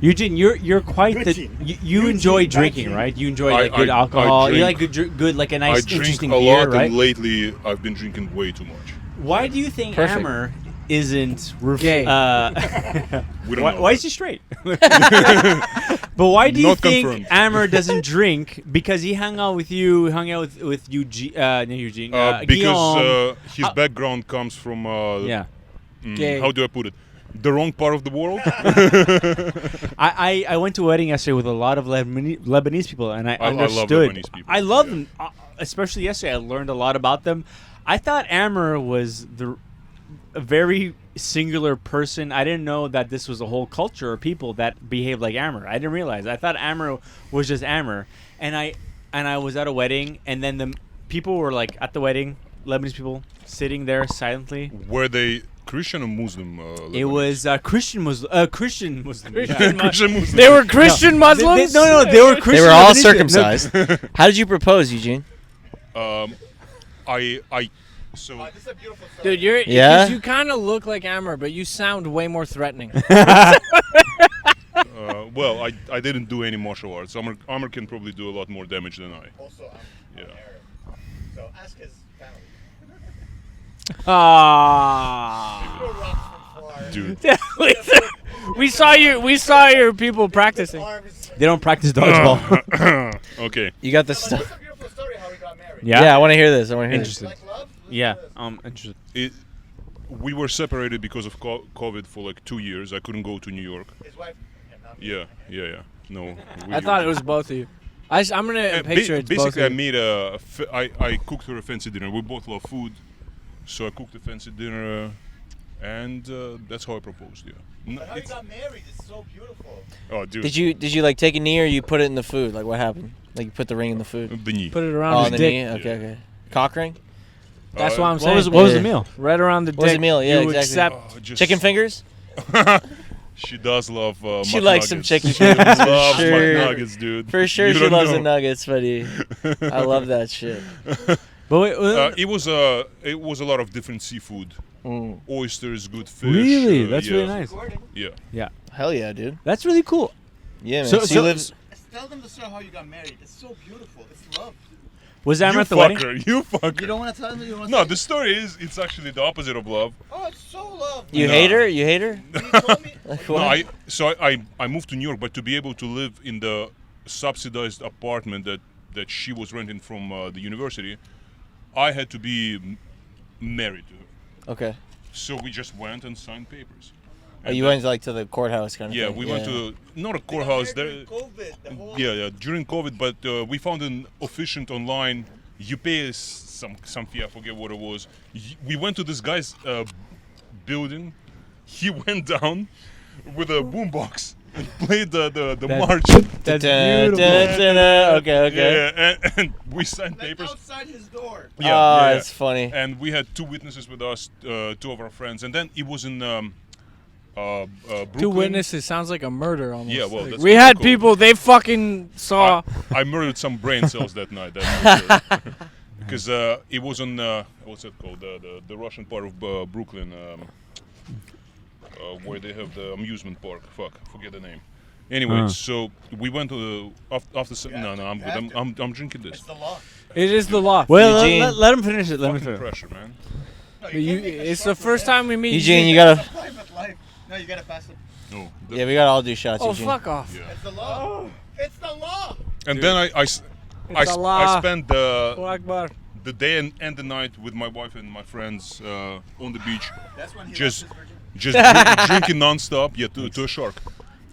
Eugene, you're quite Good the. gene. You Good enjoy gene, bad drinking, gene. right? You enjoy I- like good I alcohol. You drink- like good, like a nice, I drink interesting a beer, lot, right? and lately I've been drinking way too much. Why do you think Perfect. Amer isn't Gay. We don't know. why is he straight? But why do you Not think confirmed. Amer doesn't drink? Because he hung out with you, hung out with Eugene, not Eugene, Because Guillaume. his background comes from Yeah. Gay. how do I put it? The wrong part of the world. I went to a wedding yesterday with a lot of Lebanese people, and I love understood. Lebanese people. I love them, especially yesterday. I learned a lot about them. I thought Amer was a very singular person. I didn't know that this was a whole culture of people that behave like Amer. I didn't realize. I thought Amer was just Amer, and I was at a wedding, and then the people were like at the wedding, Lebanese people sitting there silently. Were they Christian or Muslim? It was Christian Muslim. Christian Muslim. Christian Muslim. They were Christian Muslims? No, they were Christian. They were all Lebanese. circumcised. How did you propose, Eugene? So Dude, you're Yeah? 'cause you kind of look like Amer, but you sound way more threatening. well, I didn't do any martial arts. Amer can probably do a lot more damage than I. Also, I'm Yeah. Arab. So ask his family. Ah. Throw rocks from far. Dude. we saw your people practicing. Arms. They don't practice dodgeball. Okay. You got the That's stuff. a beautiful story how we got married. Yeah, I want to hear this. I want to hear this. Interesting. Like love? Yeah. Interesting. We were separated because of COVID for like 2 years. I couldn't go to New York. His wife. And not me. Yeah. No. I thought it was both of you. I'm gonna picture it's both basically, I of you. made I cooked her a fancy dinner. We both love food, so I cooked a fancy dinner, and that's how I proposed. Yeah. But how you got married is so beautiful. Oh, dude. Did you like take a knee or you put it in the food? Like what happened? Like you put the ring in the food? The knee. Put it Oh, around on his the dick. knee. Okay, Yeah. okay. Cock ring? That's what I'm What saying. What was the Yeah. meal? Right around the dick. What was the meal? Yeah, you exactly. accept. Just Chicken fingers? She does love. She McNuggets. likes some chicken She fingers, for loves sure. McNuggets, dude. For sure, You she don't loves the know. nuggets, buddy. I love that shit. But wait, It was a lot of different seafood. Mm. Oysters, good fish. really? That's yeah. really nice. Yeah. Hell yeah, dude. That's really cool. Yeah, man. So- So, you so- live. Tell them the story how you got married. It's so beautiful. It's love. Was You Amer at the wedding? fucker. You fucker. You don't want to tell them you want to No, the story is it's actually the opposite of love. Oh, it's so love. You No. hate her? You hate her? You told me. Like, No, what? I moved to New York, but to be able to live in the subsidized apartment that she was renting from the university, I had to be married to her. Okay. So we just went and signed papers. Oh, you went like to the courthouse kind of Yeah, thing? we went to not a courthouse. There, COVID, the whole yeah, during COVID, but we found an officiant online. You pay some fee, I forget what it was. We went to this guy's building. He went down with a boombox and played the march. That's Da-da-da-da-da. Okay, okay. Yeah, and we signed like papers. outside his door. Yeah, Oh, yeah, that's funny. And we had two witnesses with us, two of our friends, and then it was in Brooklyn. Two witnesses sounds like a murder almost. Yeah, well, Like, that's we kinda had cool. people. They fucking saw. I murdered some brain cells that night. That's because it was on what's it called? The Russian part of Brooklyn, where they have the amusement park. Fuck, forget the name. Anyway, so we went to the after. No, I'm good. I'm drinking this. It's the law. It is the law. Well, Eugene. let him finish it. Let him Fucking finish. pressure, man. No, You- can't make it it's short the with first him. time we meet. Eugene, you gotta. Private life. No, you gotta pass it. No. Yeah, we gotta all do shots. Oh Eugene. fuck off! Yeah. It's the law. It's the law. And then I It's a law. I spent Allahu Akbar. the day and the night with my wife and my friends on the beach, That's when he just lost his virgin. drinking nonstop. Yeah, to a shark.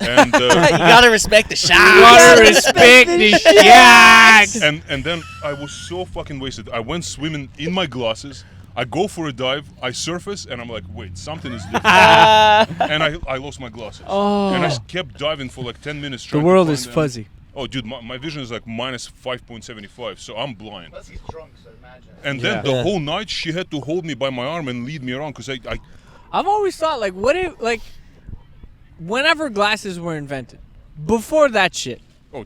And You gotta respect the shot. You gotta respect the shacks. and then I was so fucking wasted. I went swimming in my glasses. I go for a dive. I surface and I'm like, wait, something is different. And I lost my glasses. Oh. And I kept diving for like 10 minutes. The trying to world find is them. fuzzy. Oh, dude, my vision is like minus 5.75, so I'm blind. Plus he's drunk, so imagine. And then Yeah. the whole night she had to hold me by my arm and lead me around because I I've always thought, like, what if, like, whenever glasses were invented, before that shit, Oh.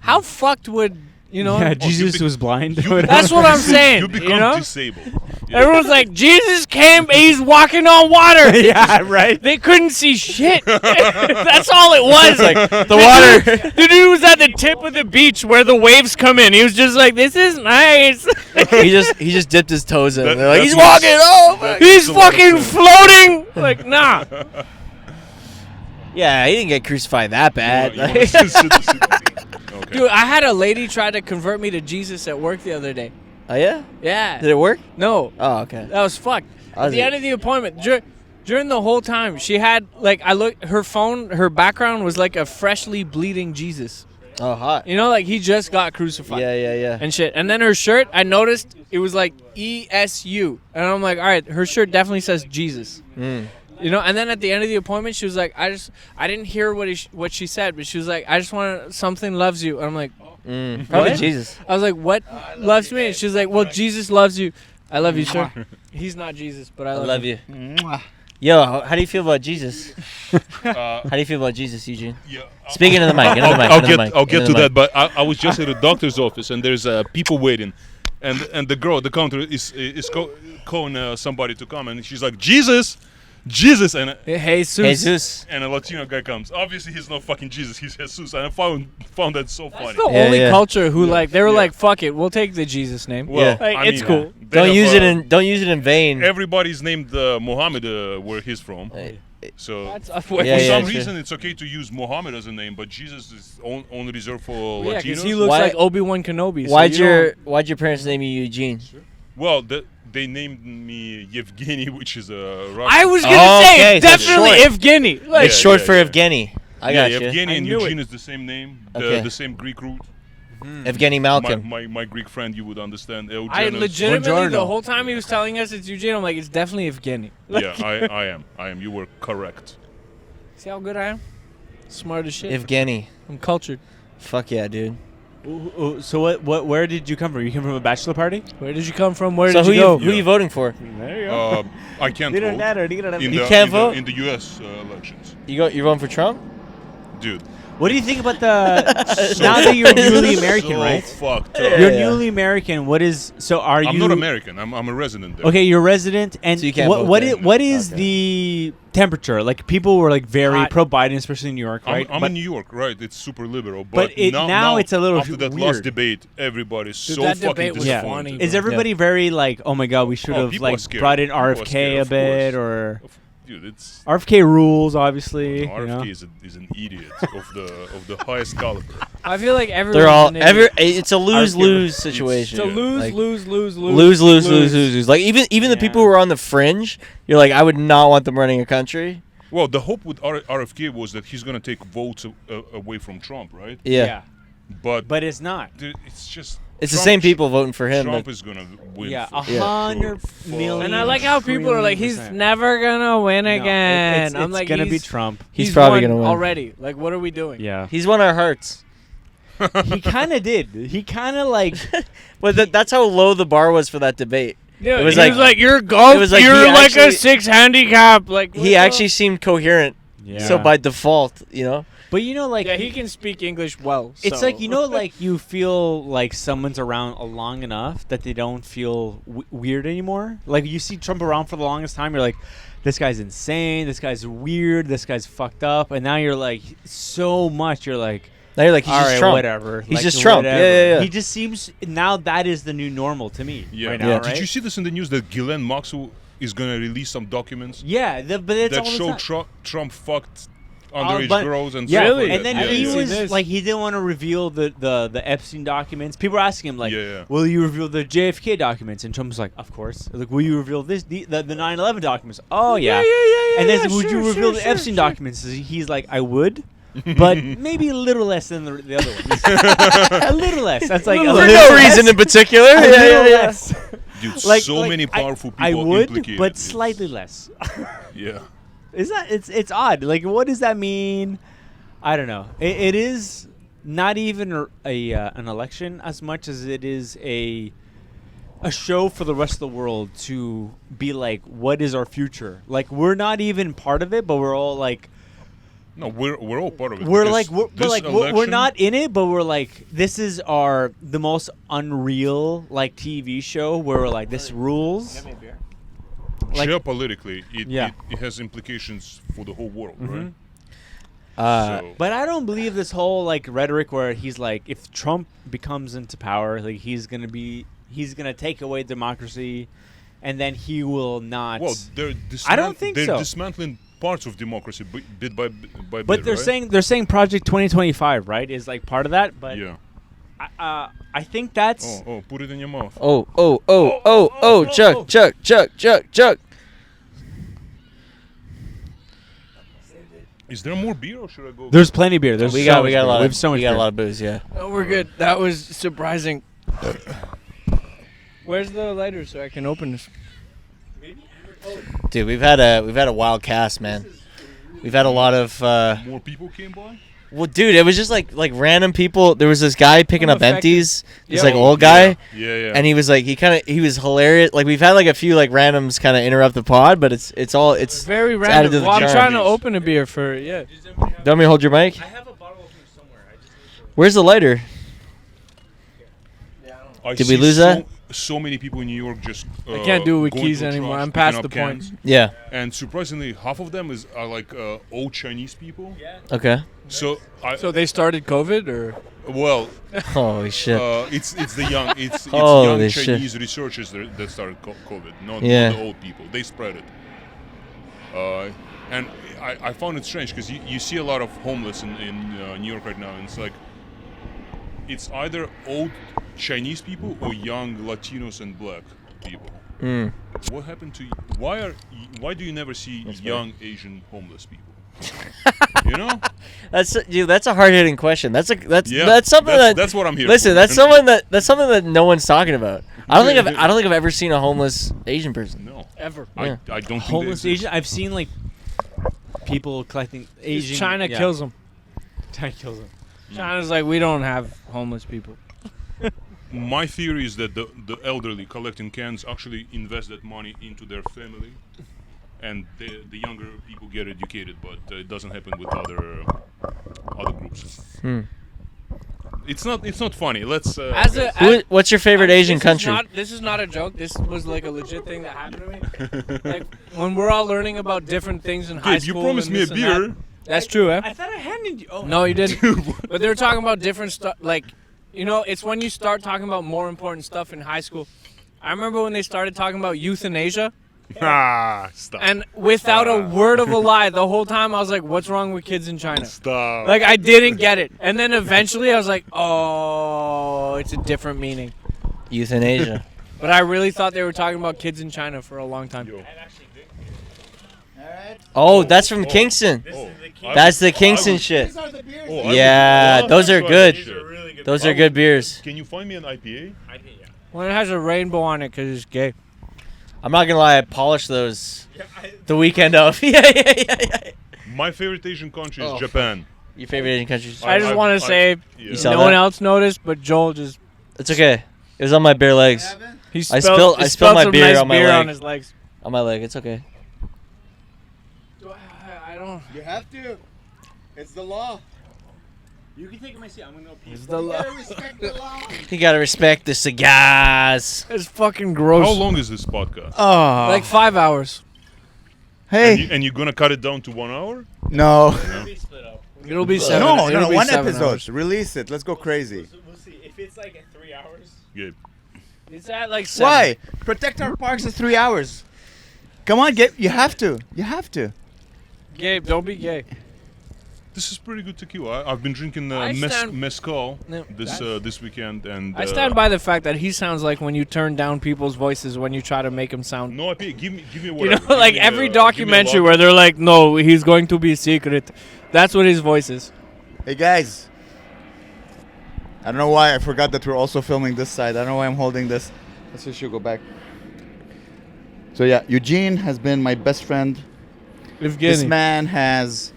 how fucked would, you know? Yeah, you Jesus be- was blind. That's what I'm saying. you become you know? disabled. Yeah. Everyone's like, Jesus came, he's walking on water. yeah, right. They couldn't see shit. That's all it was. Like the water. The dude was at the tip of the beach where the waves come in. He was just like, this is nice. he just dipped his toes in. That- They're like, that's he's what- walking. Oh, that He's makes a lot of fucking sense. floating. Like, nah. yeah, he didn't get crucified that bad. You wanna sit. Okay. Dude, I had a lady try to convert me to Jesus at work the other day. Oh yeah? Yeah. Did it work? No. Oh okay. That was fucked. At Was the it? end of the appointment, During the whole time, she had like her phone, her background was like a freshly bleeding Jesus. Oh, hot. You know, like he just got crucified. Yeah. And shit. And then her shirt, I noticed it was like ESU, and I'm like, all right, her shirt definitely says Jesus. You know. And then at the end of the appointment, she was like, I didn't hear what she said, but she was like, I just want something loves you. And I'm like, Probably what? Jesus. I was like, what loves me? And she was like, well, Jesus loves you. I love you, sir. He's not Jesus, but I love you. Yo, how do you feel about Jesus? How do you feel about Jesus, Eugene? Yeah, Speaking of the mic, I'll get to that. But I was just at a doctor's office, and there's people waiting, and the girl at the counter is calling somebody to come, and she's like, Jesus, and Jesus. and a Latino guy comes. Obviously, he's not fucking Jesus. He's Jesus, and I found that so funny. That's the only culture who like they were like, fuck it, we'll take the Jesus name. Well, like, I it's mean, cool. Don't use it in vain. Everybody's named Muhammad where he's from. So That's for Yeah, some sure. reason, it's okay to use Muhammad as a name, but Jesus is only reserved for Yeah, Latinos. because he looks Why- like Obi-Wan Kenobi. so Why'd you don't- why'd your parents name you Eugene? Well, they named me Yevgeny, which is a Russian. I was gonna Oh, say okay, so definitely short. Evgeny. Like, It's short for yeah. Evgeny. I got you. Yevgeny I and knew Eugene it. is the same name, Okay. the same Greek root. Evgeny Malkin. My Greek friend, you would understand. I Eugenos. legitimately the whole time he was telling us it's Eugene, I'm like, it's definitely Evgeny. Yeah, I am. You were correct. See how good I am? Smart as shit. Evgeny. I'm cultured. Fuck yeah, dude. So where did you come from? You came from a bachelor party? Where did you come from? Where So did you go? who you voting for? There you go. I can't vote You can't vote? in the U.S. Elections, You're voting for Trump? dude. What do you think about the now that you're newly American, so right? fucked up. You're newly American. What is so? Are you? I'm not American. I'm a resident there. Okay, you're resident, and So you can't what vote what there. is, what is Okay. the temperature? Like people were like very Hot. pro Biden, especially in New York, right? I'm But in New York, right? It's super liberal, But it- now it's a little after that weird. last debate, everybody's Dude, so that fucking debate was disappointed. funny. is everybody very like, oh my god, we should Oh, have people are like scared. brought in People are RFK scared, a of bit, course. or Dude, it's RFK rules, obviously. You RFK know? is an idiot of the highest caliber. I feel like everyone's They're all an idiot. it's a lose-lose situation. It's a lose, Like, lose. lose. Like even the people who are on the fringe, you're like, I would not want them running a country. Well, the hope with RFK was that he's gonna take votes away from Trump, right? Yeah. But it's not. dude, it's just It's the Trump- same people voting for him. Trump that- is gonna win. Yeah, for 100 sure. million. And I like how people are like, he's never gonna win No, again. it's I'm like, gonna be he's Trump. He's probably won gonna win. already. Like, what are we doing? Yeah, He's won our hearts. he kind of did. He kind of like. But that's how low the bar was for that debate. Yeah, It was he like- was like, you're golf. it was like you're he like a actually- 6 handicap. Like what He the- actually seemed coherent. Yeah. So by default, you know. But you know, like yeah, he can speak English well. It's so. like, you know, like you feel like someone's around long enough that they don't feel weird anymore. Like you see Trump around for the longest time, you're like, this guy's insane, this guy's weird, this guy's fucked up, and now you're like, so much, you're like, Now you're like, he's all just right, Trump. whatever. He's Like, just Trump. whatever. Yeah. He just seems now that is the new normal to me. Yeah. Right now, Yeah. right? Did you see this in the news that Ghislaine Maxwell is gonna release some documents Yeah, but it's that all the show time. Trump fucked underage but- girls and Yeah, stuff Really? like and then that. he yeah, was this. like, he didn't want to reveal the Epstein documents. People were asking him like, Yeah. "Will you reveal the JFK documents?" And Trump was like, "Of course." Like, "Will you reveal the 9/11 documents?" Oh yeah. And then would you reveal the Epstein documents? He's like, "I would." But maybe a little less than the other ones. A little less. That's like a For little no less. reason in particular. A little less. Dude, Like- so like, many powerful people I would, implicated. but It's- slightly less. Yeah. Is that it's odd? Like, what does that mean? I don't know. It is not even an election as much as it is a show for the rest of the world to be like, what is our future? Like, we're not even part of it, but we're all like, No, we're all part of it. we're because like we're this like we're election- not in it, but we're like, this is the most unreal like TV show where we're like, this rules. Like- geopolitically, Yeah. it has implications for the whole world, Mhm. right? So, But I don't believe this whole like rhetoric where he's like, if Trump becomes into power, like he's gonna take away democracy, and then he will not. well, I don't think they're so. dismantling parts of democracy bit by but bit. they're right? saying Project 2025, right, is like part of that. But Yeah. I think that's Oh, put it in your mouth. Oh, Chuck. Is there more beer or should I go? There's plenty of beer. There's We so got much a beer. lot We of have so much we got beer. a lot of booze. Yeah. Oh, we're good. That was surprising. Where's the lighter so I can open this? Dude, we've had a wild cast, man. We've had a lot of. More people came by. Well, dude, it was just like random people. There was this guy picking I'm up affected. empties. This Yeah. like old guy, Yeah. and he was like he was hilarious. Like we've had like a few like randoms kind of interrupt the pod, but it's Very added to random. the Well, I'm charm. trying to open a beer for Do you want me to hold your mic? I have a bottle opener somewhere. Where's the lighter? I Did we see lose that? So many people in New York just. I can't do it with going keys to a anymore. truck, I'm past picking the up point. cans, Yeah. And surprisingly, half of them are like old Chinese people. Okay. So So they started COVID, or well, Holy shit. it's the young it's Holy young shit. Chinese researchers that started COVID, not Yeah. the old people. They spread it. And I found it strange because you see a lot of homeless in New York right now, and it's like it's either old Chinese people or young Latinos and black people. Mm. What happened to you? Why do you never see young Asian homeless people? You know? That's a hard hitting question. That's something that's what I'm here. Listen, for. that's something that no one's talking about. I don't think I've ever seen a homeless Asian person. No, ever. Yeah. I don't Homeless think they exist. Asian. I've seen like people collecting Asian. China yeah. kills them. China kills them. China's like, we don't have homeless people. My theory is that the elderly collecting cans actually invest that money into their family, and the younger people get educated, but it doesn't happen with other groups. It's not funny. Let's. What's your favorite Asian country? This is not a joke. This was like a legit thing that happened to me. Like when we're all learning about different things in high Gabe, school. you promised and me a this and beer. that. That's true, eh? I thought I handed you. Oh. No, you didn't. But they were talking about different stuff. Like, you know, it's when you start talking about more important stuff in high school. I remember when they started talking about euthanasia. Stop. And without a word of a lie, the whole time I was like, what's wrong with kids in China? Stop. Like, I didn't get it. And then eventually I was like, oh, it's a different meaning. Euthanasia. But I really thought they were talking about kids in China for a long time. Yo. Oh, that's from Kingston. Oh, That's the Kingston shit. I Yeah, would those are try good. that shit. Those are good beers. Can you find me an IPA? When it has a rainbow on it because it's gay. I'm not gonna lie, I polished those the weekend of. yeah. My favorite Asian country is Oh. Japan. Your favorite Asian country? I just want to say, yeah. saw no that? one else noticed, but Joel just... It's okay. It was on my bare legs. He I spilled my some beer nice on my beer leg. on his legs. On my leg. It's okay. I don't... You have to. It's the law. You can take my seat. I'm gonna go pee. It's the law. Respect the law. You gotta respect the cigars. It's fucking gross. How long is this podcast? Oh. Like 5 hours. Hey. And you're gonna cut it down to 1 hour? No. It'll be 7. No, it'll be one 7 episode. hours. Release it. Let's go crazy. We'll see. If it's like 3 hours. Gabe. It's at like 7. Why? Protect our parks is 3 hours. Come on, Gabe. You have to. You have to. Gabe, don't be gay. This is pretty good tequila. I've been drinking I stand- mezcal No, this weekend, and I stand by the fact that he sounds like when you turn down people's voices when you try to make them sound... No IPA. Give me You whatever. know, like every documentary where they're like, no, he's going to be secret. That's what his voice is. Hey, guys. I don't know why I forgot that we're also filming this side. I don't know why I'm holding this. Let's just go back. So, yeah, Eugene has been my best friend. This man has...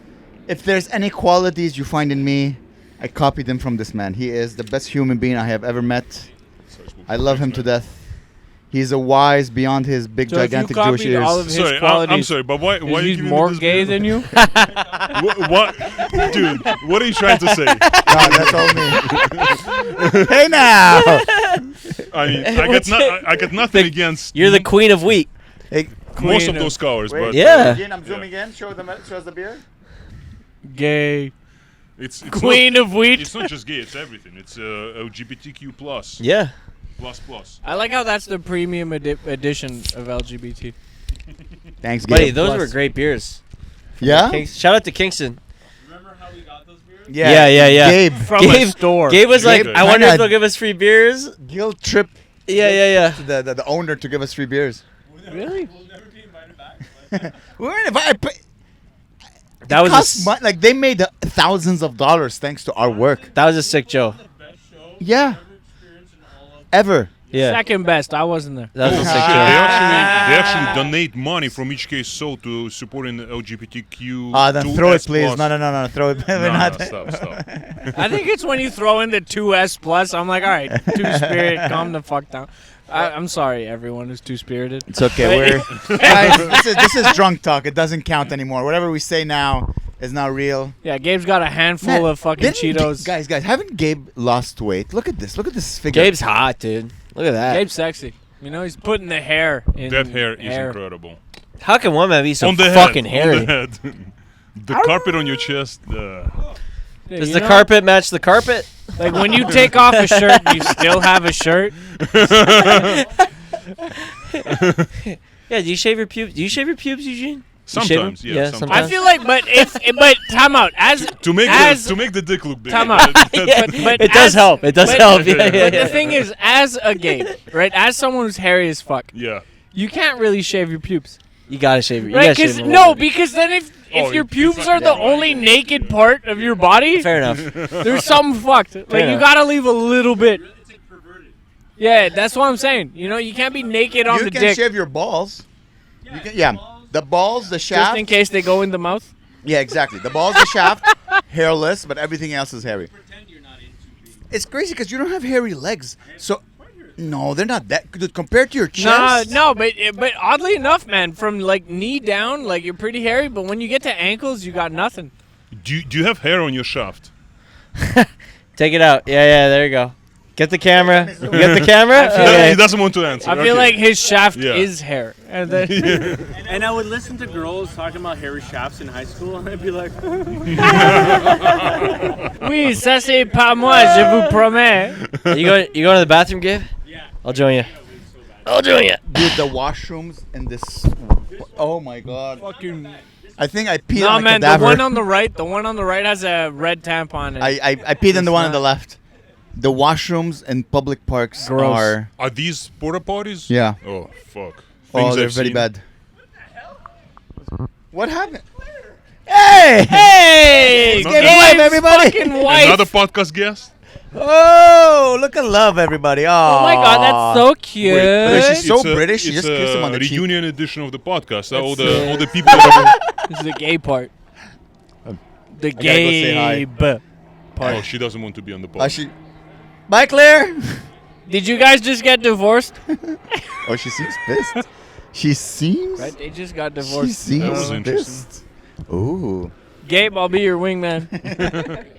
If there's any qualities you find in me, I copied them from this man. He is the best human being I have ever met. I love him to death. He's a wise beyond his big, So if you gigantic Jewish copied all of ears. his Sorry, qualities, I'm sorry, but why are is you he giving more me this gay beer? than you? what, dude? What are you trying to say? No, that's all me. Hey now! I mean, I got nothing against You're the queen of wheat. Hey, most queen of of- those colors, but Yeah. Eugene, I'm zooming in. Show us the beer. Gay. it's Queen of wheat. It's not just gay; it's everything. It's LGBTQ plus. Yeah. Plus. I like how that's the premium edition of LGBT. Thanks, Buddy, Gabe. those Plus. were great beers. Yeah? Shout out to Kingston. Remember how we got those beers? Yeah. Gabe, From a store. Gabe was like, Gabe- I wonder Kinda- if they'll give us free beers. guilt trip Yeah. to the owner to give us free beers. Really? We'll never be invited back. We weren't invited. That was a cost s- like they made thousands of dollars thanks to our work. That was a sick show. Yeah. Ever. Yeah. Second best. I wasn't there. That was a Oh, sick shit. show. They actually donate money from each case sold to supporting the LGBTQ. Then throw it, 2S+. please. No, throw it. We're No, not. no, stop. I think it's when you throw in the 2S plus. I'm like, all right, two spirit, calm the fuck down. I'm sorry, everyone who's two spirited. It's okay. We're guys. This is drunk talk. It doesn't count anymore. Whatever we say now is not real. Yeah, Gabe's got a handful Man, of fucking didn't Cheetos. Guys, haven't Gabe lost weight? Look at this. Look at this figure. Gabe's hot, dude. Look at that. Gabe's sexy. You know, he's putting the hair in. That hair is incredible. How can women be so On the fucking head, hairy? On the head. The carpet on your chest. Yeah, Does you the know, carpet match the carpet? Like when you take off a shirt, you still have a shirt. Yeah. Do you shave your pubes? Do you shave your pubes, Eugene? You shave Sometimes, them? yeah. sometimes. sometimes. I feel like, but time out. As to make as the dick look big. time out. Yeah, but it does as- help. It does but- help. Yeah, But yeah, the yeah. thing is, as a gay, right? As someone who's hairy as fuck, Yeah. you can't really shave your pubes, You gotta shave your. You right? gotta shave Because them a little bit. because then if Oh, your you pubes fuck- are the only naked part of your body, Fair enough. there's something fucked. Like you enough. gotta leave a little bit. Yeah, that's what I'm saying. You know, you can't be naked on You the can dick shave your balls. Yeah. The balls, the shaft. just in case they go in the mouth. Yeah, exactly. The balls, the shaft, hairless, but everything else is hairy. It's crazy because you don't have hairy legs. So, no, they're not that good compared to your chest. No, but oddly enough, man, from like knee down, like you're pretty hairy, but when you get to ankles, you got nothing. Do you have hair on your shaft? Take it out. Yeah. There you go. Get the camera. You get the camera. feel Okay. He doesn't want to answer. I feel okay. like his shaft Yeah. is hair. And then And I would listen to girls talking about hairy shafts in high school, and I'd be like, oui, ça c'est pas moi, je vous promets. You going to the bathroom, Gabe? yeah. I'll join you. I'll join you. Dude, the washrooms in this. Oh my god. Fucking. I think I peed No on a man, cadaver. the one on the right has a red tampon. In it. I peed on the It's one on not- the left. The washrooms in public parks Gross. Are these porta potties? Yeah. Oh fuck. Oh, Things they're I've very seen. bad. What happened? Hey! Hey, Give Gabe's live, everybody. fucking wife. Another podcast guest. Oh, look at love, everybody. Oh, Oh my god, that's so cute. Wait, she's so It's a- British. She it's just kissed him on a the cheek. reunion edition of the podcast. All That's, the all the people. that This is the gay part. The gotta go say hi. Gabe part. oh, she doesn't want to be on the Oh, podcast. Bye, Claire. Did you guys just get divorced? Oh, she seems pissed. She seems. Right, they just got She divorced. seems That was interesting. pissed. Ooh. Gabe, I'll be your wingman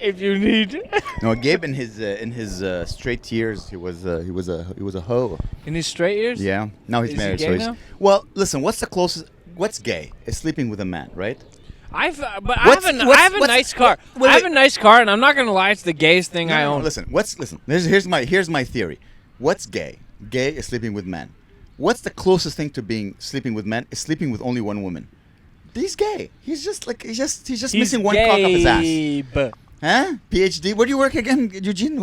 if you need. No, Gabe in his straight years, he was a hoe. In his straight years? Yeah. Now he's Is he married. gay So he's. now? Well, listen. What's the closest? What's gay? Is sleeping with a man, right? I have What's- a what's- nice car. wait, I have wait. a nice car, and I'm not gonna lie, it's the gayest thing I No, own. listen. Here's my theory. What's gay? Gay is sleeping with men. What's the closest thing to being sleeping with men? Is sleeping with only one woman. He's gay. He's just He's missing one cock up his ass. Gabe. Huh? PhD. Where do you work again, Eugene?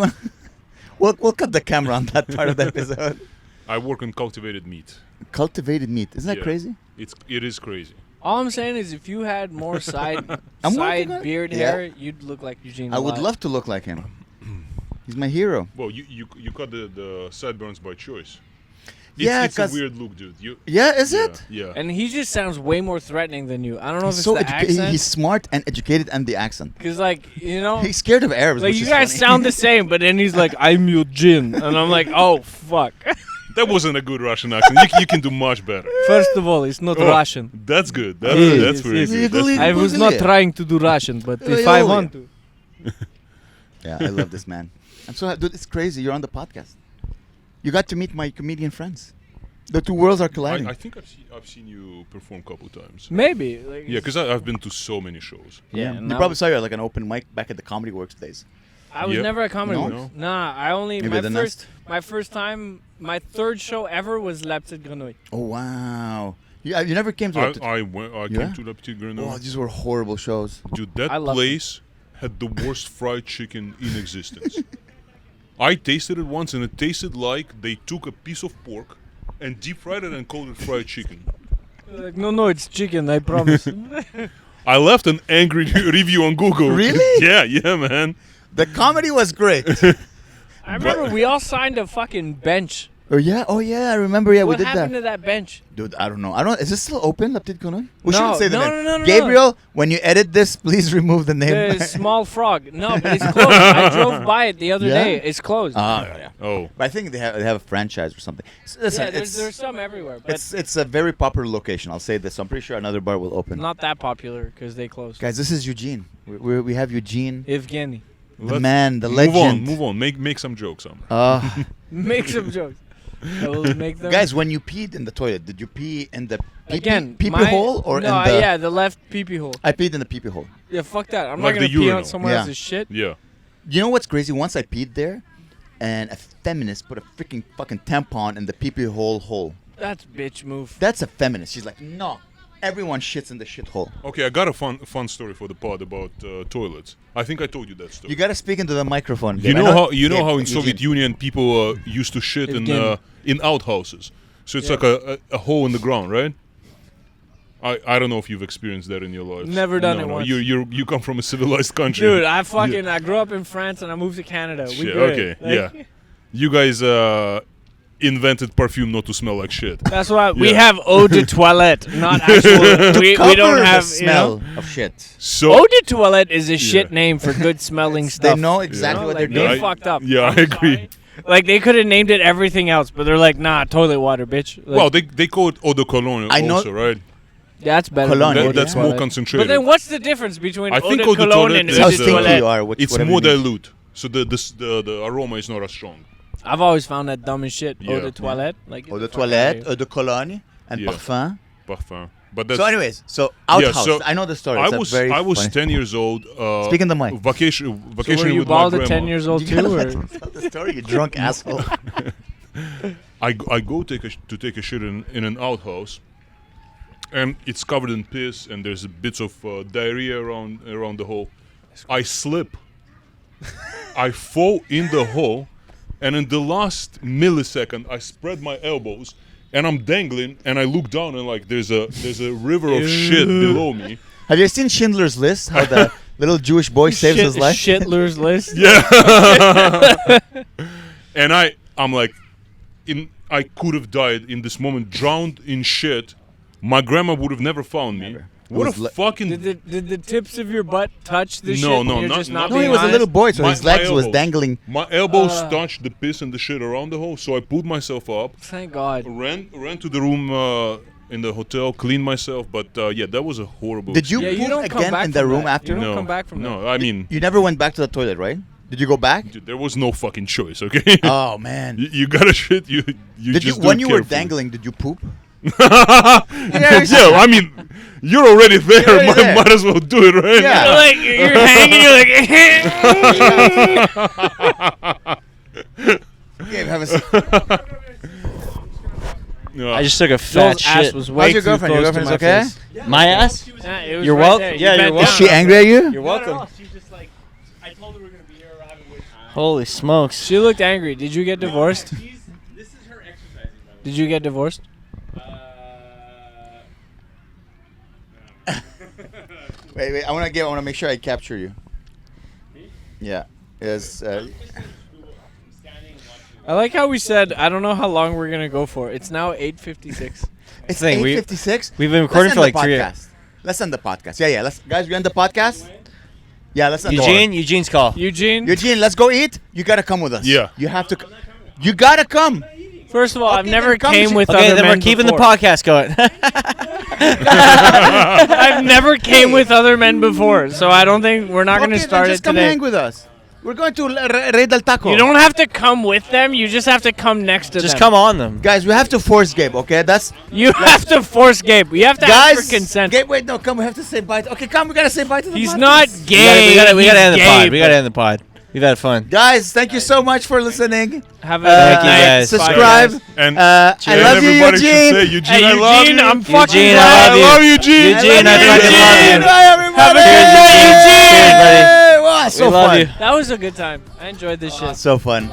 We'll cut the camera on that part of the episode. I work on cultivated meat. Cultivated meat. Isn't that Yeah. crazy? It is crazy. All I'm saying is, if you had more side I'm working on it. beard Yeah. hair, you'd look like Eugene. I a would lot. love to look like him. He's my hero. Well, you cut the sideburns by choice. Yeah, it's a 'cause- weird look, dude. Yeah, is yeah, it? Yeah. And he just sounds way more threatening than you. I don't know if He's it's so the accent. he's smart and educated, and the accent. Because, like, you know, He's scared of Arabs. like which you is guys funny. sound the same, but then he's like, "I'm Eugene," and I'm like, "Oh fuck." That wasn't a good Russian accent. You can do much better. First of all, it's not Oh, Russian. That's good. That's Yes, that's yes, very yes. good. That's Legally- I was not trying to do Russian, but if I want to. Yeah, I love this man. I'm so happy. Dude, it's crazy. You're on the podcast. You got to meet my comedian friends. The two worlds are colliding. I think I've seen you perform a couple times. Maybe. Like, Yeah, because I've been to so many shows. Yeah, You no. probably saw you at like an open mic back at the Comedy Works days. I was Yeah. never a comedy No? works. Nah, I only Maybe the my first time, my third show ever was La Petite Grenouille. Oh wow! You never came to. I came Yeah? to La Petite Oh, Grenouille. these were horrible shows. Dude, that I loved place had the worst fried chicken in existence. I tasted it once and it tasted like they took a piece of pork and deep fried it and called it fried chicken. Like, no, it's chicken. I promise. I left an angry review on Google. Really? Yeah, man. The comedy was great. I remember we all signed a fucking bench. Oh yeah, I remember. Yeah, What we did happened that. to that bench? Dude, I don't know. Is this still open? Laptid Konoy? We No, shouldn't say the no, name. no, Gabriel, when you edit this, please remove the name. The small frog. No, but it's closed. I drove by it the other Yeah? day. It's closed. Yeah. Oh. But I think they have a franchise or something. Listen, yeah, there's some everywhere, but it's a very popular location. I'll say this. I'm pretty sure another bar will open. not that popular because they closed. Guys, this is Eugene. We have Eugene, Evgeny. the man, the legend. Move on. Make some jokes, Amer. Make some jokes. I will make them. Guys, when you peed in the toilet, did you pee in the pee-pee my- hole or no, in the? yeah, the left pee-pee hole. I peed in the pee-pee hole. Yeah, fuck that. I'm Like not gonna the pee urinal. on someone Yeah. else's shit. Yeah. You know what's crazy? Once I peed there, and a feminist put a freaking fucking tampon in the pee-pee hole. That's bitch move. That's a feminist. She's like, no, everyone shits in the shit hole. Okay, I got a fun story for the pod about toilets. I think I told you that story. You gotta speak into the microphone. You Gabe. I know how Gabe, in Eugene. Soviet Union people used to shit in outhouses. So it's like a hole in the ground, right? I don't know if you've experienced that in your life. Never done it No, once. you come from a civilized country. Dude, I grew up in France and I moved to Canada. We Shit, good. okay, Like, yeah. You guys invented perfume not to smell like shit. That's why we Yeah. have eau de toilette, not actual. we Cover don't the have smell You know? of shit. So Eau de toilette is a shit name for good smelling stuff. They know exactly You know, what like, they're they doing. fucked up. Yeah, I agree. Like they could have named it everything else, but they're like, nah, toilet water, bitch. Like, Well, they call it eau de cologne I know- also, right? that's better. Cologne, than yeah. eau de That's more toilette. concentrated. But then what's the difference between I eau think de eau de cologne toilette and is eau How de the- stinky you toilette? are. It's whatever more you mean. dilute, so the aroma is not as strong. I've always found that dumb as shit. Eau Yeah. de toilette, like Eau get de the fuck outta toilette, here. eau de cologne, and Yeah. parfum. Parfum. But that's So, anyways, outhouse. so I know the story. I It's a was very I was funny. 10 years old. Speak in the mic. So Vacationing were you with my bald at grandma. 10 years old You too? gotta Or? let them tell the story, you drunk asshole. I go take a shit in an outhouse, and it's covered in piss, and there's bits of diarrhea around the hole. I slip. I fall in the hole, and in the last millisecond, I spread my elbows, and I'm dangling, and I look down, and like there's a river of shit below me. Have you seen Schindler's List? How the little Jewish boy saves his life? Schindler's List. Yeah. And I'm like, I could have died in this moment, drowned in shit. My grandma would have never found me. Never. What It was a fucking Did the tips of your butt touch the No, shit? no, You're not- just not- not No, he being was a honest? little boy, so My- his legs my was elbows. dangling. My elbows touched the piss and the shit around the hole, so I pulled myself up, Thank God. ran to the room in the hotel, cleaned myself. But yeah, that was a horrible. Did you Yeah, you poop don't come again back in the from room that. after? You don't no, come back from no. I mean, You never went back to the toilet, right? Did you go back? dude, there was no fucking choice. Okay. Oh man. You gotta shit. You Did you just do when it you were carefully. dangling? Did you poop? Yeah, I mean, you're already there. You're already there. Might as well do it, right? Yeah. You're like you're hanging. You're like. Gabe, have a seat. Yeah. I just took a Joel's fat ass shit. was way How's your too girlfriend? Your close to girlfriend's my okay? face. My ass? Yeah, it was You're right welcome. there. You Yeah, bent you're down. welcome. Is she angry at you? You're welcome. She's just like, I told her we are gonna be here. We're having wait time. Holy smokes. She looked angry. Did you get divorced? This is her exercising. By Did you get divorced? the way. Wait. I want to make sure I capture you. Yeah. Yes. Standing and watching. I like how we said I don't know how long we're gonna go for. It's now 8:56. It's Thing, we- 8:56. We've been recording for like 3 podcast. Let's end the podcast. Yeah. Let's guys, we end the podcast. Yeah. Let's end. Eugene's call. Eugene. Eugene, let's go eat. You gotta come with us. Yeah. You have to. You gotta come. First of all, I've Okay, never then come came to- with Okay, other then men we're keeping before. the podcast going. I've never came with other men before, so I don't think we're not Okay, gonna then start just it come today. hang with us. We're going to Rey del Taco. You don't have to come with them. You just have to come next to Just them. come on them. Guys, we have to force Gabe. Okay, that's You have to force Gabe. You have to ask guys. for consent. Gabe, wait, no, come. We have to say bye. Okay, come. We gotta say bye to the He's podcast. not We gay. gotta He's end the gay, pod. We but gotta end the pod. We've had fun. Guys, thank you so much for listening. Have a Thank good you, night. guys. Subscribe. And I love you, everybody should say, Eugene. Eugene, Hey, I love Eugene, you. I'm fucking Eugene, glad. I love you. I love you, Eugene. Eugene, I love fucking love you. Bye, everybody. Have a good night, Cheers, buddy. Wow, so We love fun. you. That was a good time. I enjoyed this shit. So fun.